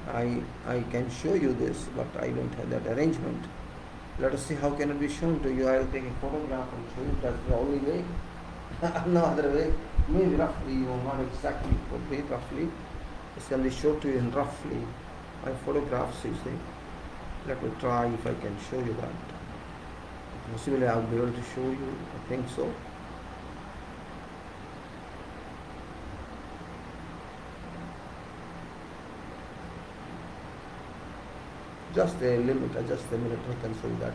I can show you this, but I don't have that arrangement. Let us see how can it be shown to you. I will take a photograph and show you. That's the only way. No other way. Maybe roughly, not exactly, but very roughly. This can be shown to you in roughly. My photographs, you see. Let me try if I can show you that. Possibly I will be able to show you. I think so. Just a minute, I can show you that.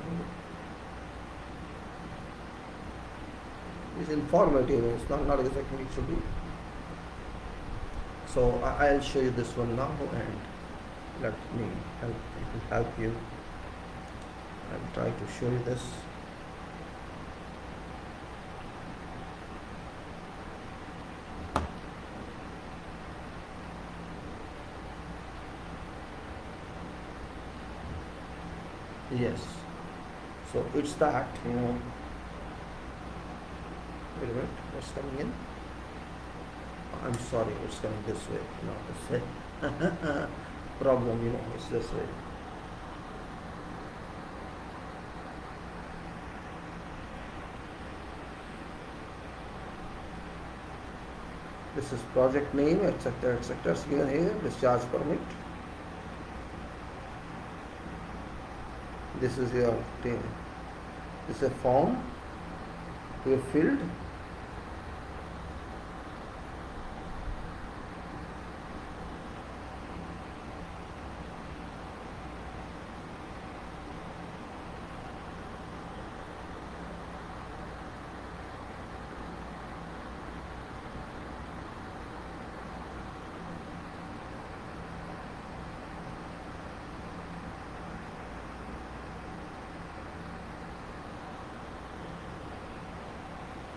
It's informative, it's not exactly it should be. So I'll show you this one now, and let me help you. I'll try to show you this. Yes, so it's that, wait a minute, what's coming in? I'm sorry, it's coming this way, not this way. Problem, it's this way. This is project name, etc., is given here, discharge permit. This is your this is a form you have filled.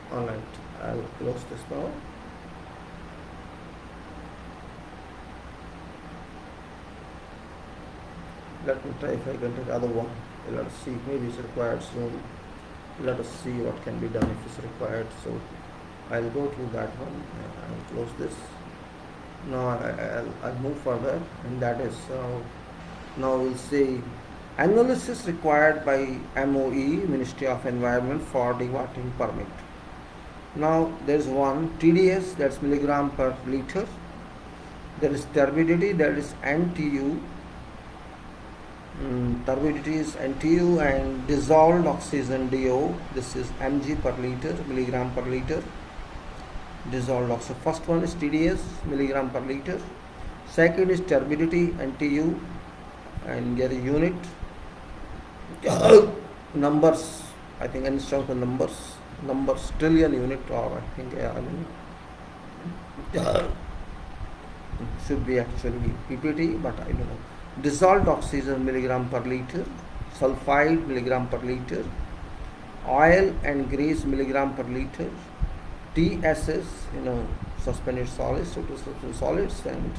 Alright, I'll close this now. Let me try if I can take other one. Let us see, maybe it's required soon. Let us see what can be done if it's required. So I'll go to that one. I'll close this. Now I'll move further, and that is now we'll see analysis required by MOE, Ministry of Environment, for demarking permit. Now there is one TDS, that's milligram per liter. There is turbidity, that is NTU. Turbidity is NTU, and dissolved oxygen DO, this is mg per liter, milligram per liter. Dissolved oxygen. First one is TDS, milligram per liter. Second is turbidity, NTU, and get a unit. Numbers, I think instead of the numbers trillion unit, or I think should be actually PPT, but I don't know. Dissolved oxygen milligram per liter, sulfide milligram per liter, oil and grease milligram per liter, TSS, suspended solids, total suspended solids, and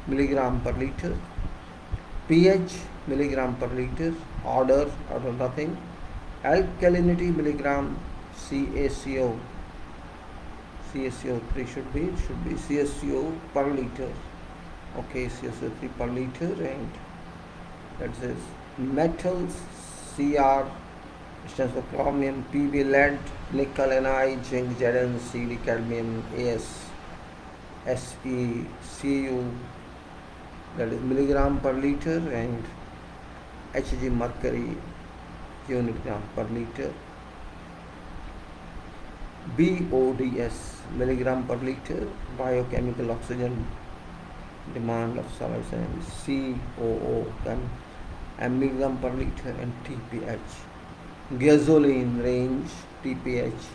milligram per liter, pH milligram per liter, order nothing, alkalinity milligram CaCO, CSCO3 should be CSCO per liter. Okay, CSCO3 per liter, and that is metals. Cr stands for chromium, Pb lead, nickel Ni, zinc Zn, Cd cadmium, As Sp Cu, that is milligram per liter, and Hg mercury unit gram per liter. BODS milligram per liter, biochemical oxygen demand of solids, and COO milligram per liter, and TPH gasoline range, TPH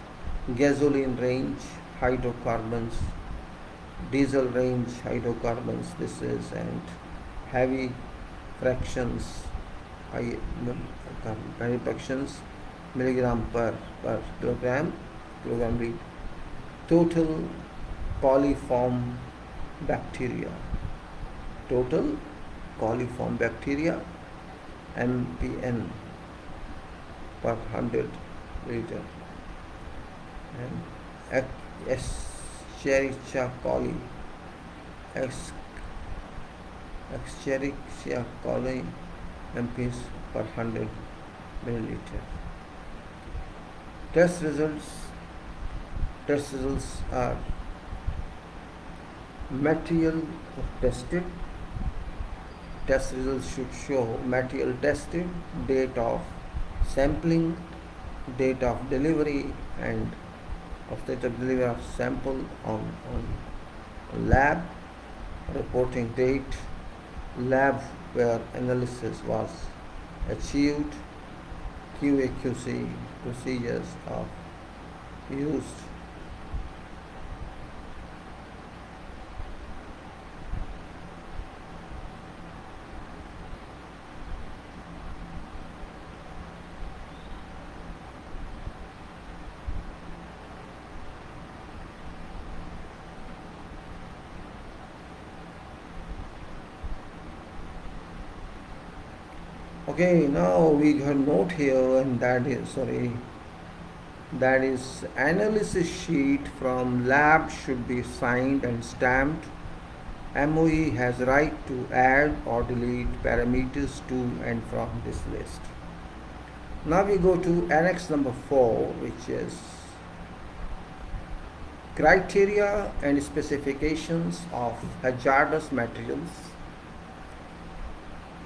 gasoline range hydrocarbons, diesel range hydrocarbons, this is, and heavy fractions, heavy fractions milligram per kilogram weight. Total coliform bacteria, MPN per 100 liter, and Escherichia coli, MPs per 100 milliliter. Test results are material tested. Test results should show material tested, date of sampling, date of delivery, and of the delivery of sample on lab, reporting date, lab where analysis was achieved, QA/QC procedures are used. Okay, now we got note here, and that is analysis sheet from lab should be signed and stamped. MOE has right to add or delete parameters to and from this list. Now we go to annex number 4, which is criteria and specifications of hazardous materials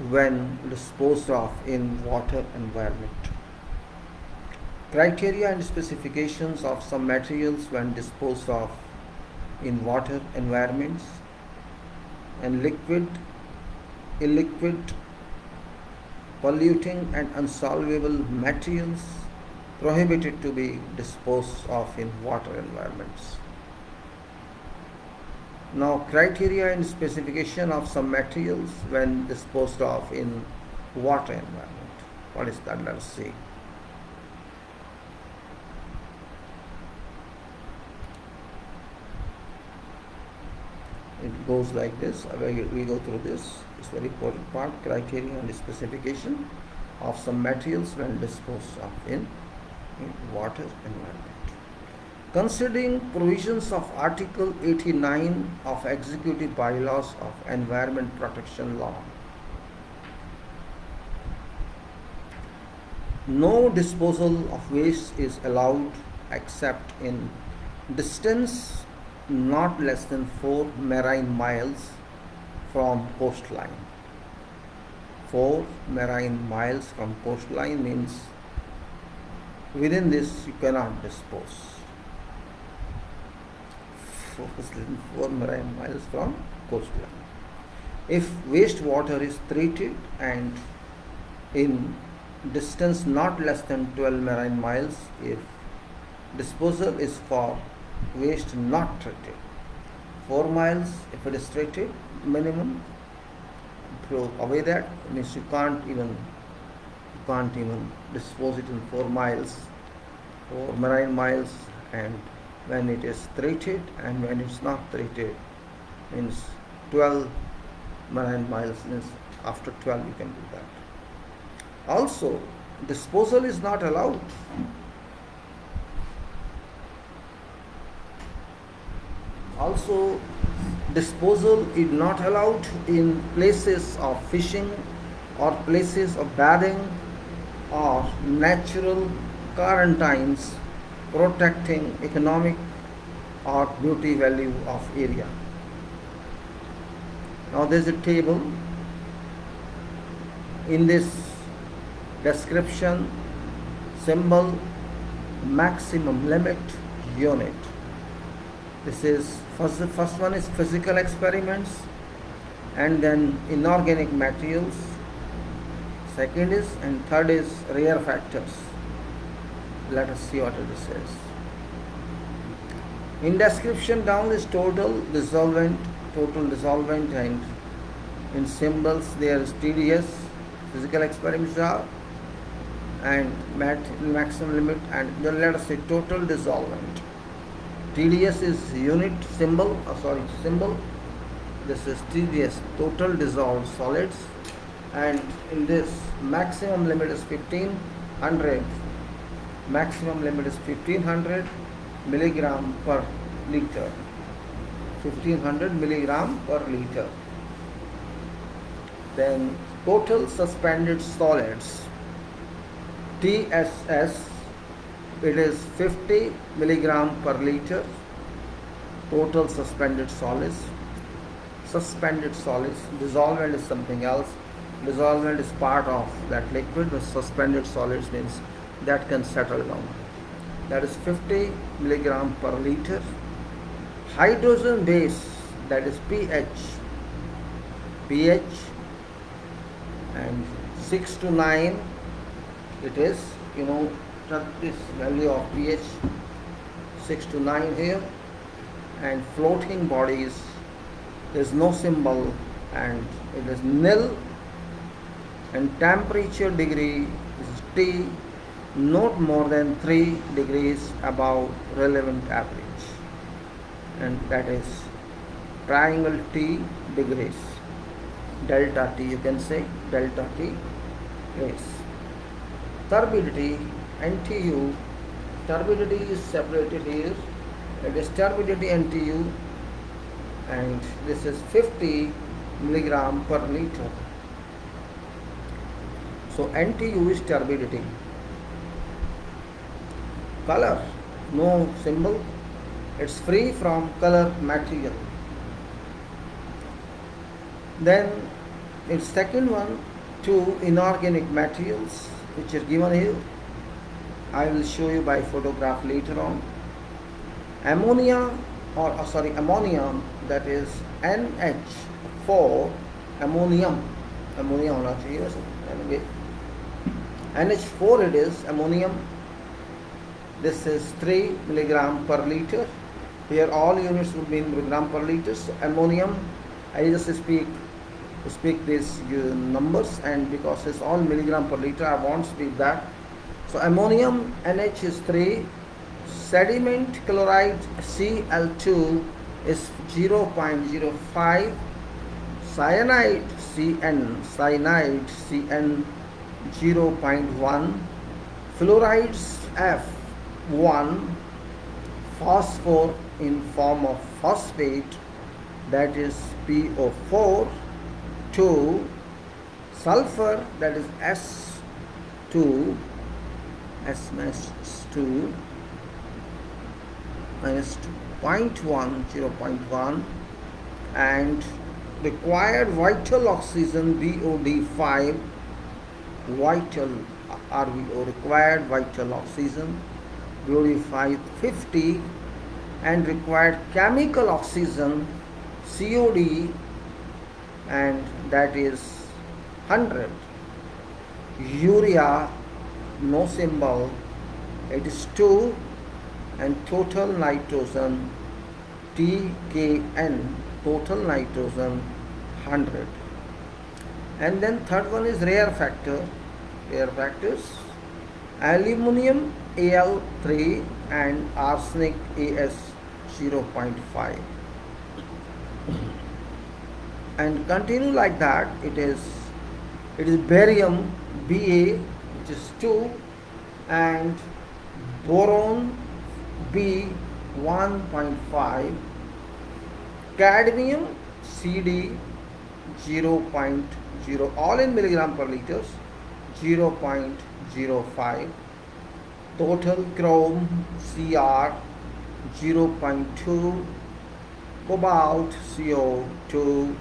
when disposed of in water environment. Criteria and specifications of some materials when disposed of in water environments, and liquid, illiquid, polluting and unsolvable materials prohibited to be disposed of in water environments. Now, criteria and specification of some materials when disposed of in water environment. What is that? Let's see. It goes like this. We go through this. It's very important part. Criteria and specification of some materials when disposed of in water environment. Considering provisions of Article 89 of Executive Bylaws of Environment Protection Law, no disposal of waste is allowed except in distance not less than 4 marine miles from coastline. 4 marine miles from coastline means within this you cannot dispose. 4 marine miles from coastline. If wastewater is treated and in distance not less than 12 marine miles, if disposal is for waste not treated, 4 miles if it is treated minimum, throw away that means you can't even dispose it in 4 miles, 4 marine miles, and when it is treated, and when it's not treated means 12 marine miles, means after 12 you can do that. Also, disposal is not allowed Also, disposal is not allowed in places of fishing or places of bathing or natural quarantines, protecting economic or beauty value of area. Now there is a table. In this description, symbol, maximum limit, unit. This is the first one is physical experiments, and then inorganic materials. Second is, and third is rare factors. Let us see what it says. In description down is total dissolvent, and in symbols there is TDS, physical experiments are, and maximum limit, and then let us say total dissolvent. TDS is unit symbol, symbol. This is TDS, total dissolved solids, and in this maximum limit is 1500. Maximum limit is 1500 milligram per liter. 1500 milligram per liter. Then total suspended solids, TSS, it is 50 milligram per liter. Total suspended solids. Dissolvent is something else. Dissolvent is part of that liquid, but suspended solids means that can settle down. That is 50 milligram per liter. Hydrogen base, that is pH, and 6 to 9, it is, this value of pH 6 to 9 here. And floating bodies, there is no symbol and it is nil. And temperature degree is T, not more than 3 degrees above relevant average, and that is triangle T degrees. Delta T, you can say delta T is turbidity, NTU. Turbidity is separated here. It is turbidity NTU, and this is 50 milligram per liter. So NTU is turbidity. Color, no symbol. It's free from color material. Then its second one, two inorganic materials which are given here. I will show you by photograph later on. Ammonia, ammonium, that is NH4, ammonium होना चाहिए वैसे, NH4 it is, ammonium. This is 3 milligram per liter. Here all units would be in milligram per liter. So ammonium, I just speak these numbers, and because it's all milligram per liter, I won't speak that. So ammonium, NH is 3. Sediment chloride Cl2 is 0.05. Cyanide Cn 0.1. Fluorides F1. Phosphor in form of phosphate, that is PO4. 2. Sulfur, that is S2 minus 0.1, and required vital oxygen BOD5, vital RVO, required vital oxygen BOD5 50, and required chemical oxygen COD, and that is 100. Urea, no symbol, it is 2, and total nitrogen TKN, total nitrogen 100. And then third one is rare factor. Rare factors, aluminium Al3 and arsenic As 0.5. And continue like that. It is barium Ba, which is 2, and boron B 1.5, Cadmium CD 0.0, all in milligram per liters, 0.05. Total chrome Cr 0.2, cobalt CO2,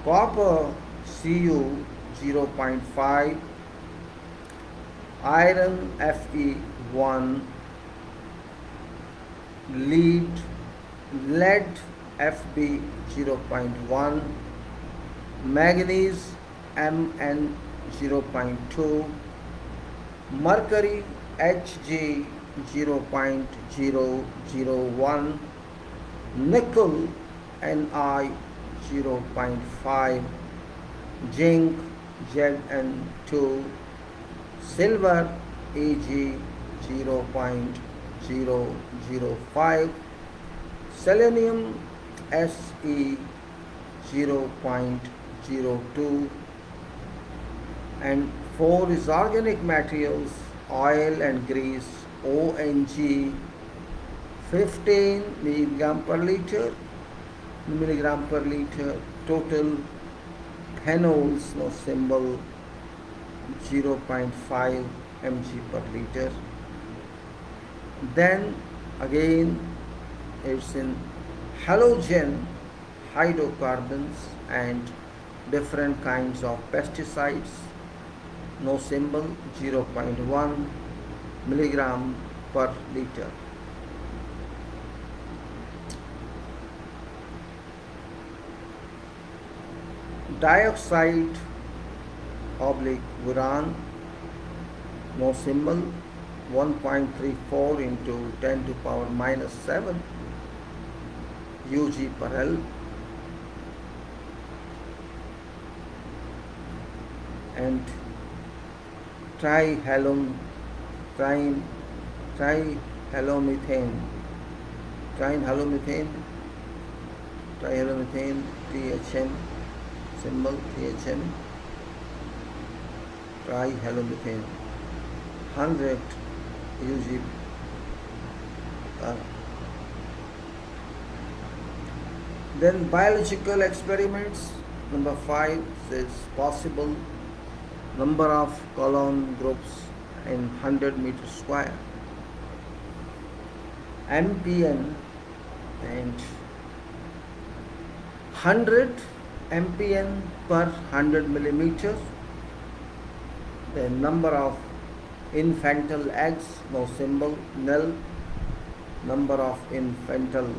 copper Cu 0.5, iron Fe1, lead Fb 0.1, manganese Mn 0.2, mercury Hg 0.001, nickel Ni 0.5, zinc Zn2, silver Ag 0.005, selenium Se 0.02, and 4 is organic materials, oil and grease, ONG 15 milligram per liter, total phenols, no symbol, 0.5 mg per liter. Then again it's in halogen hydrocarbons and different kinds of pesticides, no symbol, 0.1 milligram per liter. Dioxide oblique uran, no symbol, 1.34 into 10 to power minus 7 Ug per L. And trihalomethane, THM, symbol THM, trihalomethane, 100 Ug. Then biological experiments, number 5 says possible number of colon groups in 100 meters square. MPN and 100 MPN per 100 millimeters. The number of infantile eggs, no symbol, nil. Number of infantile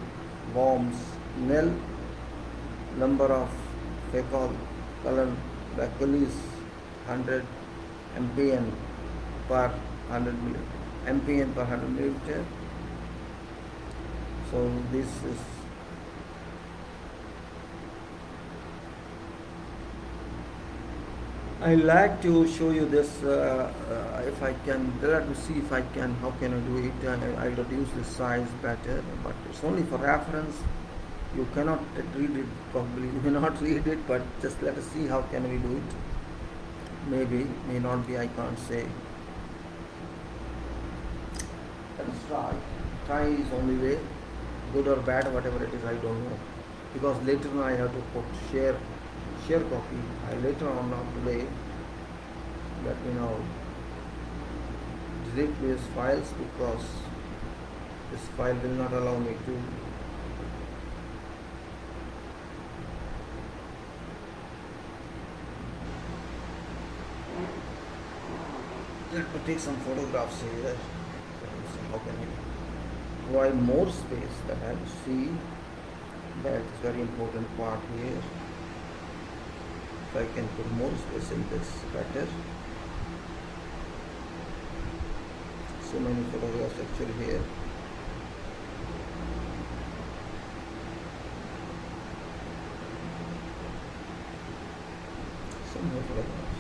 worms, nil. Number of fecal colon baculis, 100 MPN per 100 milliliter. So this is I like to show you this if I can. Let me see if I can. How can I do it? I'll reduce the size better, but it's only for reference. You cannot read it probably. You may not read it, but just let us see how can we do it. Maybe, may not be. I can't say. Let us try. Try is only way. Good or bad, whatever it is, I don't know. Because later on I have to put share copy. I later on, not today, let me now delete these files because this file will not allow me to let me take some photographs here. So how can I provide more space that I see? That is very important part here. If I can put more space in this, better. So many photographs actually here. So many photographs.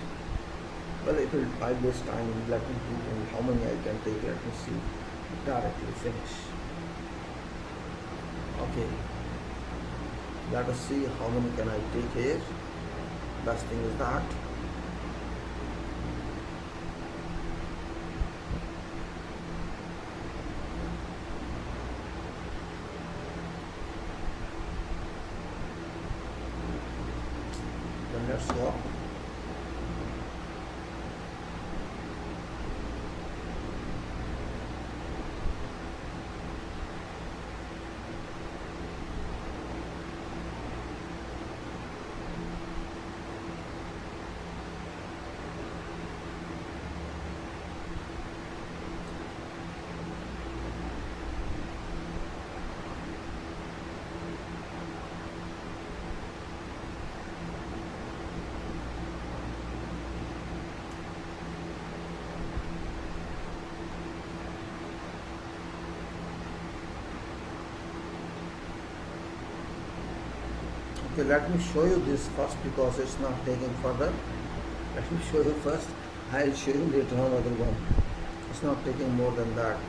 Well, it will by this time. Let me do how many I can take. Let me see. Directly finish. Okay. Let us see how many can I take here. Best thing is that swap. Okay, let me show you this first because it's not taking further. Let me show you first. I'll show you later on other one. It's not taking more than that.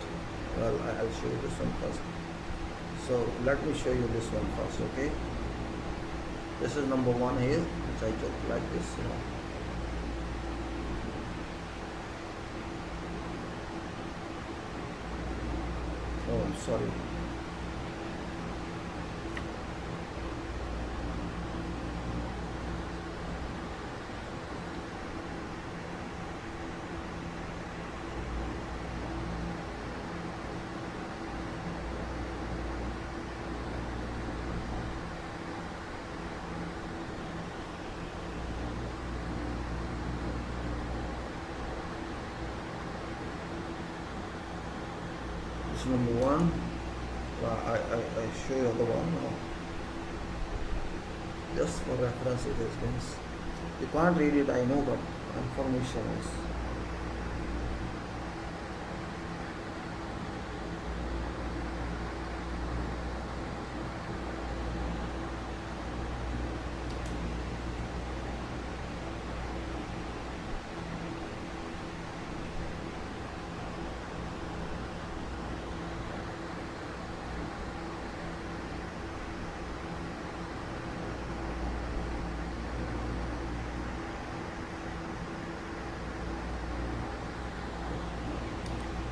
Well, I'll show you this one first. So let me show you this one first, okay? This is number one here, which I took like this, Oh, I'm sorry. This is number one. I show you the one now. Just for reference it is means. You can't read it, I know, but information is.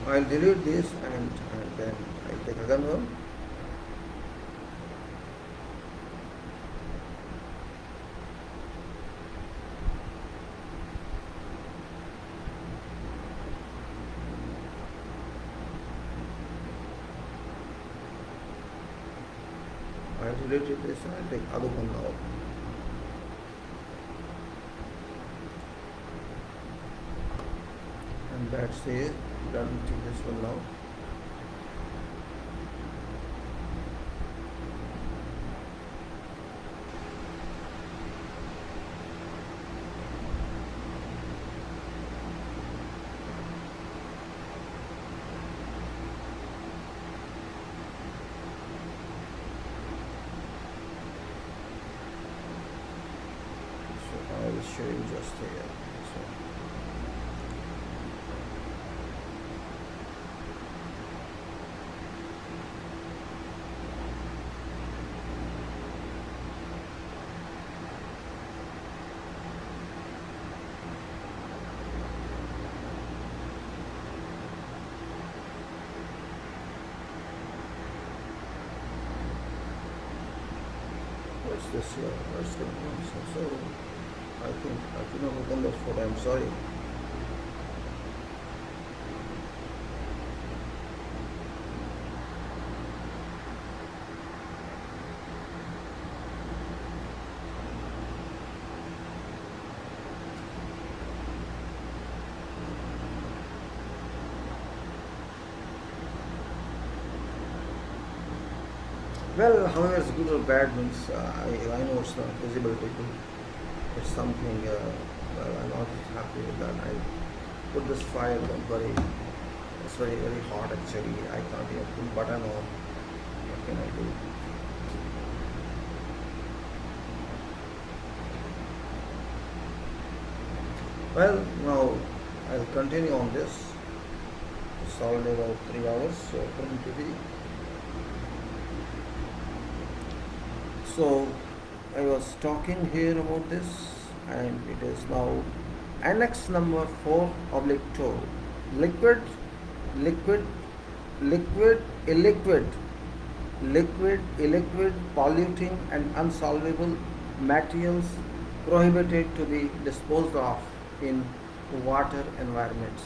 I'll delete this and then I'll take another one. I deleted this and I'll take other one now. And that's it. Done with this one now. So I will show you just here. So, what's this here? What's going on? So I think I cannot open that photo. I'm sorry. Well, however, it's good or bad means I know it's not visible to you. It's something. Well, I'm not happy with that. I put this file. Don't worry. It's very hot actually. I can't even put button on. What can I do? Well, now I'll continue on this. It's already about 3 hours. So according to the. So I was talking here about this, and it is now annex number 4/2. Liquid, liquid, liquid, illiquid, liquid, illiquid, polluting and unsolvable materials prohibited to be disposed of in water environments.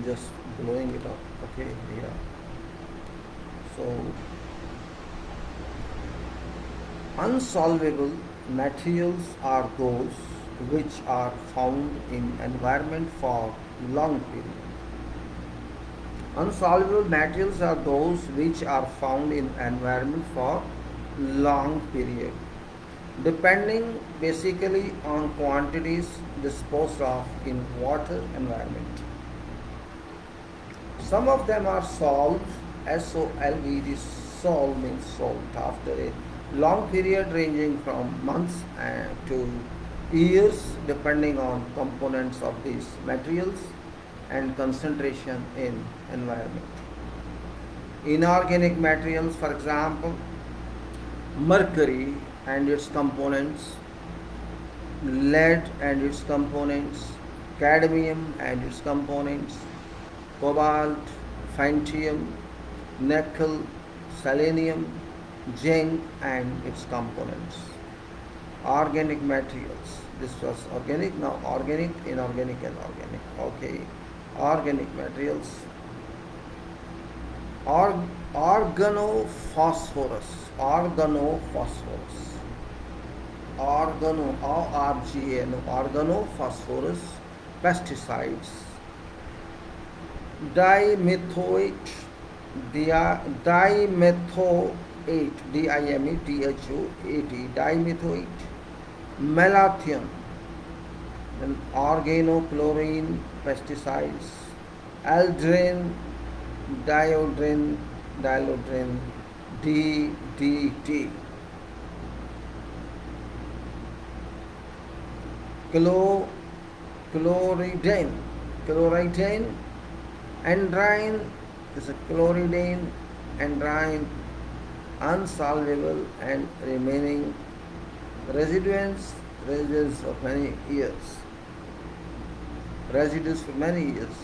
Just blowing it up. Okay, yeah. So unsolvable materials are those which are found in environment for long period. Unsolvable materials are those which are found in environment for long period, depending basically on quantities disposed of in water environment. Some of them are solved, SOLVD, solved means solved after a long period ranging from months to years depending on components of these materials and concentration in environment. Inorganic materials, for example, mercury and its components, lead and its components, cadmium and its components, cobalt, phantom, nickel, selenium, zinc and its components. Organic materials. This was organic, now organic, inorganic and organic. Okay. Organic materials. Organophosphorus. Organophosphorus. Organophosphorus. Pesticides. Dimethoate, dimethoate, dimethoate, malathion, then organochlorine pesticides, aldrin, diodrin, DDT, chloridane, andrine is a chloridane, andrine, unsolvable and remaining residues of many years. Residues for many years.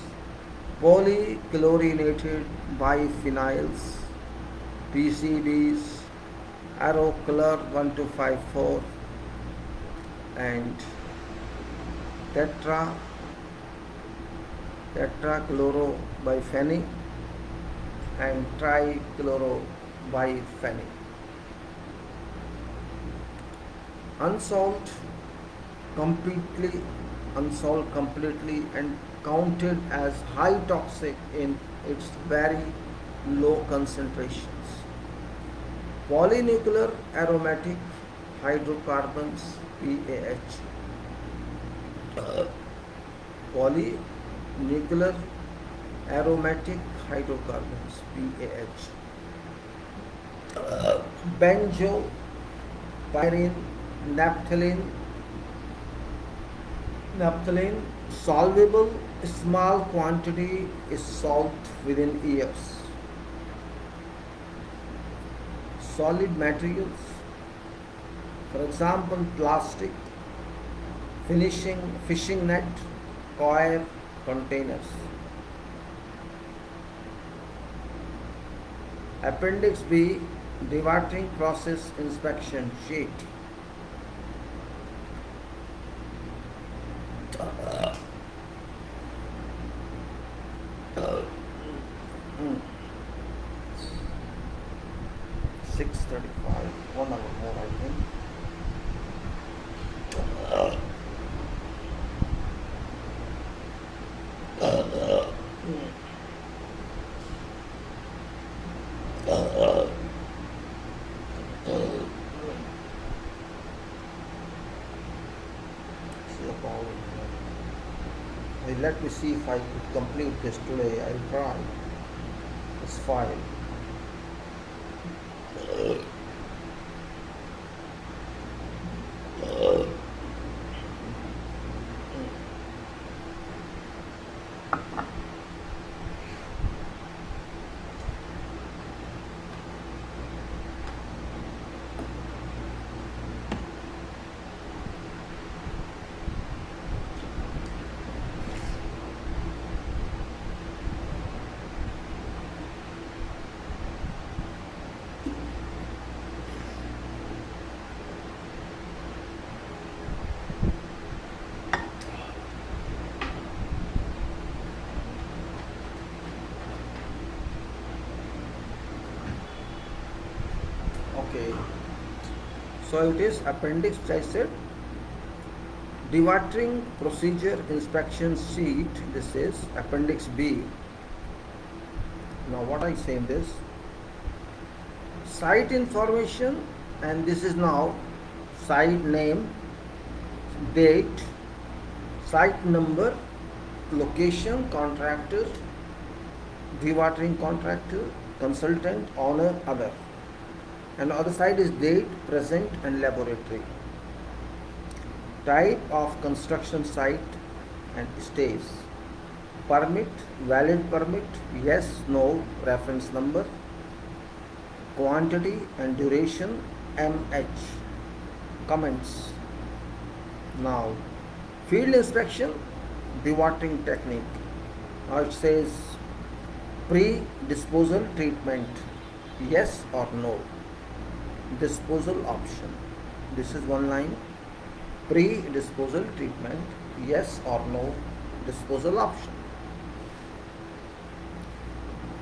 Polychlorinated biphenyls, PCBs, Aerocolor 1254 and tetrachlorobiphenyl and trichlorobiphenyl. Unsolved completely and counted as high toxic in its very low concentrations. Polynuclear aromatic hydrocarbons, PAH. Polynuclear aromatic hydrocarbons, PAH. Benzo, pyrene, naphthalene, solvable, small quantity is solved within years. Solid materials, for example, plastic, fishing net, coir, containers. Appendix B, dewatering process inspection sheet. Uh, 6:35, 1 hour more I think. Let me see if I could complete this today. I'll try. It's fine. Okay. So it is appendix, which I said. Dewatering procedure inspection sheet. This is appendix B. Now what I say in this? Site information, and this is now site name, date, site number, location, contractor, dewatering contractor, consultant, owner, other. And the other side is date, present, and laboratory. Type of construction site and stage. Permit, valid permit, yes, no, reference number. Quantity and duration, MH. Comments. Now, field inspection, dewatering technique. Now it says pre-disposal treatment, yes or no. Disposal option. This is one line. Pre-disposal treatment, yes or no. Disposal option.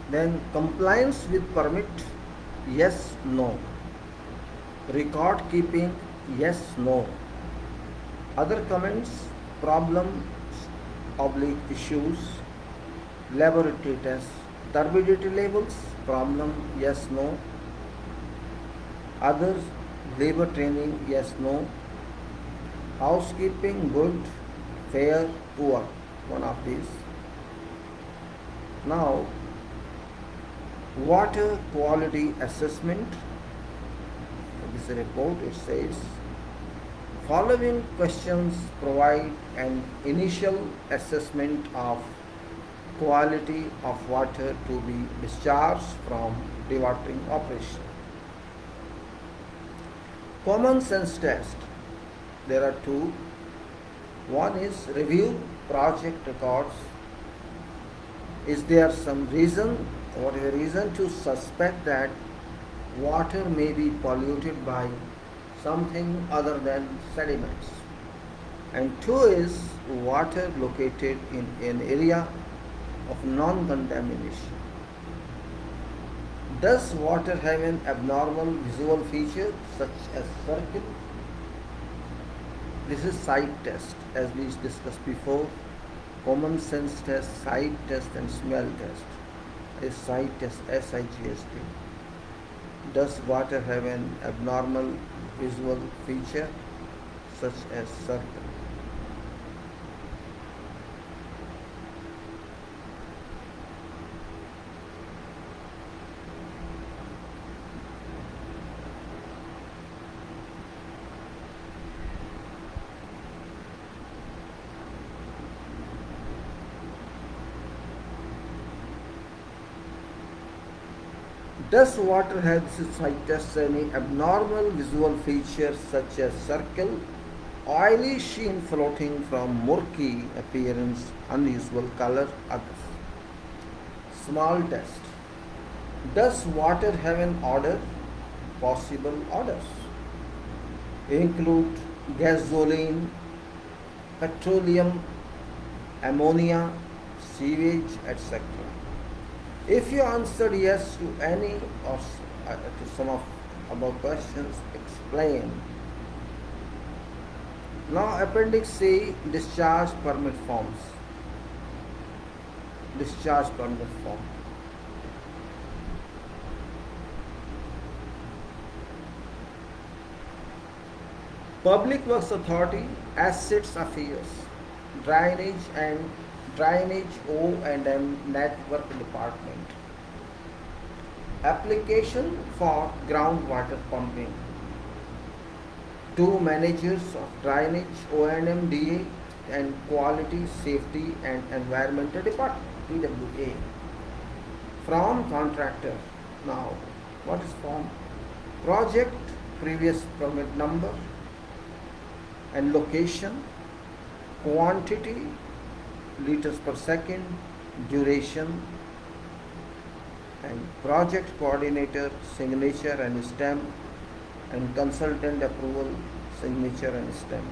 Then compliance with permit, yes, no. Record keeping, yes, no. Other comments, problems, issues, laboratory tests, turbidity levels, problem, yes, no. Others, labor training, yes, no. Housekeeping, good, fair, poor, one of these. Now, water quality assessment. This report, it says, following questions provide an initial assessment of quality of water to be discharged from dewatering operation. Common sense test. There are two. One is review project records. Is there some reason, whatever reason, to suspect that water may be polluted by something other than sediments? And two is water located in an area of non-contamination. Does water have an abnormal visual feature such as circle? This is sight test, as we discussed before. Common sense test, sight test, and smell test. Is sight test, SIGST. Does water have an abnormal visual feature such as circle? Does water have, this is sight test, any abnormal visual features such as circle, oily sheen floating from murky appearance, unusual color, others? Small test. Does water have an odor? Possible odors include gasoline, petroleum, ammonia, sewage, etc. If you answered yes to any or to some of above questions, explain. Now appendix C, discharge permit forms. Discharge permit form. Public Works Authority, Assets Affairs, Drainage O&M Network Department. Application for groundwater pumping. Two managers of Drainage O&M DA and Quality, Safety and Environmental Department, TWA. From contractor. Now, what is from? Project, previous permit number and location, quantity, liters per second, duration, and project coordinator, signature and stamp, and consultant approval, signature and stamp.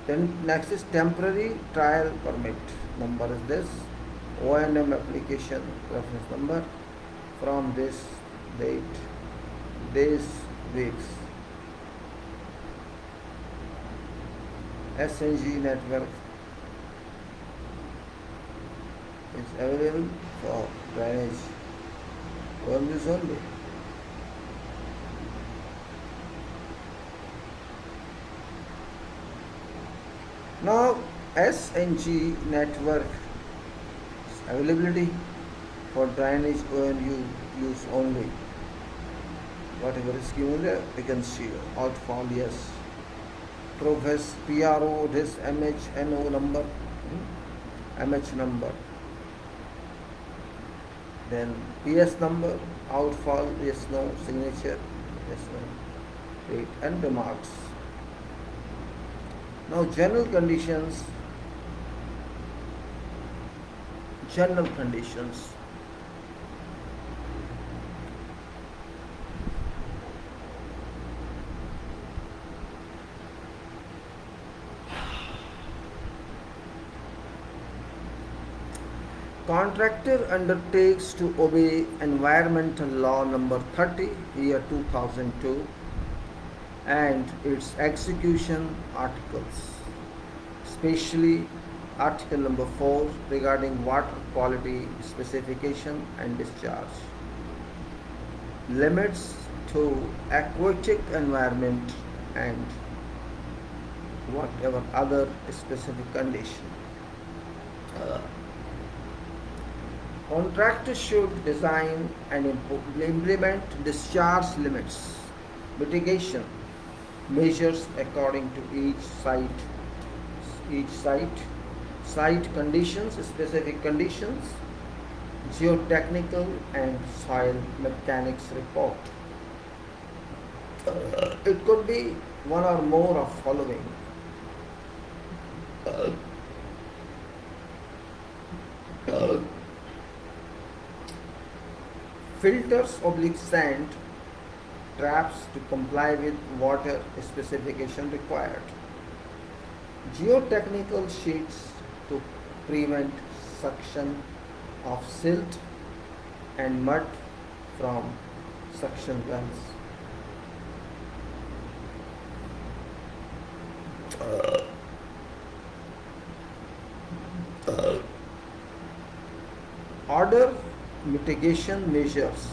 Then next is temporary trial permit. Number is this. O&M application reference number from this date. days, weeks. SNG network is available for drainage purposes only. Now SNG network availability for drainage ONU use only. Whatever is given there, we can see outfall, yes. Progress PRO, this MHNO number, MH number. Then PS number, outfall, yes, no, signature, yes, no, date and remarks. Now general conditions. General conditions. Contractor undertakes to obey Environmental Law number 30, year 2002, and its execution articles, especially Article number 4 regarding water quality specification and discharge, limits to aquatic environment, and whatever other specific condition. Contractors should design and implement discharge limits, mitigation measures according to each site conditions, specific conditions, geotechnical and soil mechanics report. It could be one or more of following. Filters / sand traps to comply with water specification required. Geotechnical sheets to prevent suction of silt and mud from suction wells. Order mitigation measures,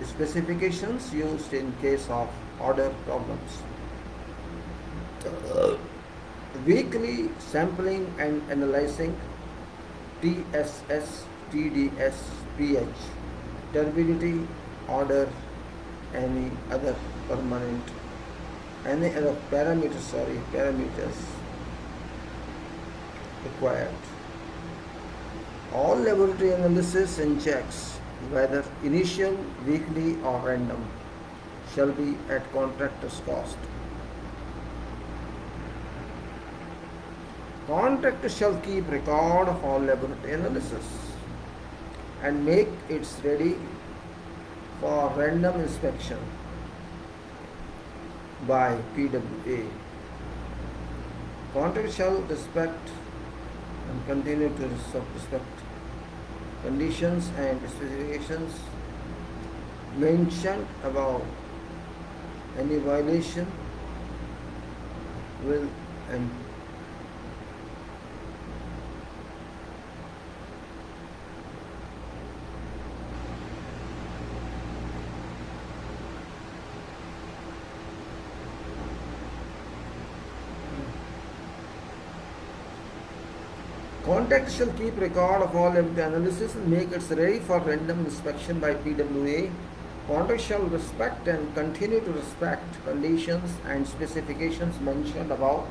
specifications used in case of order problems. Weekly sampling and analyzing TSS, TDS, pH, turbidity, order, any other parameters required. All laboratory analysis and checks, whether initial, weekly or random, shall be at contractor's cost. Contractor shall keep record of all laboratory analysis and make it ready for random inspection by PWA. Contractor shall respect and continue to respect conditions and specifications mentioned above. Any violation will and Contractor shall keep record of all analysis and make it ready for random inspection by PWA. Contractor shall respect and continue to respect conditions and specifications mentioned above,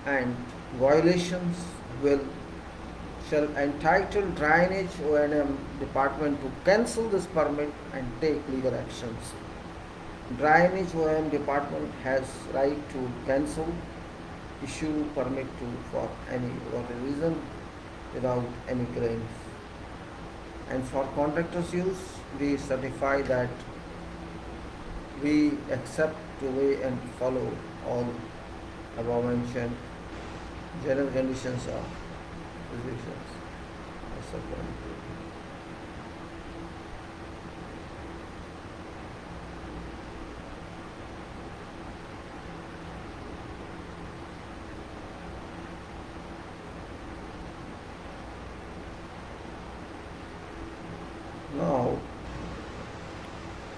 and violations shall entitle drainage O&M department to cancel this permit and take legal actions. Drainage O&M department has right to cancel, issue permit for any whatever reason without any claims. And for contractors' use, we certify that we accept to obey and follow all above mentioned general conditions of restrictions. Now,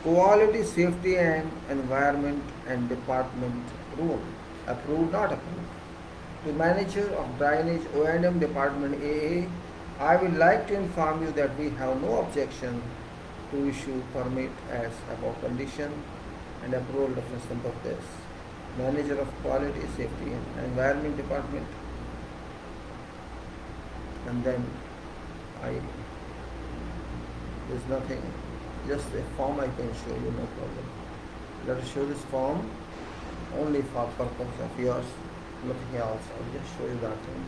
quality, safety and environment and department rule. Approved, not approved. To manager of drainage O&M department AA, I would like to inform you that we have no objection to issue permit as above condition and approval reference number of this. Manager of quality, safety and environment department, and then I there's nothing, just a form I can show you, no problem. Let us show this form only for purpose of yours, nothing else. I'll just show you that thing.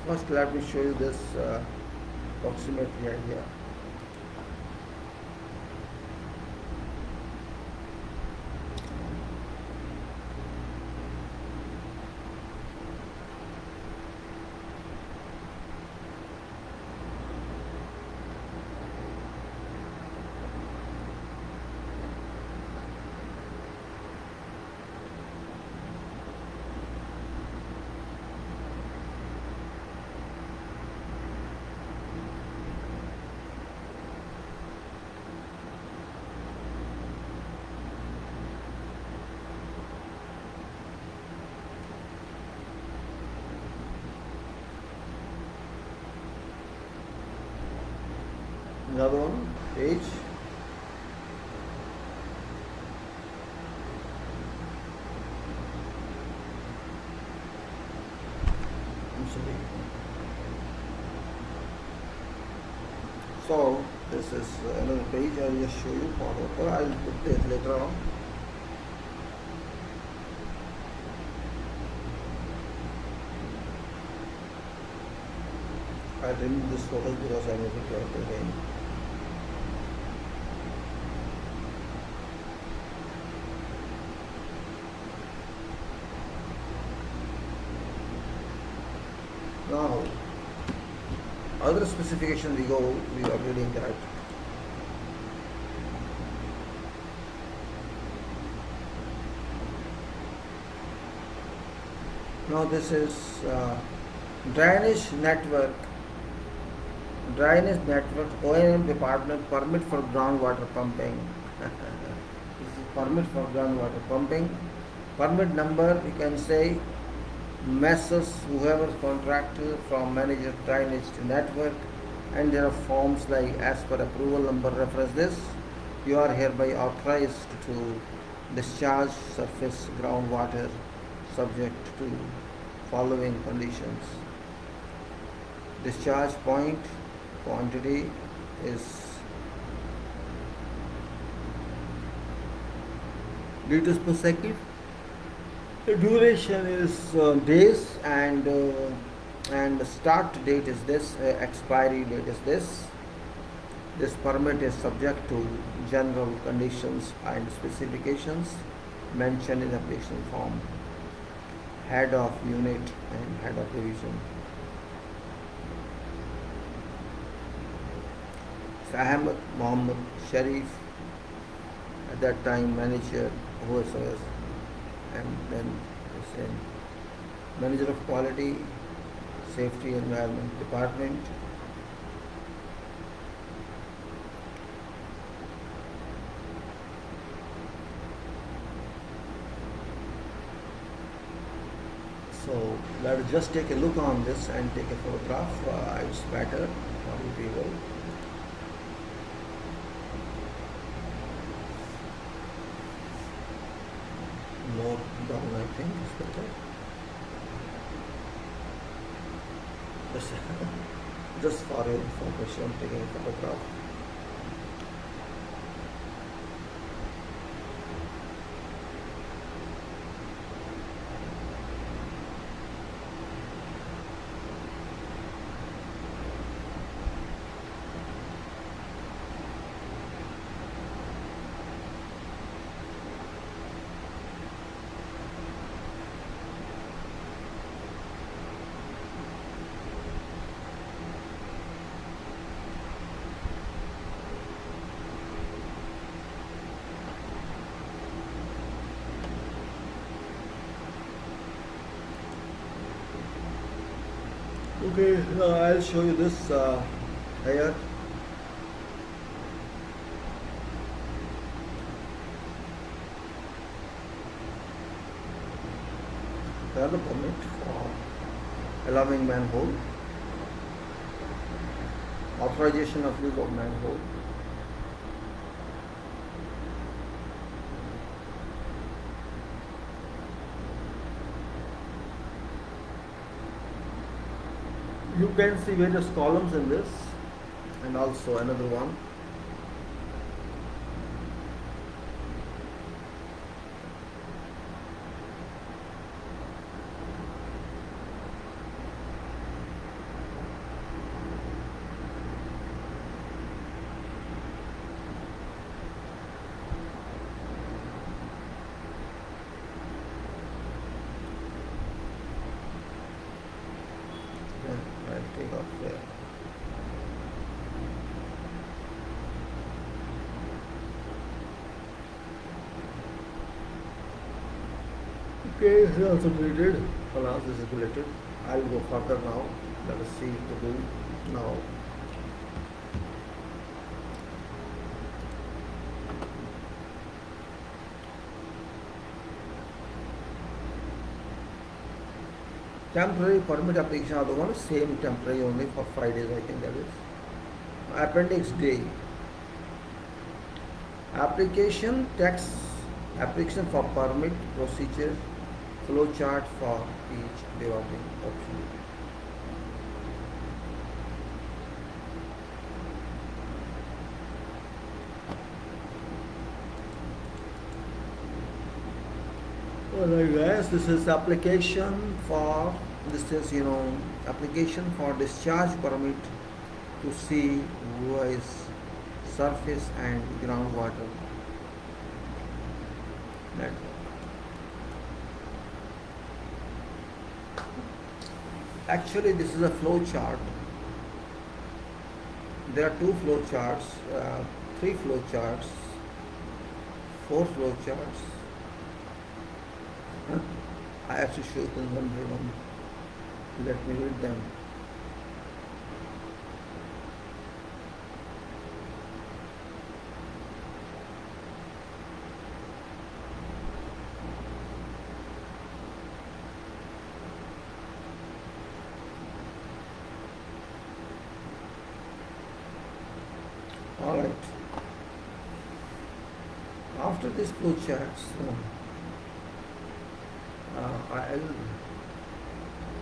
First, let me show you this approximately idea. Another one, page. I'm sorry. So this is another page. I'll just show you for I'll put it later on. I remove this photo because I need to draw it again. Now, other specification we are reading that. Now this is drainage network O&M department permit for groundwater pumping. This is permit for groundwater pumping. Permit number, you can say Messrs whoever contractor from manager drainage to network, and there are forms like as per approval number reference this. You are hereby authorized to discharge surface groundwater subject to following conditions. Discharge point quantity is liters per second. The duration is days, and the start date is this, expiry date is this. This permit is subject to general conditions and specifications mentioned in the application form. Head of unit and head of division. Ahmed Mohammed Sharif, at that time manager, whoever, and then the same manager of quality, safety, environment department. So let us just take a look on this and take a photograph. It's better for you people. No more down, I think. It's better. Just, just for your information, I'm taking a photograph. Okay, I'll show you this here. Here the permit for allowing manhole, authorization of use of manhole. You can see various columns in this, and also another one. I'll take off there. Okay, this is also deleted. Alas, this is deleted. I'll go further now. Let us see to do now. Temporary permit application, other one, same temporary only for 5 days, I think that is. Appendix D. Application text, application for permit, procedure, flow chart for each developing option. Alright guys, this is application for, this is application for discharge permit to see voice, surface and groundwater network. Actually this is a flow chart. There are 2 flow charts, 3 flow charts, 4 flow charts. I have to show them one by one. Let me read them. All right. After this flow charts,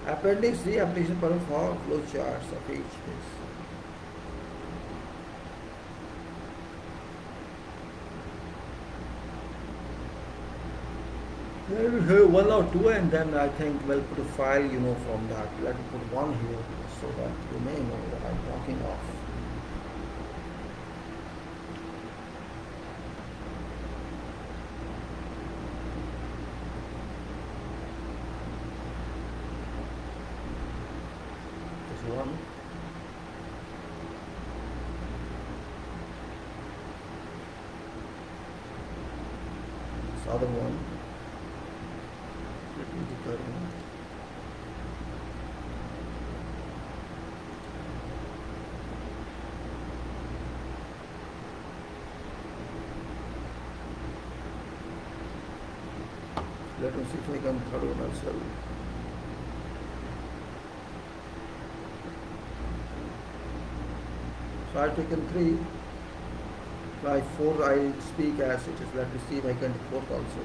appendix D, application permit for flow charts of each phase. There we have 1 or 2, and then I think we'll put a file from that. Let me put 1 here so that you may know what I'm talking of. One. This other one. Let me declare one. Let me see if I can third one as well. So I've taken 3, by 4 I speak as it is. Let me see if I can do 4th also.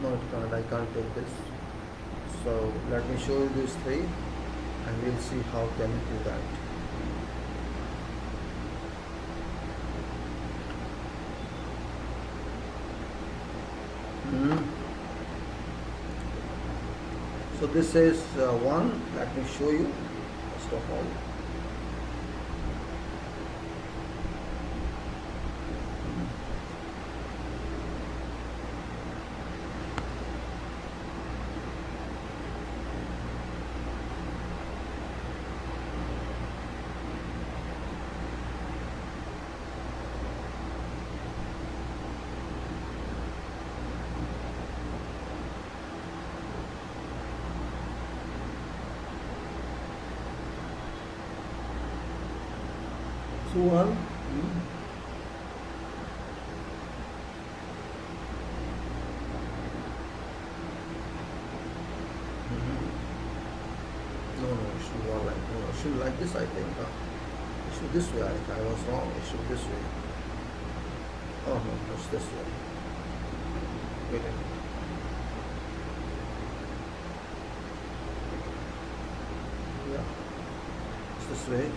no, it can't. I can't take this. So let me show you these three, and we'll see how can you do that. So this is one. Let me show you first of all. So one. No, it should go like, no, it should like this, I think. It should this way. I was wrong. It should this way. Oh no, it's this way. Wait a minute. Yeah, it's this way.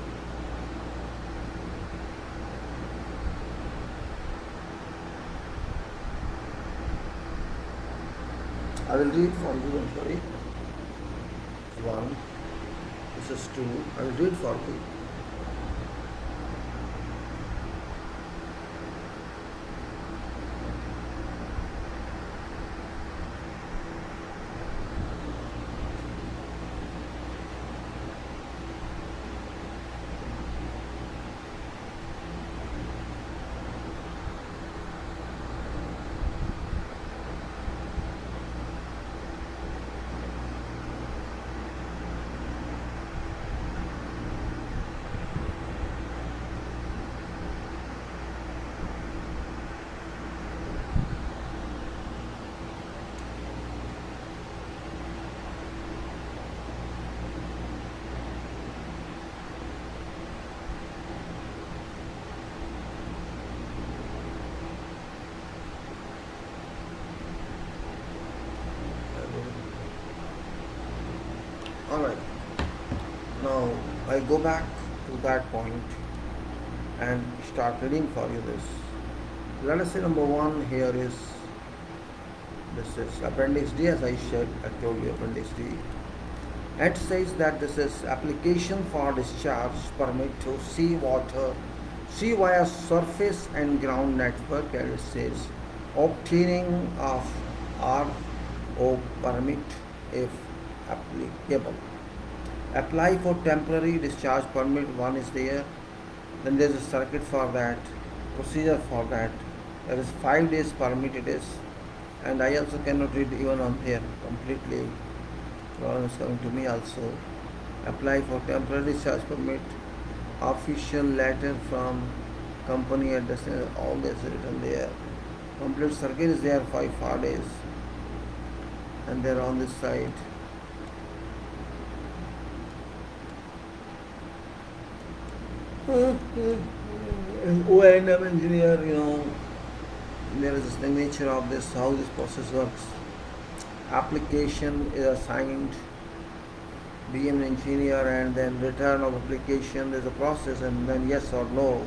I will read for you, don't worry. One. This is two. I will read for you. Alright, now I go back to that point and start reading for you this. Let us say number one here is, this is appendix D, as I said, I told you appendix D. It says that this is application for discharge permit to sea via surface and ground network, and it says obtaining of RO permit if applicable. Apply for temporary discharge permit, one is there. Then there is a circuit for that, procedure for that. There is 5 days permit it is. And I also cannot read even on here completely. Problem is coming to me also. Apply for temporary discharge permit. Official letter from company at destination, all this written there. Complete circuit is there, 5 days. And they're on this side. O&M engineer, there is a signature of this, how this process works. Application is assigned BM engineer, and then return of application, there's a process, and then yes or no.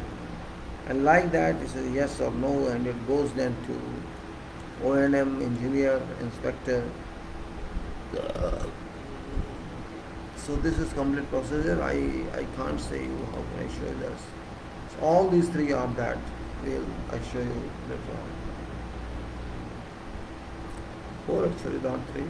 And like that, it says yes or no, and it goes then to O&M engineer, inspector. So this is complete procedure. I can't say you how can I show you this. So all these three are that. I show you later on. 4 actually, not 3.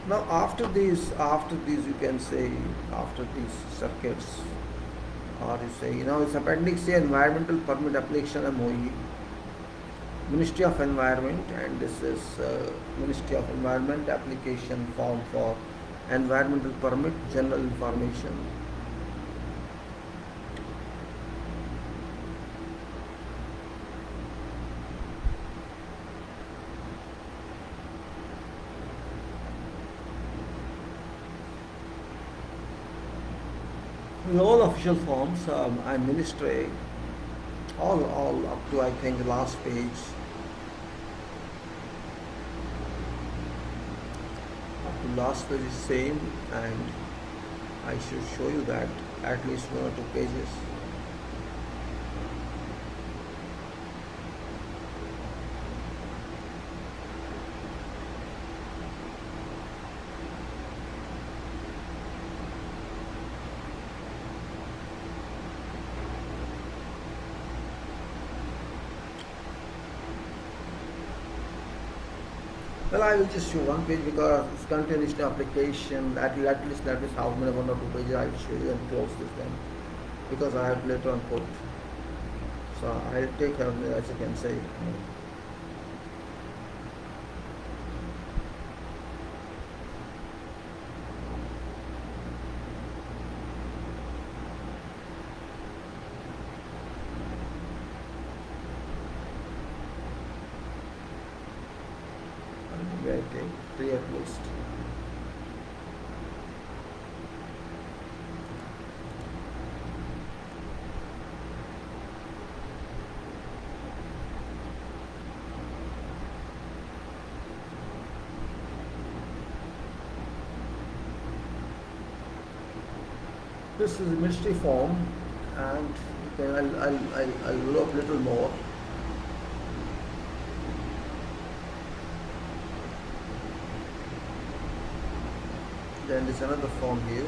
Now after these you can say, after these circuits, or you say, it's appendix A, environmental permit application MOE, Ministry of Environment, and this is Ministry of Environment application form for environmental permit, general information. All official forms and ministry, all up to I think the last page. Up to last page is same, and I should show you that at least 1 or 2 pages. Well, I will just show one page because it's continuous application. At least how many 1 or 2 pages I will show you and close this then, because I have later on put. So I'll take care of it, as you can say. Okay, 3 at least. This is a mystery form, and then I'll look up a little more. Then there's another form here.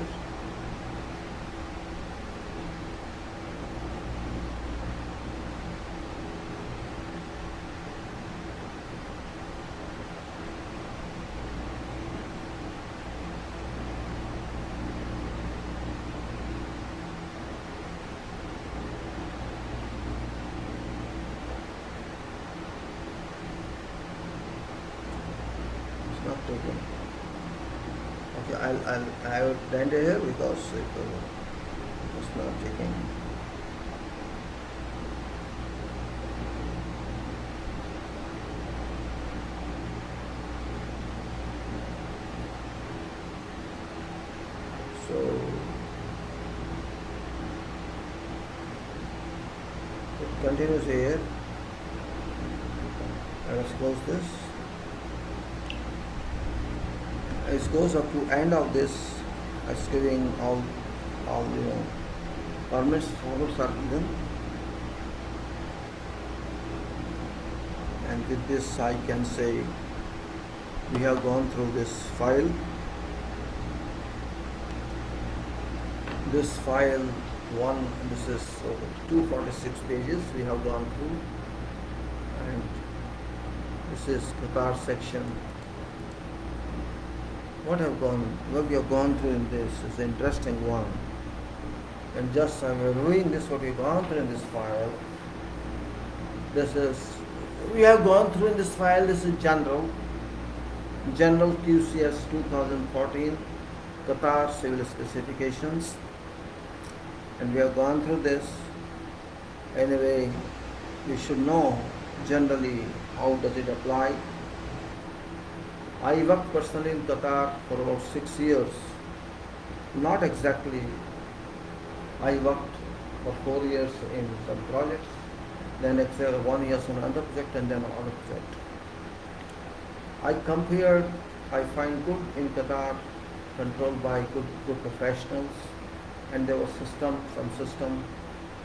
It's not taken. Okay, I will render here because it's not taking. So it continues here. Let us close this. It goes up to end of this. It's giving all permits are given, and with this I can say we have gone through this file. This file this is 246 pages we have gone through, and this is Qatar section. What we have gone through in this is an interesting one, and just I'm reviewing this what we've gone through in this file. We have gone through in this file. This is general QCS 2014 Qatar civil specifications, and we have gone through this. Anyway, we should know generally how does it apply. I worked personally in Qatar for about 6 years. Not exactly. I worked for 4 years in some projects, then 1 year on another project, and then another project. I compared. I find good in Qatar, controlled by good professionals, and there was some system,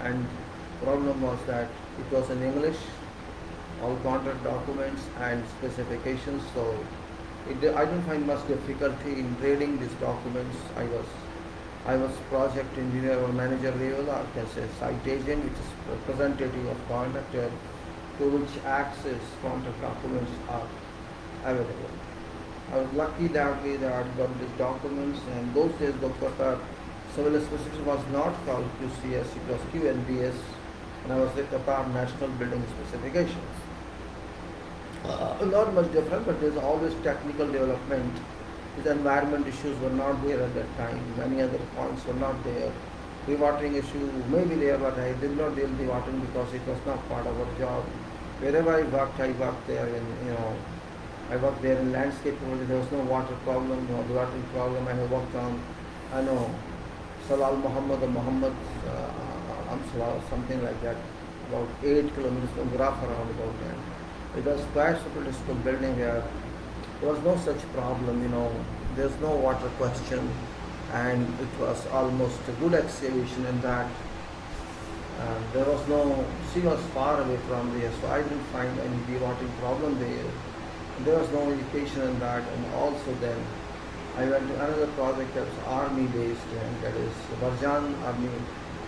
and problem was that it was in English, all contract documents and specifications. So I don't find much difficulty in reading these documents. I was project engineer or manager level, or can say site agent, which is representative of contractor, to which access contract documents are available. I was lucky that way that I got these documents, and those days the Qatar civil specification was not called QCS, it was QNBS, and I was the Qatar National Building Specifications. Not much different, but there's always technical development. The environment issues were not there at that time. Many other points were not there. Dewatering issue may be there, but I did not deal with dewatering because it was not part of our job. Wherever I worked there I worked there in landscape. There was no water problem, no dewatering problem. I have worked on, Salal Muhammad or Muhammad Amsala, something like that, about 8 kilometers from Graph around about that. It was quite successful building here. There was no such problem, there's no water question, and it was almost a good excavation in that. There was no, she was far away from there, so I didn't find any dewatering problem there. There was no irrigation in that, and also then I went to another project that was army based, and that is Barjan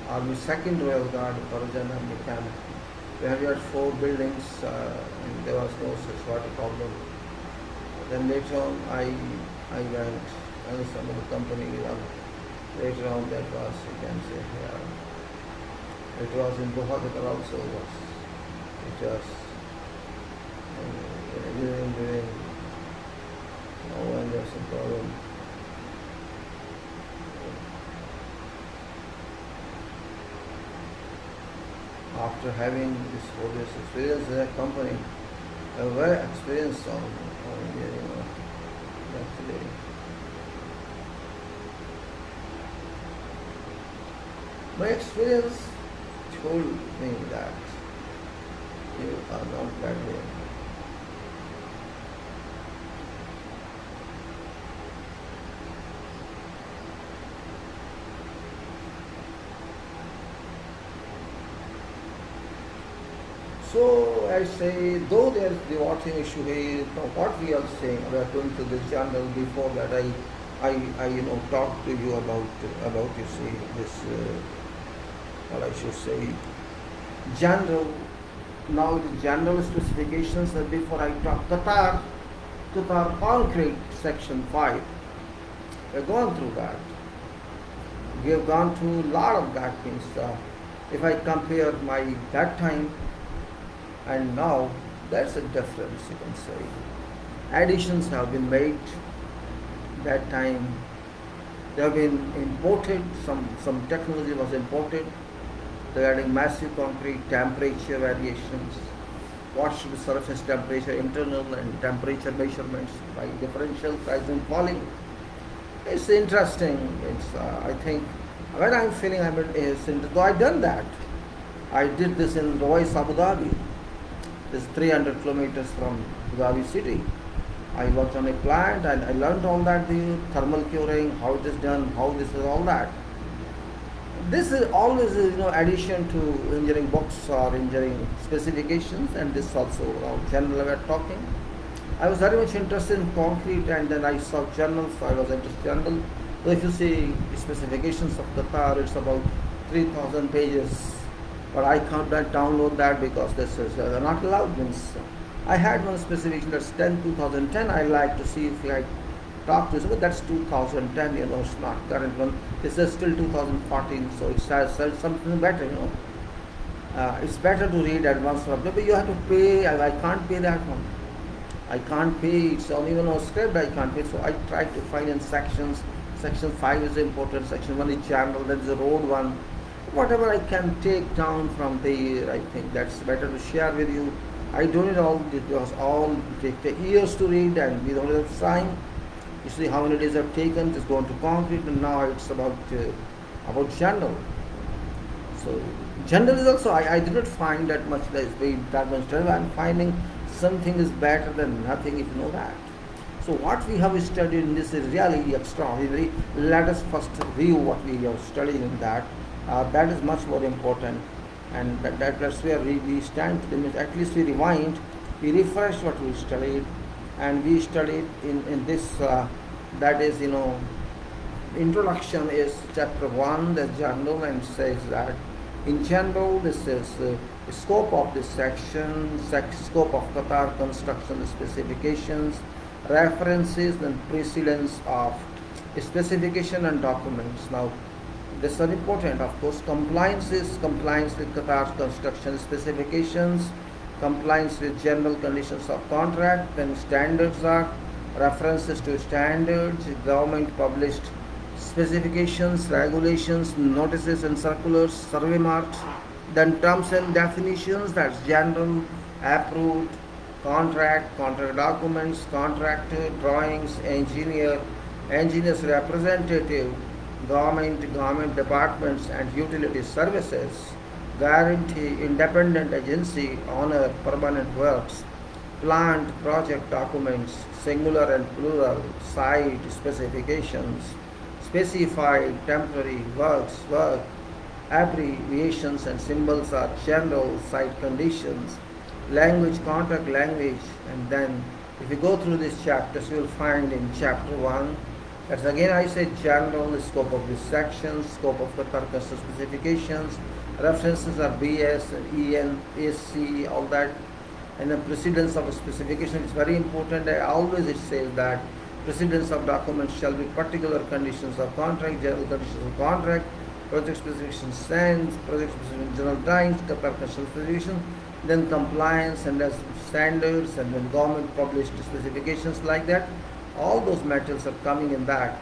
Army second Royal Guard, Barjan Army camp. We had 4 buildings, and there was no such water problem. Then later on, I went and some other company. Later on, that was, you can say, it was in Doha, Qatar also was. It was during when there's a problem. After having this 4 years experience in a company, a very experienced on actually. My experience told me that you are not that way. So I say, though there is the watching issue here, what we are saying, we are going to this channel before that I talked to you about you see this what I should say general. Now it is general specifications. And before I talk Qatar concrete section 5. We've gone through that. We have gone through a lot of that things. If I compare my that time and now, that's a difference, you can say. Additions have been made. That time they have been imported, some technology was imported. They are adding massive concrete, temperature variations, what should be surface temperature, internal and temperature measurements by differential rising falling. It's interesting. It's I think when I'm feeling though I've done that. I did this in Royce, Abu Dhabi. This 300 kilometers from Abu Dhabi city. I worked on a plant and I learned all that, the thermal curing, how it is done, how this is all that. This is always addition to engineering books or engineering specifications, and this also general we are talking. I was very much interested in concrete, and then I saw journals, so I was interested in journal. So if you see specifications of Qatar, it's about 3,000 pages. But I can't download that because this is not allowed. Means I had one specification that's 2010. I like to see if I talk to this, but that's 2010. It's not current one. This is still 2014, so it says something better. It's better to read advanced problem, but you have to pay. I can't pay that one. I can't pay. It's only one script. I can't pay. So I try to find in sections. Section 5 is important. Section 1 is general. Then the road one. Whatever I can take down from there, I think that's better to share with you. I don't it all. It was all take years to read, and we don't have time. You see how many days I've taken. Just gone to concrete, and now it's about general. So general is also I did not find that much that much general. I'm finding something is better than nothing if you know that. So what we have studied in this is really extraordinary. Let us first review what we have studied in that. That is much more important, and that's where we stand. At least we rewind, we refresh what we studied, and we studied in this. That is, introduction is chapter 1, the general, and says that in general this is the scope of this section, scope of Qatar construction specifications, references and precedence of specification and documents. Now, this is important, of course. Compliance with Qatar's construction specifications, compliance with general conditions of contract, then standards are references to standards, government published specifications, regulations, notices and circulars, survey marks, then terms and definitions, that's general, approved, contract documents, contractor, drawings, engineer's representative, government departments and utility services, guarantee independent agency, honor permanent works, plant project documents, singular and plural, site specifications, specified temporary work, abbreviations and symbols are general site conditions, language, contract language, and then if you go through these chapters, you will find in chapter 1, that's again I say general, scope of this section, scope of the purpose specifications, references are BS and EN, AC, all that, and the precedence of a specification is very important. I always it says that precedence of documents shall be particular conditions of contract, general conditions of contract, project specification stands, project specification general drawings, commercial specification, then compliance and as standards, and then government published specifications like that. All those materials are coming in that.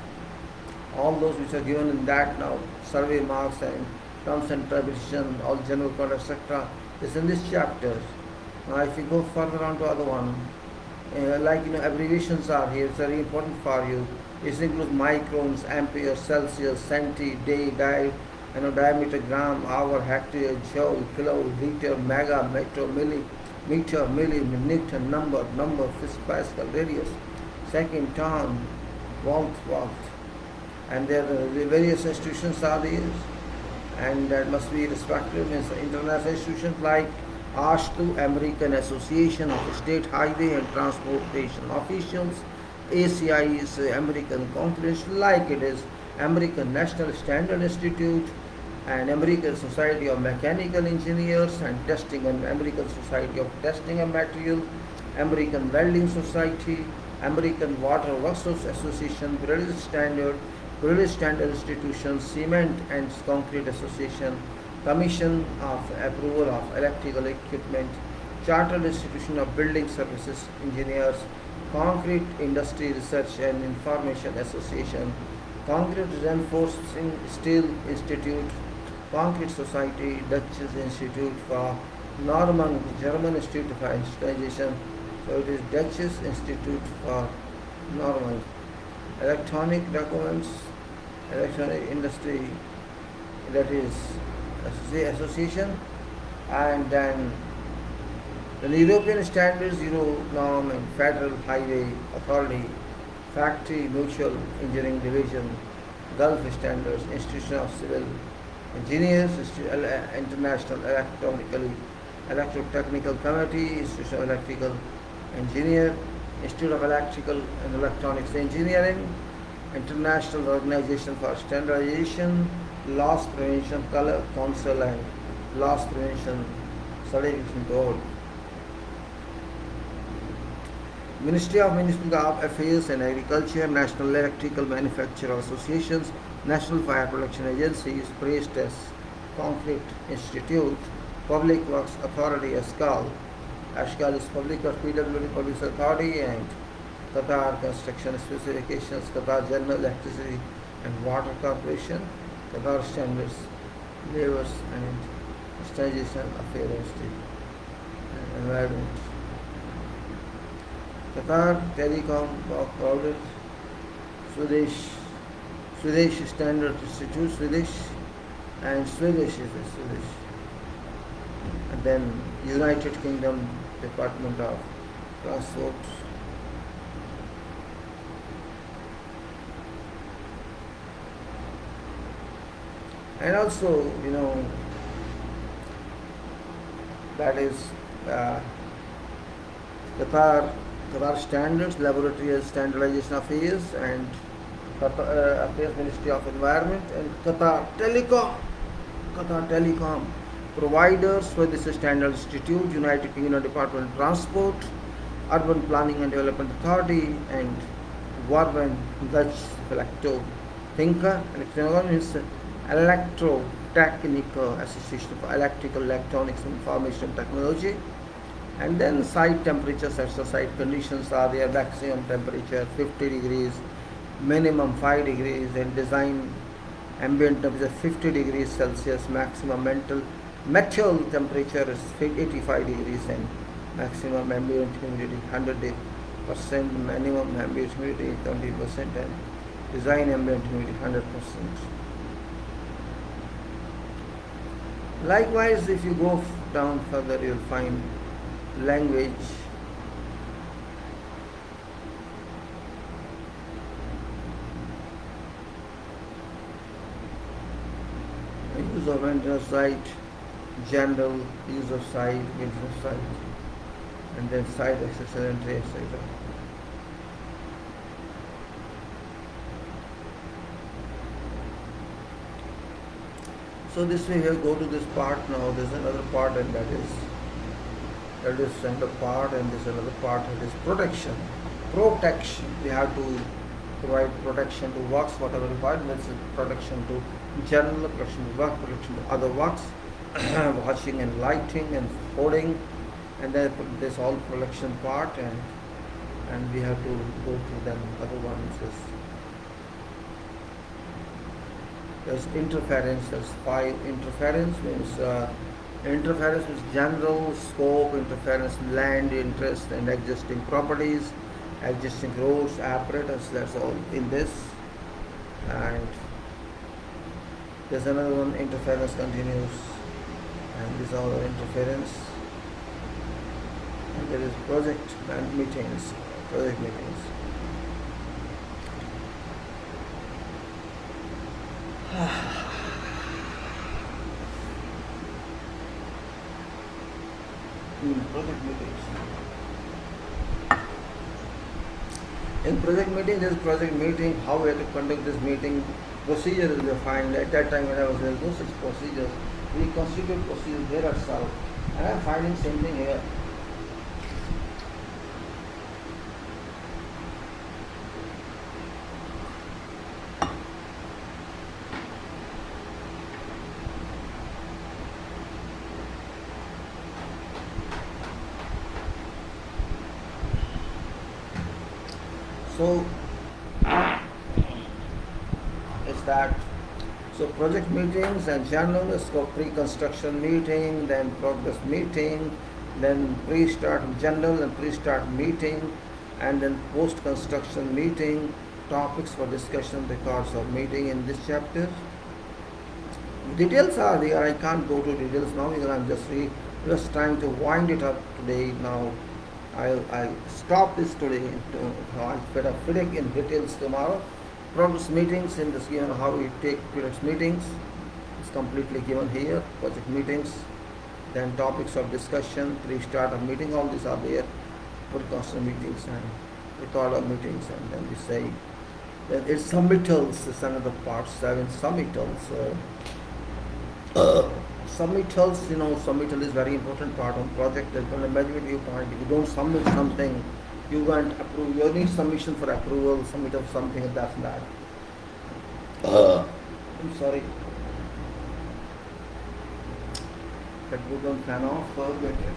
All those which are given in that now, survey marks and terms and conditions, all general contract, etc., is in this chapter. Now, if you go further on to other one, abbreviations are here. It's very important for you. It includes microns, amperes, Celsius, centi, day, diameter, gram, hour, hectare, joule, kilo, liter, mega, metro, milli, meter, milli, Newton, number, Pascal, radius, second, ton, volt. And there the various institutions are these, and that must be respected. Means international institutions like ASHTO, American Association of State Highway and Transportation Officials, ACI is American Conference, like it is American National Standard Institute, and American Society of Mechanical Engineers and Testing, and American Society of Testing and Material, American Welding Society, American Water Works Association, British Standard Institution, Cement and Concrete Association, Commission of Approval of Electrical Equipment, Chartered Institution of Building Services Engineers, Concrete Industry Research and Information Association, Concrete Reinforcing Steel Institute, Concrete Society, Dutch Institute for Norman, German Institute for Industrialization, so it is Dutch Institute for Norman. Electronic Documents, Electronic Industry, that is Association, and then the European Standards, Euro Norm, and Federal Highway Authority, Factory Mutual Engineering Division, Gulf Standards, Institution of Civil Engineers, International Electrotechnical Committee, Institution of Electrical Engineer, Institute of Electrical and Electronics Engineering, International Organization for Standardization, Loss Prevention Council, and Loss Prevention Certification Board. Ministry of Municipal Affairs and Agriculture, National Electrical Manufacturer Associations, National Fire Protection Agencies, Prestes, Concrete Institute, Public Works Authority, ASCAL. ASCAL is Public or PWD Public Authority, and Qatar Construction Specifications, Qatar General Electricity and Water Corporation, Qatar Standards, Labours and Standardization Affairs and Environment. Qatar Telecom Crowded, Swedish Standard Institute, Swedish, and Swedish is the Swedish. And then United Kingdom Department of Transport. And also, that is Qatar Standards, Laboratory and Standardization Affairs, and Affairs Ministry of Environment, and Qatar Telecom providers for this Standard Institute, United Kingdom Department of Transport, Urban Planning and Development Authority, and Warren Dutch Electro Thinker, Electrotechnical Association for Electrical, Electronics, Information Technology. And then site temperatures, site conditions are there: maximum temperature 50 degrees, minimum 5 degrees, and design ambient temperature 50 degrees Celsius, maximum metal temperature is 85 degrees, and maximum ambient humidity 100%, minimum ambient humidity 20%, and design ambient humidity 100%. Likewise, if you go down further, you'll find language, use of enter site, general, use of site, use of site, and then site accessor entry, etc. So this way, here go to this part now. There's another part, and that is another part, and this another part. It is protection. Protection. We have to provide protection to works, whatever requirements, protection to general, protection to work, protection to other works, watching and lighting and holding, and then this all protection part, and we have to go through them. Other ones is there's interference. There's 5 interference means. Interference is general, scope, interference, land, interest, and existing properties, existing roads, apparatus, that's all in this. And there's another one, interference continues, and these are all interference. And there is project and meetings, project meetings. Project meetings. In project meeting, there is project meeting, how we have to conduct this meeting, procedure is defined. At that time when I was there, no such procedures. We constitute procedures there ourselves. And I am finding same thing here. So is that so project meetings and general is called pre-construction meeting, then progress meeting, then pre-start general and pre-start meeting, and then post-construction meeting. Topics for discussion, records of meeting in this chapter. Details are there. I can't go to details now because I'm just trying to wind it up today now. I'll stop this today. I'll put a FIDIC in details tomorrow. Progress meetings in this given how we take progress meetings. It's completely given here. Project meetings, then topics of discussion, pre-start of meeting. All these are there. Forecast meetings and record of meetings, and then we say that it's submittals. It's another part 7. Submittals. Submittals, submittal is very important part of project. From a management viewpoint, if you don't submit something, you won't approve. You need submission for approval, submit of something, and that's that. I'm sorry. That we don't fan off. Better.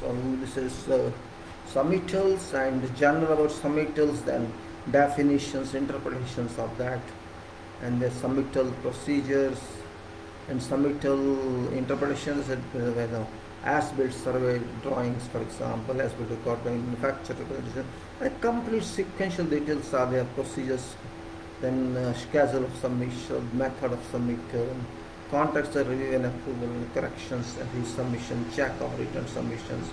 So this is submittals and general about submittals, then definitions, interpretations of that. And the submittal procedures and submittal interpretations, as-built survey drawings, for example, as-built record drawing, manufacturer condition, like complete sequential details are there, procedures, then schedule of submission, method of submittal, context of review and approval, corrections and resubmission, check of written submissions,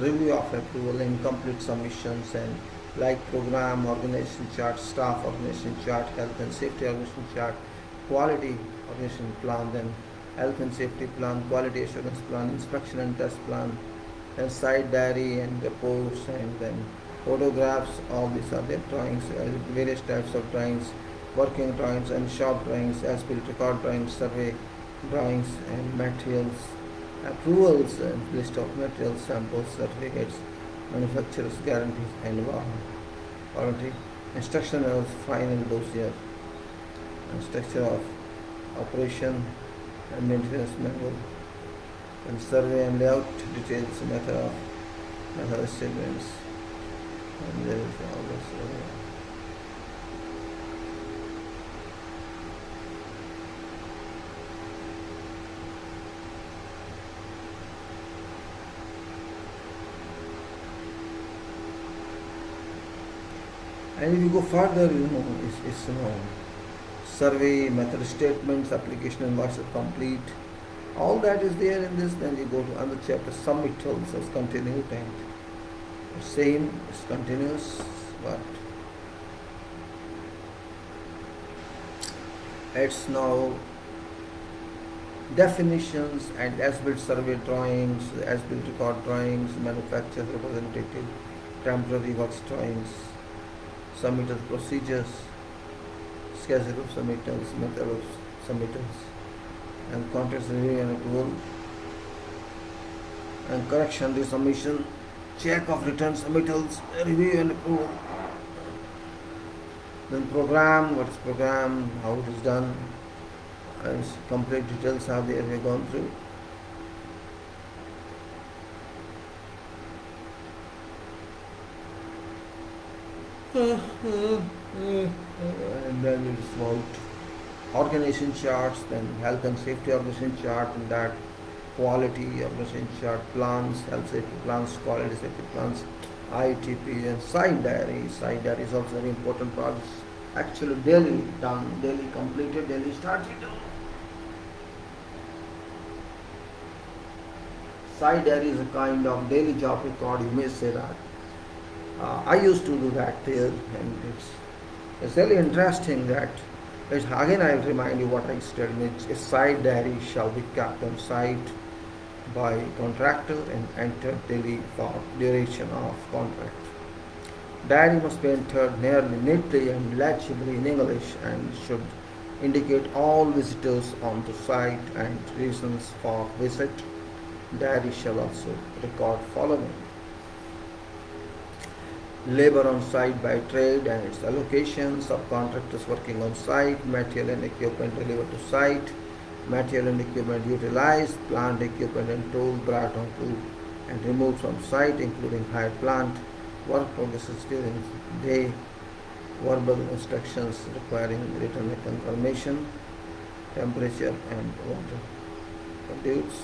review of approval, incomplete submissions, and like program organization chart, staff organization chart, health and safety organization chart, quality organization plan, then health and safety plan, quality assurance plan, inspection and test plan, then site diary and reports, and then photographs. All these are their drawings, various types of drawings, working drawings and shop drawings, as-built record drawings, survey drawings, and materials, approvals, and list of materials, samples, certificates, manufacturer's guarantees, and warranty, instruction of final dossier, and structure of operation and maintenance manual, and survey and layout details, method statements, and there is all this. And if you go further, it's survey, method statements, application invoices complete. All that is there in this. Then you go to another chapter, submittals as continued, and same is continuous, but it's now definitions and as-built survey drawings, as-built record drawings, manufacturer representative, temporary works drawings, submittal procedures, schedule of submittals, method of submittals, and contracts review and approval, and correction, resubmission, check of return submittals, review and approval. Then program, what is program, how it is done, and complete details are there, we have gone through. And then it is about organization charts, then health and safety organization chart, and that quality organization chart, plans, health safety plans, quality safety plans, ITP, and site diary. Site diary is also very important part. Actually daily done, daily completed, daily started. Site diary is a kind of daily job record, you may say that. I used to do that there, and it's really interesting that again I remind you what I said. A site diary shall be kept on site by contractor and entered daily for duration of contract. Diary must be entered neatly and legibly in English and should indicate all visitors on the site and reasons for visit. Diary shall also record following: labor on site by trade and its allocation, subcontractors working on site, material and equipment delivered to site, material and equipment utilized, plant equipment and tool brought onto and removed from site, including hired plant, work progresses during the day, verbal instructions requiring written confirmation, temperature and water produced.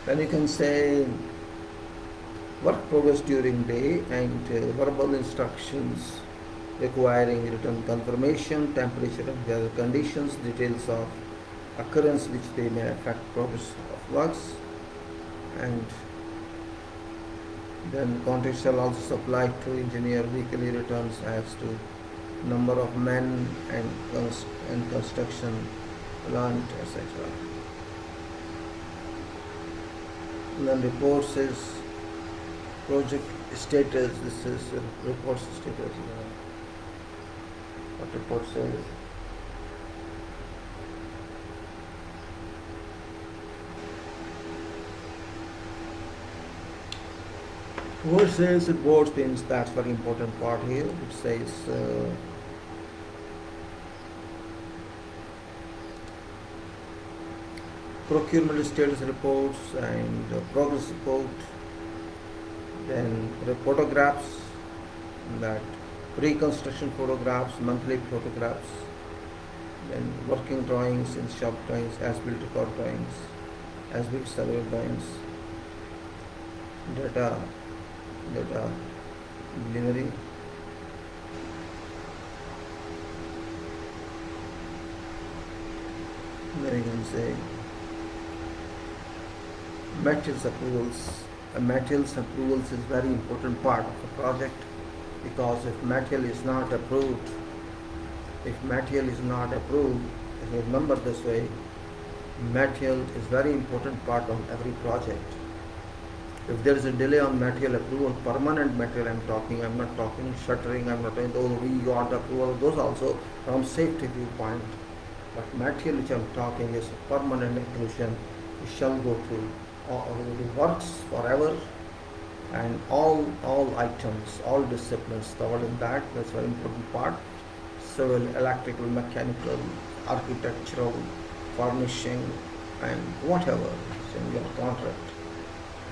Then you can say work progress during day and verbal instructions requiring written confirmation, temperature and weather conditions, details of occurrence which they may affect progress of works, and then context shall also supply to engineer weekly returns as to number of men and construction plant, etc. And then reports is project status. This is report status. What report says? Report says report means that's very important part here. It says procurement status reports and progress report, then photographs, that pre-construction photographs, monthly photographs, then working drawings and shop drawings, as-built record drawings, as-built survey drawings, data delivery, then you can say materials approvals. Materials approvals is very important part of the project, because if material is not approved, remember this way, material is very important part of every project. If there is a delay on material approval, permanent material I'm not talking shuttering, I'm not talking those we got approval, those also from safety viewpoint. But material which I'm talking is permanent inclusion, it shall go through it works forever, and all items, all disciplines covered in that. That's very important part. civil, electrical, mechanical, architectural, furnishing, and whatever is in your contract.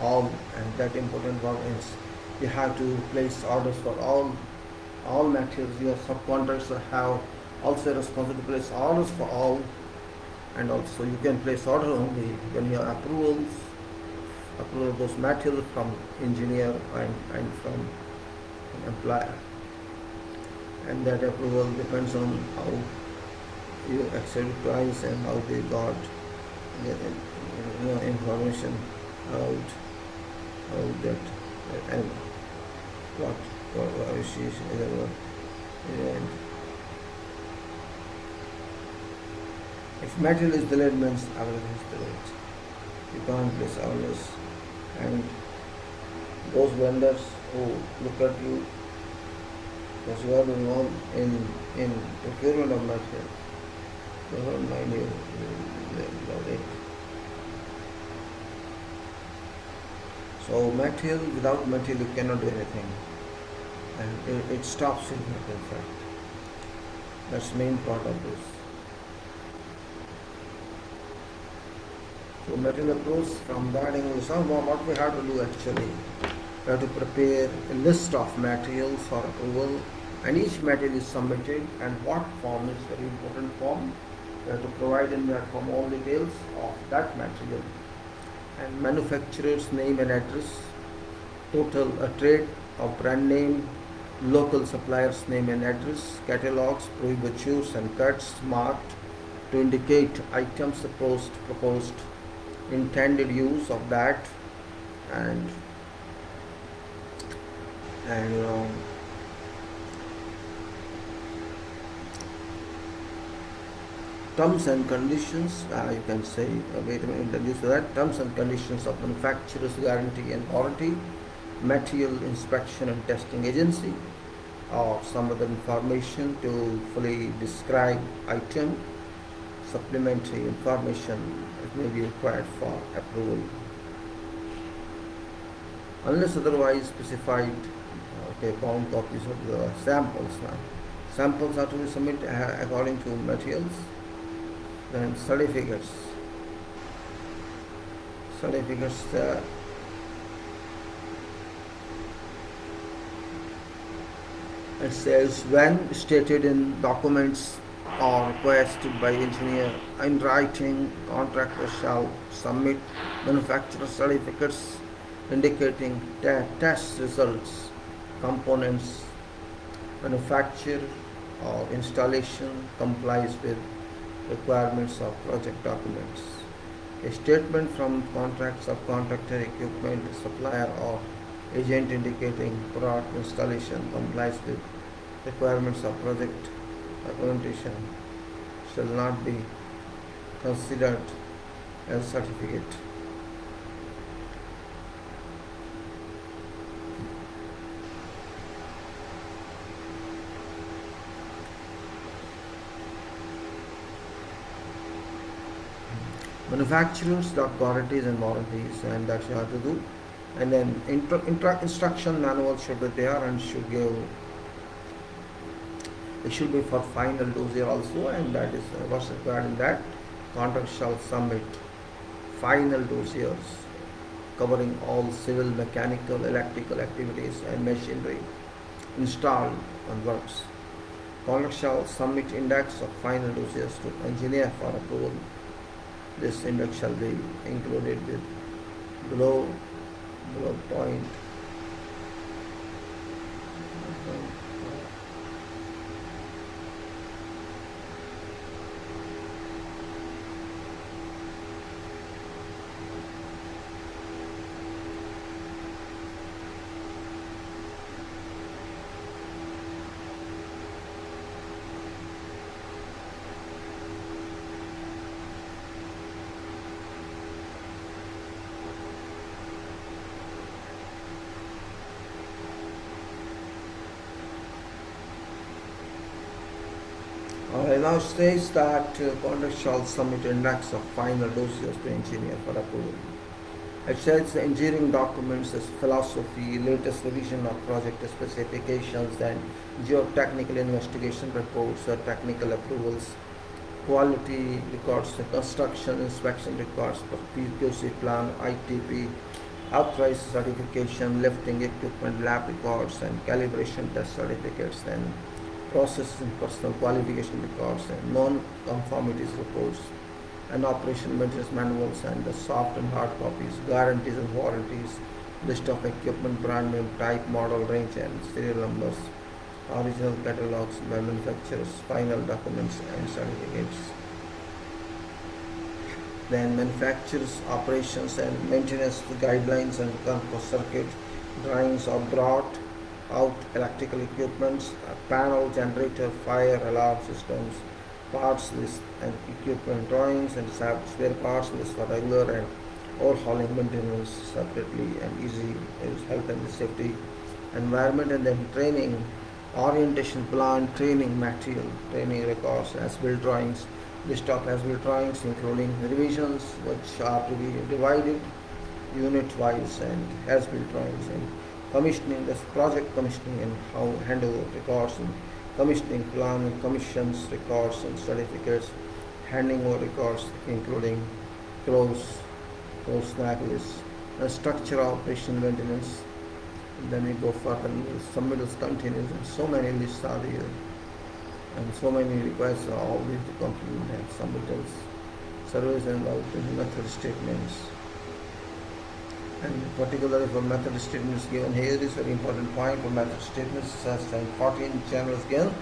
All, and that important one is you have to place orders for all materials. Your subcontractors have also responsibility to place orders for all, and also you can place order only when you have approval of those materials from engineer and from employer, and that approval depends on how you accept price and how they got information out that and what she is and if material is delayed means everything is delayed. You can't place orders, and those vendors who look at you because you are involved in procurement of material, they don't mind you about it. So material, without material you cannot do anything, and it stops in fact. That's the main part of this. So material approach from that angle. So what we have to do actually, we have to prepare a list of materials for approval, and each material is submitted, and what form is very important form. We have to provide in that form all details of that material, and manufacturer's name and address, total trade of brand name, local supplier's name and address, catalogs, prohibitures and cuts marked to indicate items proposed intended use of that, and terms and conditions. You can say wait a minute, introduce that terms and conditions of manufacturer's guarantee and warranty, material inspection and testing agency, or some other information to fully describe item. Supplementary information may be required for approval unless otherwise specified. Bound copies of the samples. Samples are to be submitted according to materials. Then certificates. It says when stated in documents or requested by engineer in writing, contractor shall submit manufacturer certificates indicating test results, components, manufacture or installation complies with requirements of project documents. A statement from contract, subcontractor, equipment supplier or agent indicating product installation complies with requirements of project documentation shall not be considered as certificate. Manufacturers, authorities and warranties, and that you have to do. And then instruction manual should be there, and should give. It should be for final dossier also, and that is what's required in that. Contract shall submit final dossiers covering all civil, mechanical, electrical activities and machinery installed on works. Contract shall submit index of final dossiers to engineer for approval. This index shall be included with below point. Now states that contract shall submit index of final dossiers to engineer for approval. It says the engineering documents, as philosophy, latest revision of project specifications, and geotechnical investigation reports, technical approvals, quality records, the construction inspection records, for PQC plan, ITP, authorized certification, lifting equipment, lab records, and calibration test certificates, and process and personal qualification records, and non-conformities reports, and operation maintenance manuals, and the soft and hard copies, guarantees and warranties, list of equipment, brand name, type, model, range, and serial numbers, original catalogs by manufacturers, final documents and certificates. Then manufacturers, operations and maintenance guidelines and control circuit drawings are brought out, electrical equipments, panel, generator, fire alarm systems, parts list and equipment drawings, and spare parts list for regular and overhauling maintenance separately, and easy is health and safety, environment, and then training, orientation plan, training material, training records, as-built drawings, list of as-built drawings including revisions which are to be divided unit-wise, and as-built drawings, and commissioning, this project commissioning and how handover records, and commissioning plan and commissions records and certificates, handing over records including close snag list, and structure operation maintenance. And then we go further, submittals continues, and so many lists are here, and so many requests are always to complete, and submittals, surveys and method statements. And particularly for method statements given here is very important point for method statements, as 14 channels given.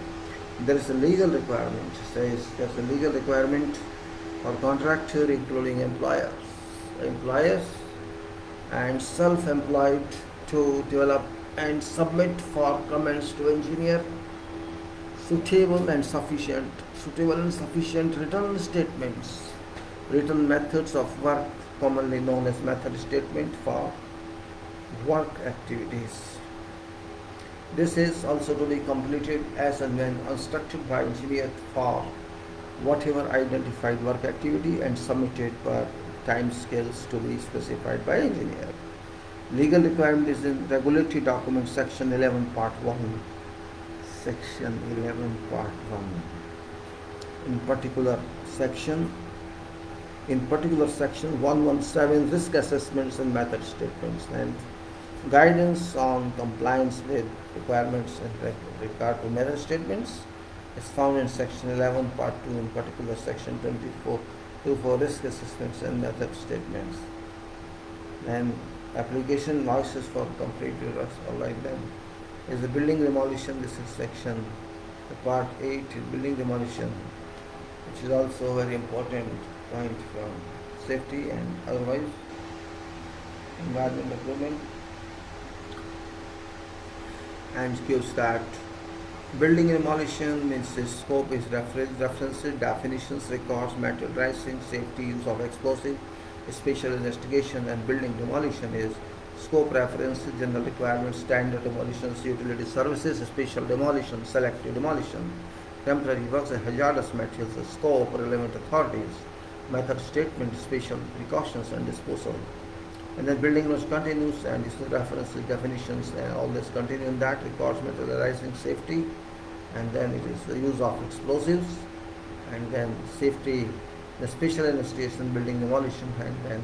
There is a legal requirement, says there's a legal requirement for contractor including employers and self-employed to develop and submit for comments to engineer suitable and sufficient written statements, written methods of work, commonly known as method statement for work activities. This is also to be completed as and when instructed by engineer for whatever identified work activity, and submitted per time scales to be specified by engineer. Legal requirement is in regulatory document section 11 part 1. Section 11 part 1. In particular section 117, risk assessments and method statements, and guidance on compliance with requirements in regard to method statements is found in section 11 part 2, in particular section 24 for risk assessments and method statements. And application notices for complete errors, alright then. Is the building demolition, this is section part 8 is building demolition, which is also very important point from safety and otherwise environment improvement, and gives that building demolition means the scope is references, definitions, records, materializing, safety, use of explosive, special investigation, and building demolition is scope references, general requirements, standard demolitions, utility services, special demolition, selective demolition, temporary works and hazardous materials, scope, relevant authorities, method statement, special precautions and disposal. And then building was continues, and this is references, definitions, and all this continue in that, records materializing safety, and then it is the use of explosives, and then safety, the special investigation, building demolition, and then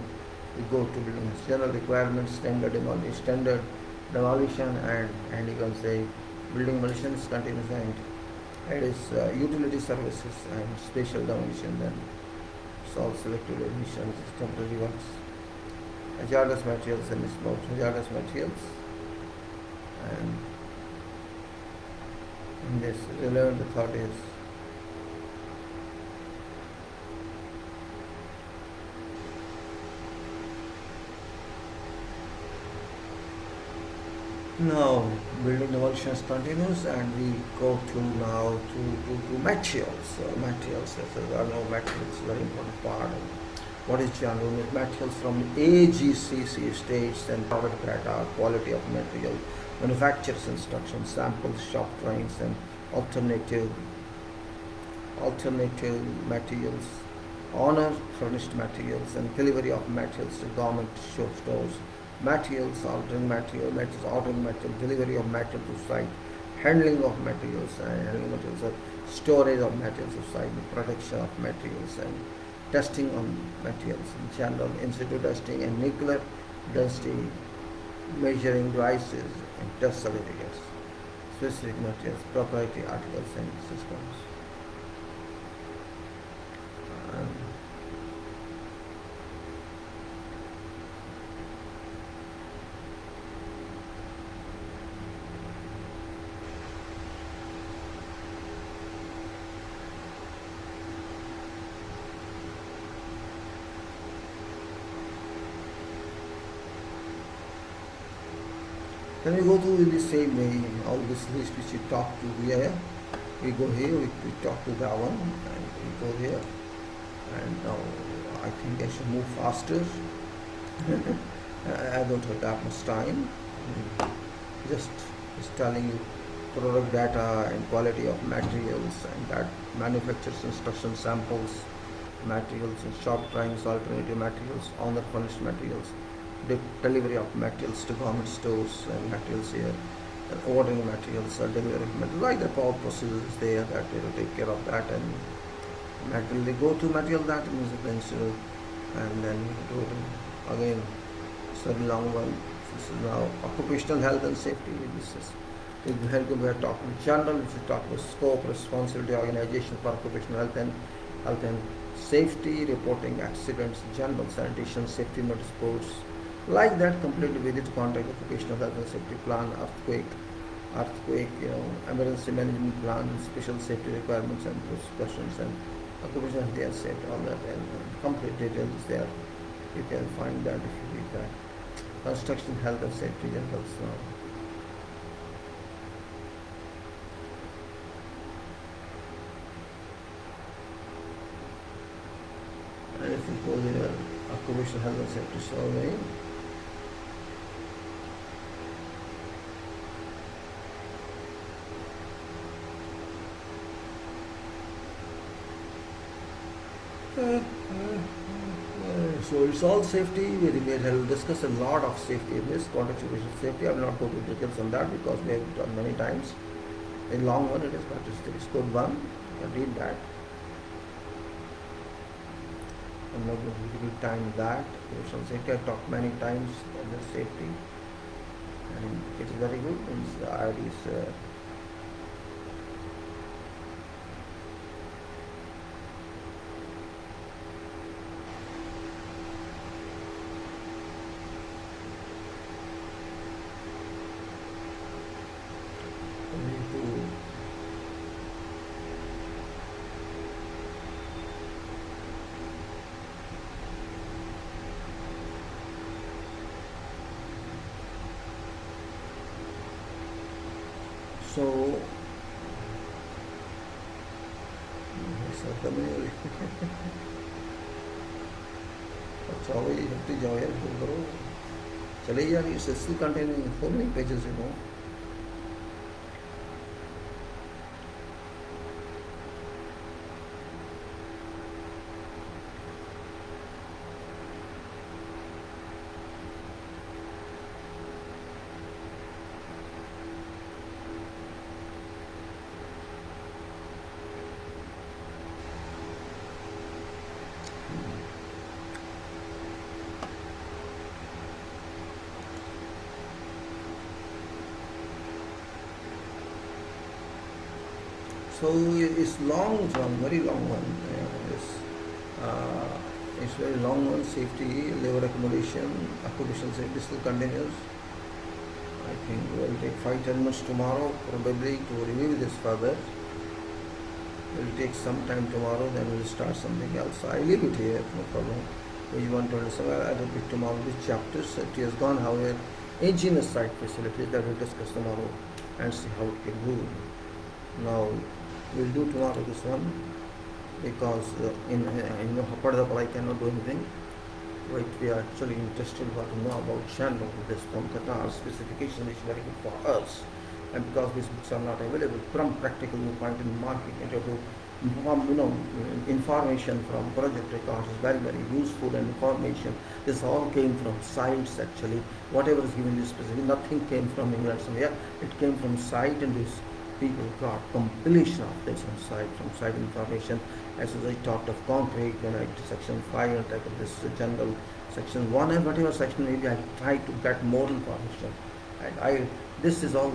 we go to building general requirements, standard demolition, and you can say building demolition is continuous, and it is utility services and special demolition, then it's all selective emissions, temporary works, hazardous materials and smoke, hazardous materials, and in this relevant authorities. Now building demolitions continues, and we go to now to materials. Materials, I know materials is a very important part. What is general materials from AGCC stage and product data, quality of material, manufacturer's instructions, samples, shop drawings, and alternative materials, honor furnished materials and delivery of materials to government stores, materials, ordering material, delivery of material to site, storage of materials to site, production of materials and testing on materials in general, in situ testing and nuclear density measuring devices and test certificates, specific materials, proprietary articles and systems. And then we go through in the same way all this list which we talk to here. We go here, we talk to that one, and we go here. And now I think I should move faster. I don't have that much time. Just telling you product data and quality of materials and that manufacturer's instruction samples, materials and shop drawings, alternative materials, honor furnished materials, the delivery of materials to government stores and materials here, and ordering materials or delivery of materials, like the power processes there that they will take care of that, and material they go to material that means eventually, and then go to again it's a long one. This is now occupational health and safety. This is we are talking general, we should talk about scope, responsibility, organization for occupational health and safety, reporting accidents, general sanitation, safety notice boards, like that, completely visit contact occupational health and safety plan, earthquake, emergency management plan, special safety requirements and questions and occupational health and safety, all that, and complete details there. You can find that if you read that. Construction health and safety generals now. And if you go there, occupational health and safety survey. So it's all safety. We will discuss a lot of safety in this context occupational safety. I will not go to details on that because we have done many times. In long one it is, but it's good one. You can read that. I'm not going to give time that. Occupational safety I talked many times on the safety, and it is very good. Means the ID is so अच्छा हो ये हफ्ते जाओ यार phone करो चले यार ये still containing so many pages So it's long one, very long one. It's very long one. Safety, labor accommodation, occupational safety still continues. I think we'll take 5-10 minutes tomorrow probably to review this further. We'll take some time tomorrow, then we'll start something else. I leave it here, no problem. We want to understand a little bit tomorrow which chapters it has gone, however, engineer site facilities that we'll discuss tomorrow and see how it can go. Now we'll do tomorrow this one because in I cannot do anything. Right, we are actually interested to know about channel this from Qatar specification is very good for us, and because these books are not available from practical viewpoint in market into information from project records is very, very useful, and information. This all came from sites actually. Whatever is given this specific, nothing came from England somewhere. It came from site, and these people got compilation of this on site, from site information. As I talked of concrete, section 5, and type of this general section 1, and whatever section maybe I try to get more information. And this is all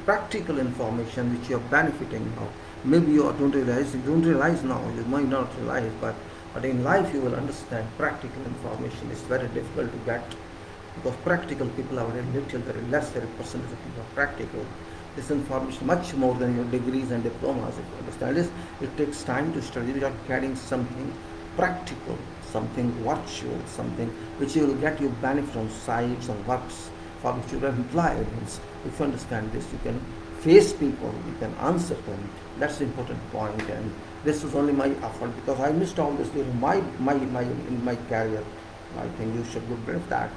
practical information which you are benefiting now. Maybe you don't realize now, you might not realize, but in life you will understand practical information is very difficult to get, because practical people are very less, very percentage of people are practical. This information much more than your degrees and diplomas. If you understand this, it takes time to study without getting something practical, something virtual, something which you will get you benefit from sites and works for which you are employed. If you understand this, you can face people, you can answer them. That's the important point, and this is only my effort, because I missed all this during my career. I think you should be brave that.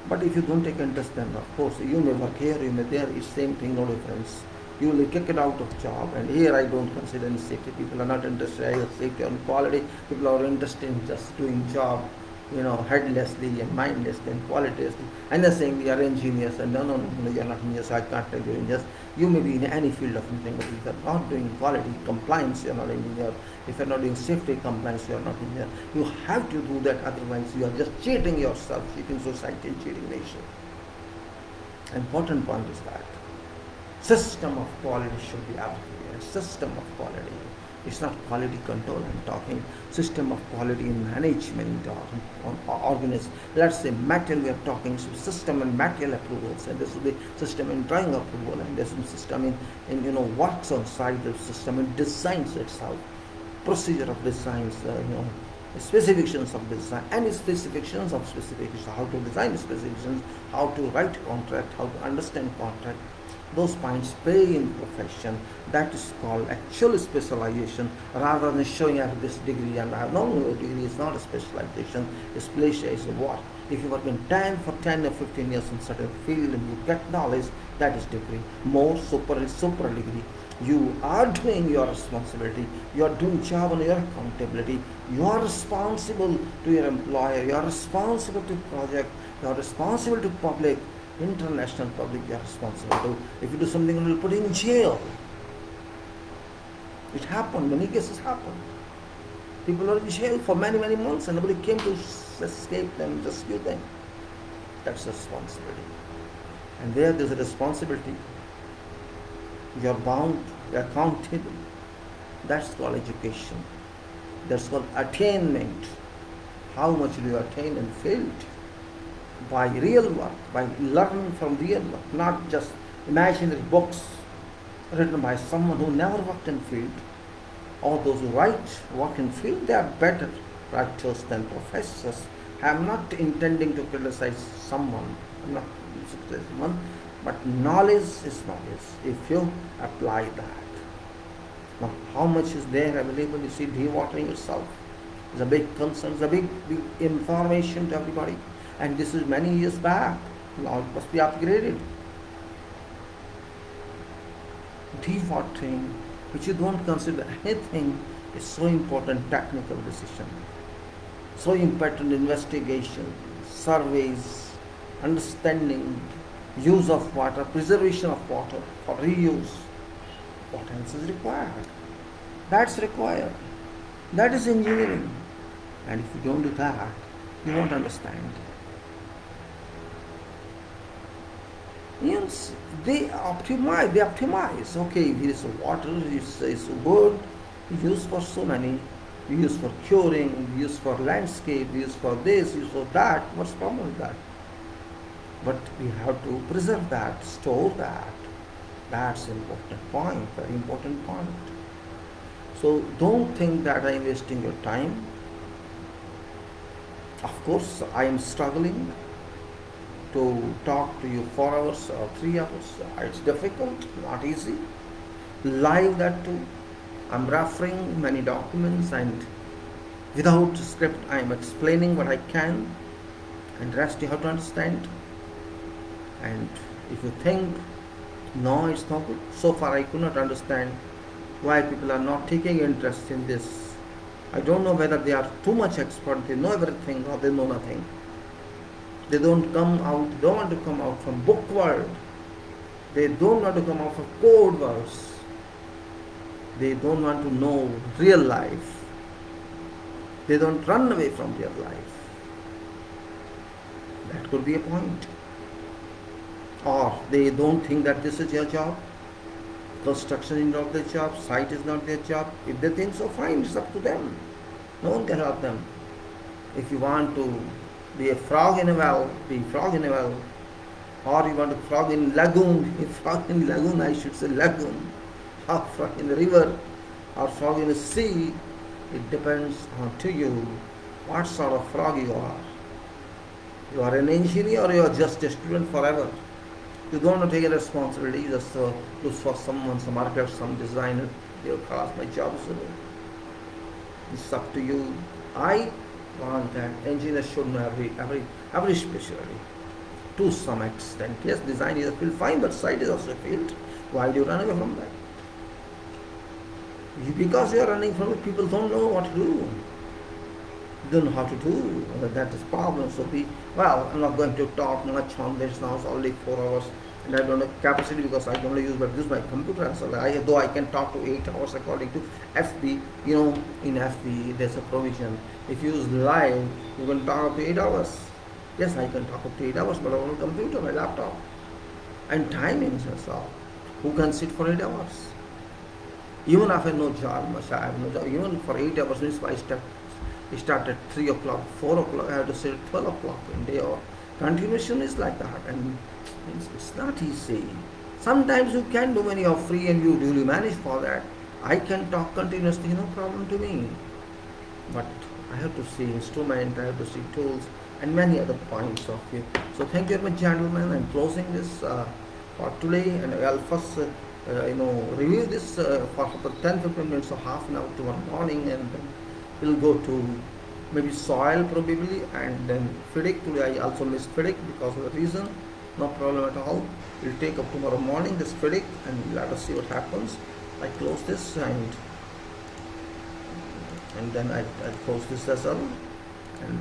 But if you don't take interest, then of course you may work here, you may there, it's same thing, no difference. You will get out of job. And here I don't consider any safety. People are not interested in safety or quality. People are interested in just doing job, headlessly and mindlessly and qualitylessly. And they're saying we are engineers, and no, you are not engineers, I can't tell you engineers. You may be in any field of anything, but if you are not doing quality compliance, you are not engineer. If you are not doing safety compliance, you are not engineer. You have to do that, otherwise you are just cheating yourself, cheating society and cheating nation. Important point is that system of quality should be everywhere. System of quality. It's not quality control I'm talking. System of quality in management or organism. Let's say material we are talking, so system and material approvals, and this will be system in drawing approval, and this will be system in works on site, the system in designs itself, procedure of designs, specifications of design, and specifications of specifications, how to design specifications, how to write contract, how to understand contract. Those points play in profession. That is called actual specialization, rather than showing I have this degree and I have no degree. Is not a specialization. Specialization is what? If you work in 10 or 15 years in certain field and you get knowledge, that is degree. More super degree. You are doing your responsibility. You are doing job on your accountability. You are responsible to your employer. You are responsible to project. You are responsible to public. International public, you are responsible to. If you do something, you will put in jail. It happened, many cases happen. People are in jail for many, many months, and nobody came to escape them, rescue them. That's a responsibility. And there's a responsibility. You are bound, you are accountable. That's called education. That's called attainment. How much do you attain and failed? By real work, by learning from real work, not just imaginary books written by someone who never worked in field. Or those who work in field, they are better writers than professors. I am not intending to criticize someone, I'm not criticizing someone, but knowledge is knowledge if you apply that. Now, how much is there available? You see, dewatering itself is a big concern, it's a big information to everybody. And this is many years back. Now it must be upgraded. Dewatering, which you don't consider anything, is so important. Technical decision, so important investigation, surveys, understanding, use of water, preservation of water for reuse. What else is required? That's required. That is engineering. And if you don't do that, you won't understand. Yes, they optimize. Okay, this water is wood, used for so many, used for curing, used for landscape, used for this, used for that. What's the problem with that? But we have to preserve that, store that. That's an important point, very important point. So don't think that I am wasting your time. Of course, I am struggling to talk to you 4 hours or 3 hours. It's difficult, not easy. Live that too. I'm referring many documents, and without script I am explaining what I can, and rest you have to understand. And if you think, no, it's not good, so far I could not understand, why people are not taking interest in this. I don't know whether they are too much expert, they know everything, or they know nothing. They don't want to come out from book world. They don't want to come out from code words. They don't want to know real life. They don't run away from real life. That could be a point. Or they don't think that this is their job. Construction is not their job. Site is not their job. If they think so, fine. It's up to them. No one can help them. If you want to be a frog in a well, be a frog in a well. Or you want to frog in lagoon, a frog in lagoon, I should say lagoon. Or frog in the river, or frog in the sea. It depends on to you what sort of frog you are. You are an engineer or you are just a student forever. You don't want to take a responsibility, just look for someone, some architect, some designer. They'll call my job is over. It's up to you. I want that engineers should know every specialty. To some extent. Yes, design is a field, fine, but site is also a field. Why do you run away from that? Because you are running from it, people don't know what to do. Don't know how to do. That is problem. So I'm not going to talk much on this now. It's only 4 hours, and I don't have capacity because I can only use my computer. So though I can talk to 8 hours according to FB. In FB there's a provision. If you use live, you can talk up to 8 hours. Yes, I can talk up to 8 hours, but on a computer, my laptop, and timings and so. Who can sit for 8 hours? Even if I have no job, I have no job. Even for 8 hours means I start at 3 o'clock, 4 o'clock, I have to sit at 12 o'clock in day, or continuation is like that, and it's not easy. Sometimes you can do when you are free and you duly manage for that. I can talk continuously, no problem to me. But I have to see instrument, I have to see tools, and many other points of view. So thank you very much, gentlemen. I'm closing this for today, and I'll first review this for 10-15 minutes or half an hour tomorrow morning, and then we'll go to maybe soil probably, and then FIDIC. Today I also missed FIDIC because of the reason. No problem at all. We'll take up tomorrow morning this FIDIC, and let us see what happens. I close this, and then I close this as well.